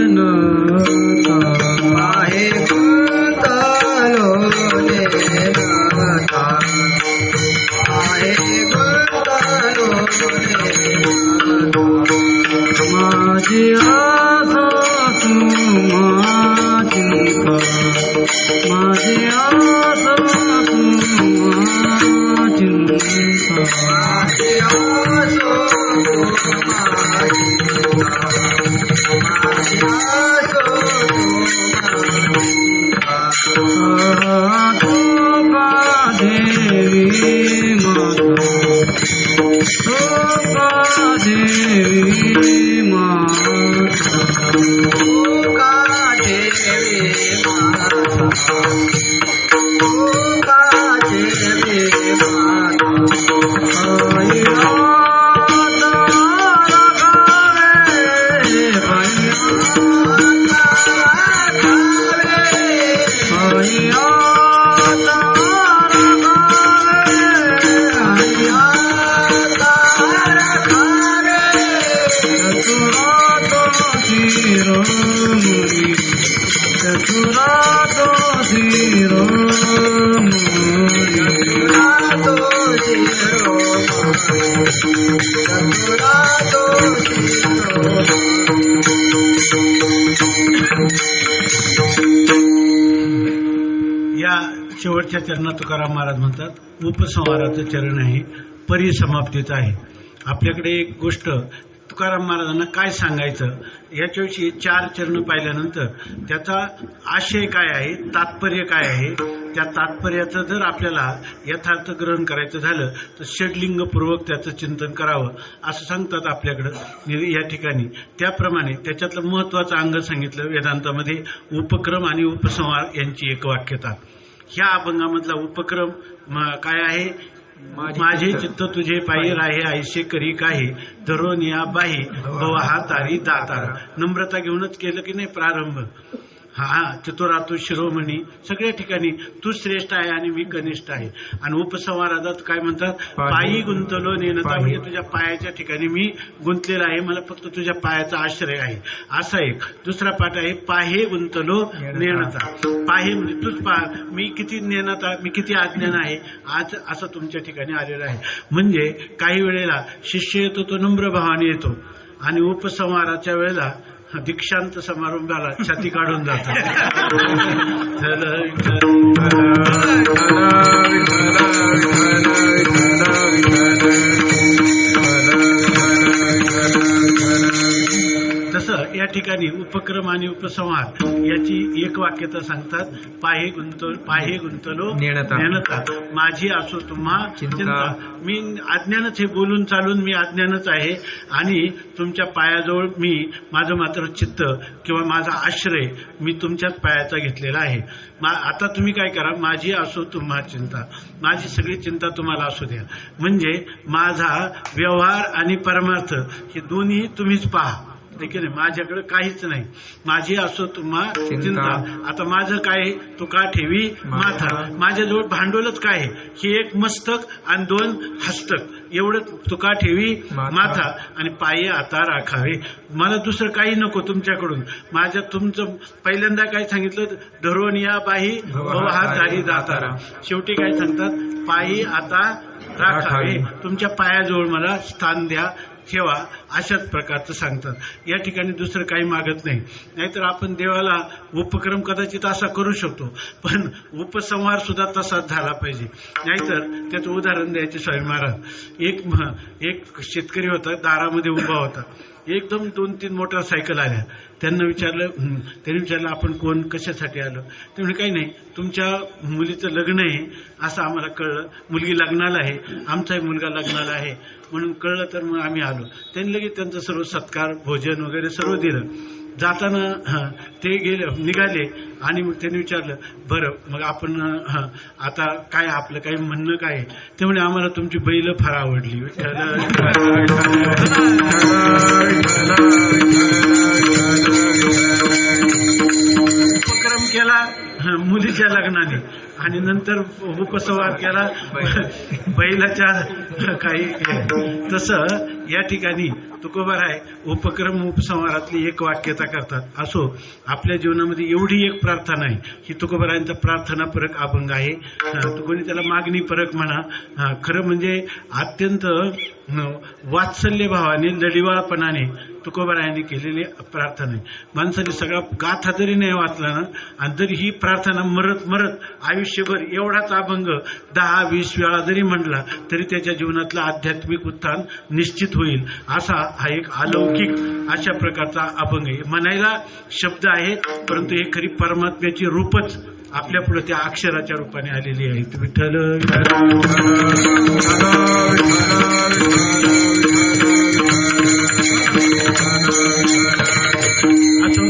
नाथा, पायी गुंतलोले नाथा, पायी गुंतलोले माझी आशा तू माझी का, माझी आशा तू माझी का, माझी आशा तू माझी देवी माता, देवी शेवटच्या चरणात तुकाराम महाराज म्हणतात, उपसंहाराचं चरण आहे, परिसमाप्तीचं आहे. आपल्याकडे एक गोष्ट तुकाराम महाराजांना काय सांगायचं याच्याविषयी 4 चरण पाहिल्यानंतर त्याचा आशय काय आहे, तात्पर्य काय आहे, त्या तात्पर्याचं जर आपल्याला यथार्थ ग्रहण करायचं झालं तर षड्लिंगपूर्वक त्याचं चिंतन करावं असं सांगतात आपल्याकडं या ठिकाणी. त्याप्रमाणे त्याच्यातलं महत्वाचं अंग सांगितलं वेदांतामध्ये, उपक्रम आणि उपसंहार यांची एकवाक्यता. ह्या अभंगामधला उपक्रम काय आहे? माझे चित्त तुझे पायी राहे ऐसे करी काही धरून या बाही बवा तारी दातारा. नम्रता घेऊनच केलं की नाही प्रारंभ. हा चतुरातू शिरोमणी सगळ्या ठिकाणी तू श्रेष्ठ आहे आणि मी कनिष्ठ आहे. आणि उपसंहारात काय म्हणतात? पायी गुंतलो नेनता, म्हणजे तुझ्या पायाच्या ठिकाणी मी गुंतलेला आहे, मला फक्त तुझ्या पायाचा आश्रय आहे. असा एक. दुसरा पाठ आहे पाहे गुंतलो नेनता. पाहे म्हणजे तूच पहा मी किती नेनता, मी किती अज्ञान आहे आज असं तुमच्या ठिकाणी आलेलं आहे. म्हणजे काही वेळेला शिष्य येतो तो नम्र भावाने येतो आणि उपसंहाराच्या वेळेला दीक्षांत समारंभाला छाती काढून जातात. तसं या ठिकाणी उपक्रम आणि उपसंहार याची एक वाक्यता सांगतात. पाहे गुंतलो नेणता माझी असो तुम्हा चिंता. मी अज्ञानच हे बोलून चालून मी अज्ञानच आहे आणि तुमच्या पायाजवळ मी माझं मात्र चित्त किंवा माझा आश्रय मी तुमच्याच पायाचा घेतलेला आहे. आता तुम्ही काय करा, माझी असो तुम्हा चिंता, माझी सगळी चिंता तुम्हाला असू द्या. म्हणजे माझा व्यवहार आणि परमार्थ हे दोन्ही तुम्हीच पहा. नाही, माझ्याकडे काहीच नाही. माझी असो तुम्हा चिंता. आता माझं काय, तुका ठेवी माथा. माझ्याजवळ भांडवलच काय, हे एक मस्तक आणि 2 हस्तक एवढं तुका ठेवी माथा आणि पायी आता राखावे. मला दुसरं काही नको तुमच्याकडून. तुमचं पहिल्यांदा काय सांगितलं, धरून या बाही हात धारी दातारा. शेवटी काय सांगतात, पायी आता राखावे. तुमच्या पायाजवळ मला स्थान द्या, ठेवा, अशाच प्रकारचं सांगतात. या ठिकाणी दुसरं काही मागत नाही. नाहीतर आपण देवाला उपक्रम कदाचित असा करू शकतो, पण उपसंहार सुद्धा तसाच झाला पाहिजे. नाहीतर त्याचं उदाहरण द्यायचे स्वामी महाराज. एक शेतकरी होता, दारामध्ये उभा होता. एकदम 2-3 मोटरसायकल आल्या. त्यांनी विचारलं आपण कोण, कशासाठी आलं. ते म्हणजे काही नाही, तुमच्या मुलीचं लग्न आहे असं आम्हाला कळलं. मुलगी लग्नाला आहे, आमचाही मुलगा लग्नाला आहे म्हणून कळलं, तर मग आम्ही आलो. त्यांनी लगेच त्यांचं सर्व सत्कार, भोजन वगैरे सर्व दिलं. जाताना ते निघाले आणि मग त्यांनी विचारलं, बरं मग आपण आता काय आपलं काही म्हणणं काय. ते म्हणे आम्हाला तुमची बैल फार आवडली. उपक्रम केला मुलीच्या लग्नाने आणि नंतर उपसंहार केला बैलाच्या काही. तसं या ठिकाणी तुकोबाराय उपक्रम उपसंहारातली एक वाक्यता करतात. असो, आपल्या जीवनामध्ये एवढी एक प्रार्थना आहे ही तुकोबारायांचा प्रार्थना परक अभंग आहे. कोणी त्याला मागणी परक म्हणा. खरं म्हणजे अत्यंत वात्सल्य भावाने, लढिवाळपणाने तुकोबारायांनी केलेली प्रार्थना आहे. माणसाने सगळा गाथा जरी नाही वाचला ना, आणि जरी ही प्रार्थना मरत आयुष्यभर एवढाच अभंग 10-20 वेळा जरी म्हटला तरी त्याच्या जीवनातलं आध्यात्मिक उत्थान निश्चित होईल. असा हा एक अलौकिक अशा प्रकारचा अभंग आहे. म्हणायला शब्द आहेत, परंतु हे खरी परमात्म्याची रूपच आपल्या पुढे त्या अक्षराच्या रूपाने आलेली आहे. विठ्ठल असो,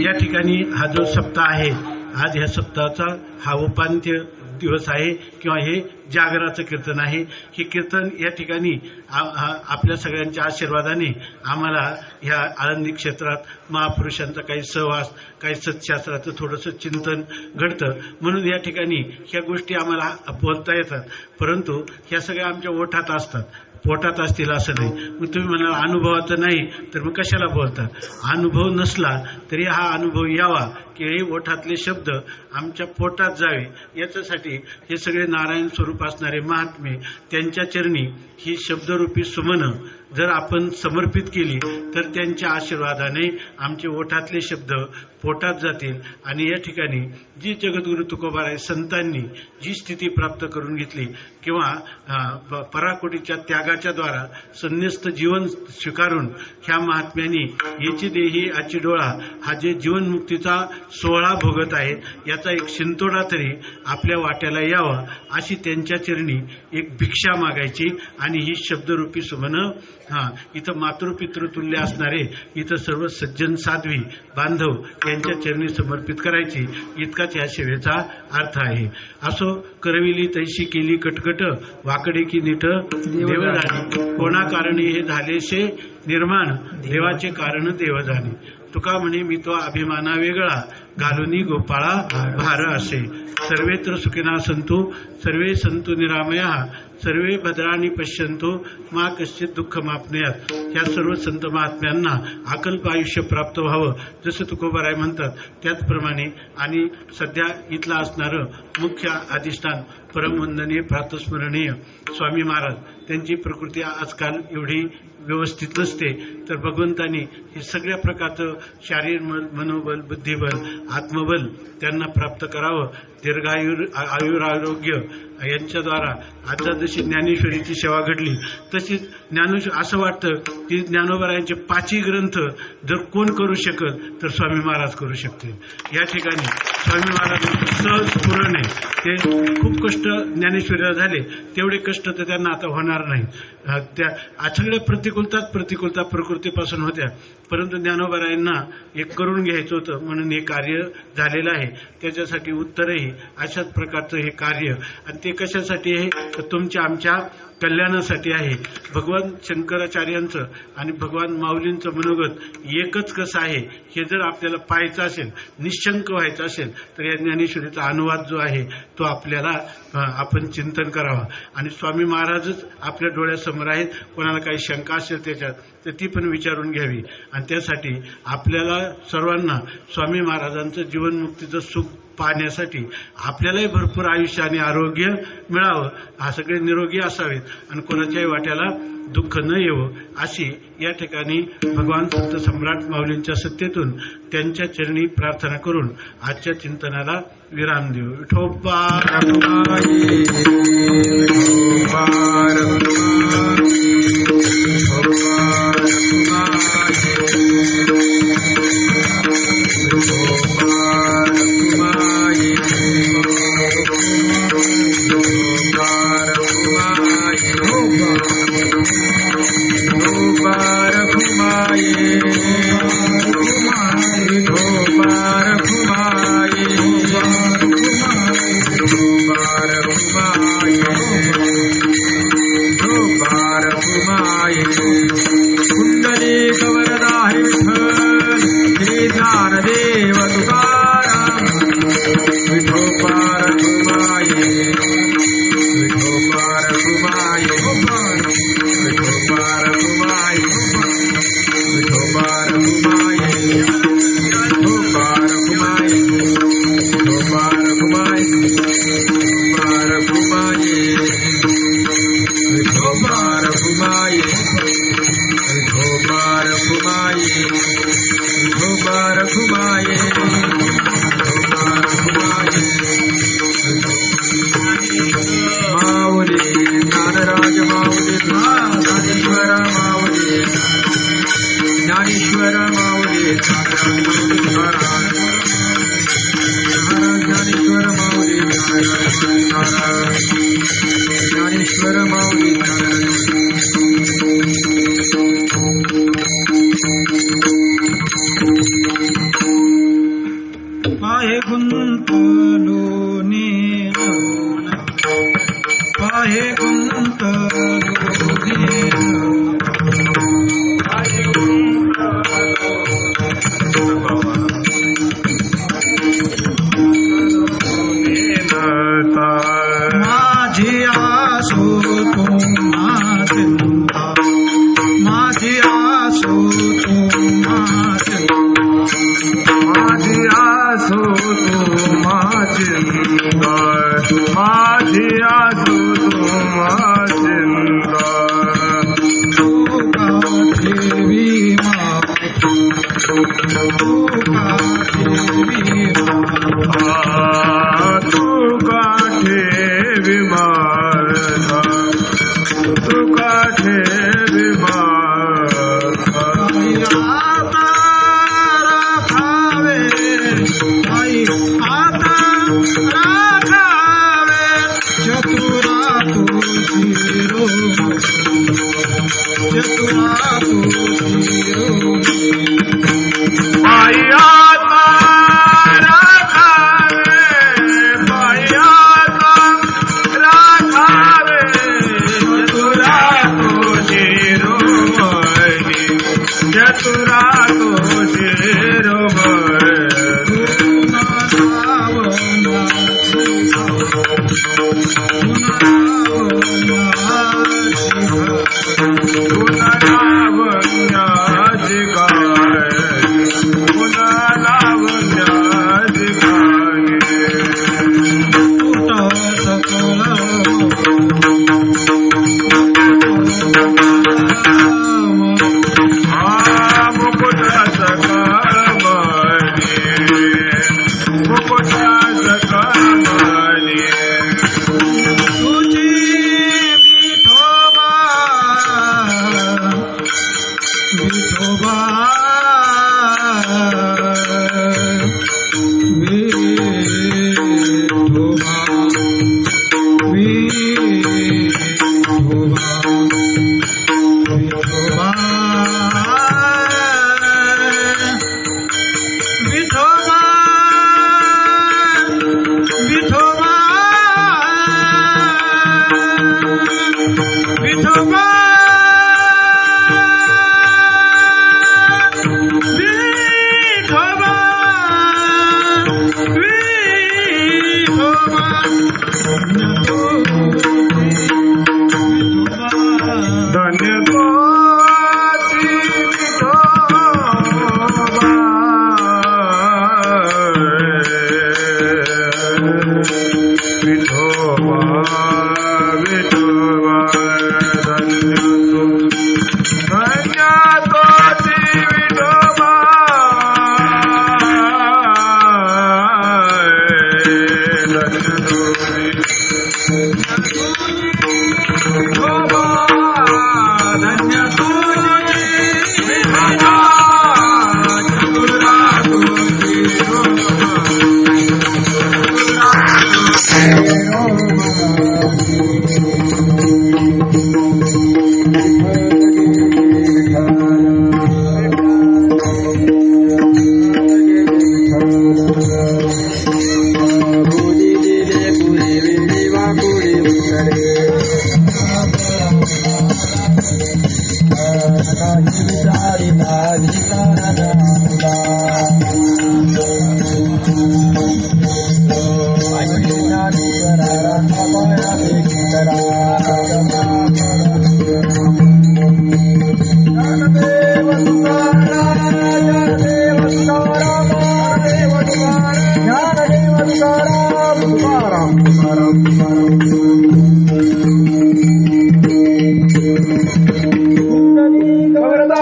या ठिकाणी हा जो सप्ताह आहे, आज ह्या सप्ताहाचा हा उपांत्य दिवस आहे किंवा हे जागराचं कीर्तन आहे. हे कीर्तन या ठिकाणी आपल्या सगळ्यांच्या आशीर्वादाने आम्हाला ह्या आळंदी क्षेत्रात महापुरुषांचा काही सहवास, काही सत्शास्त्राचं थोडंसं चिंतन घडतं. म्हणून या ठिकाणी ह्या गोष्टी आम्हाला बोलता येतात, परंतु ह्या सगळ्या आमच्या ओठात असतात, पोटात असतील असं नाही. मग तुम्ही म्हणाल अनुभवाचं नाही तर मग कशाला बोलता. अनुभव नसला तरी हा अनुभव यावा की हे ओठातले शब्द आमच्या पोटात जावे, याच्यासाठी हे सगळे नारायण स्वरूप असणारे महात्मे, त्यांच्या चरणी ही शब्दरूपी सुमनं जर आपण समर्पित केली तर त्यांच्या आशीर्वादाने आमचे ओठातले शब्द पोटात जातील. आणि या ठिकाणी जी जगद्गुरु तुकोबाराय संतांनी जी स्थिती प्राप्त करून घेतली किंवा पराकोटीच्या त्यागाच्या द्वारा संन्यस्त जीवन स्वीकारून ह्या महात्म्यांनी याची देही आची डोळा हा जे जीवनमुक्तीचा सोहळा भोगत आहेत, याचा एक शिंतोडा तरी आपल्या वाट्याला यावा अशी त्यांच्या चरणी एक भिक्षा मागायची. आणि ही शब्दरूपी सुमनं इथं मातृपितृतुल्य असणारे इथं सर्व सज्जन साध्वी बांधव यांच्या चरणी समर्पित करायची. इतकाच या सेवेचा अर्थ आहे. असो, करविली तैशी केली कटकट, वाकडे की नीट देवदानी, कोणा कारणी हे झालेशे निर्माण, देवाचे कारण देव जाणे. तुका म्हणे मी तो अभिमाना वेगळा, घालुनी गोपाळा भार असे. सर्वेत्र सुखिना संतु, सर्वे संतु निरामया, सर्वे भद्राणी पश्यंतो, मा कश्चित दुःख मापण्यात. ह्या सर्व संत महात्म्यांना अकल्प आयुष्य प्राप्त व्हावं जसं तुकोबाराय म्हणतात त्याचप्रमाणे. आणि सध्या इथलं असणारं मुख्य अधिष्ठान परमवंदनीय प्रातस्मरणीय स्वामी महाराज, त्यांची प्रकृती आजकाल एवढी व्यवस्थित नसते तर भगवंतानी हे सगळ्या प्रकारचं शारीरिक मनोबल, बुद्धिबल, आत्मबल त्यांना प्राप्त करावं. आयुरारोग्य यांच्याद्वारा आता जशी ज्ञानेश्वरीची सेवा घडली तशीच ज्ञानेश्वर असं वाटतं की ज्ञानोबरायांचे 5ही ग्रंथ जर कोण करू शकत तर स्वामी महाराज करू शकतील. या ठिकाणी स्वामी महाराजांचं सहज स्फुरण आहे. ते खूप कष्ट ज्ञानेश्वरीला झाले तेवढे कष्ट तर त्यांना आता होणार नाही. त्या सगळ्या प्रतिकूलता प्रकृतीपासून होत्या, परंतु ज्ञानोबरायांना एक करून घ्यायचं होतं म्हणून हे कार्य झालेलं आहे. त्याच्यासाठी उत्तरही अशाच प्रकारचं हे कार्य, आणि ते कशासाठी आहे तर तुमच्या आमच्या कल्याणासाठी आहे. भगवान शंकराचार्यांचं आणि भगवान माऊलींचं मनोगत एकच कसं आहे हे जर आपल्याला पाहायचं असेल, निशंक व्हायचं असेल तर या ज्ञानेश्वरीचा अनुवाद जो आहे तो आपल्याला आपण चिंतन करावा. आणि स्वामी महाराजच आपल्या डोळ्यासमोर आहेत. कोणाला काही शंका असेल त्याच्यात तर ती पण विचारून घ्यावी. आणि त्यासाठी आपल्याला सर्वांना स्वामी महाराजांचं जीवनमुक्तीचं सुख पाहण्यासाठी आपल्यालाही भरपूर आयुष्य आणि आरोग्य मिळावं, हा सगळे निरोगी असावेत आणि कोणाच्याही वाट्याला दुःख न येवं अशी या ठिकाणी भगवान संत सम्राट माऊलींच्या सत्तेतून त्यांच्या चरणी प्रार्थना करून आजच्या चिंतनाला विराम देऊ. विठोबा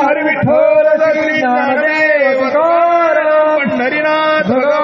हरी विठ्ठल श्री ज्ञानदेव पंढरीनाथ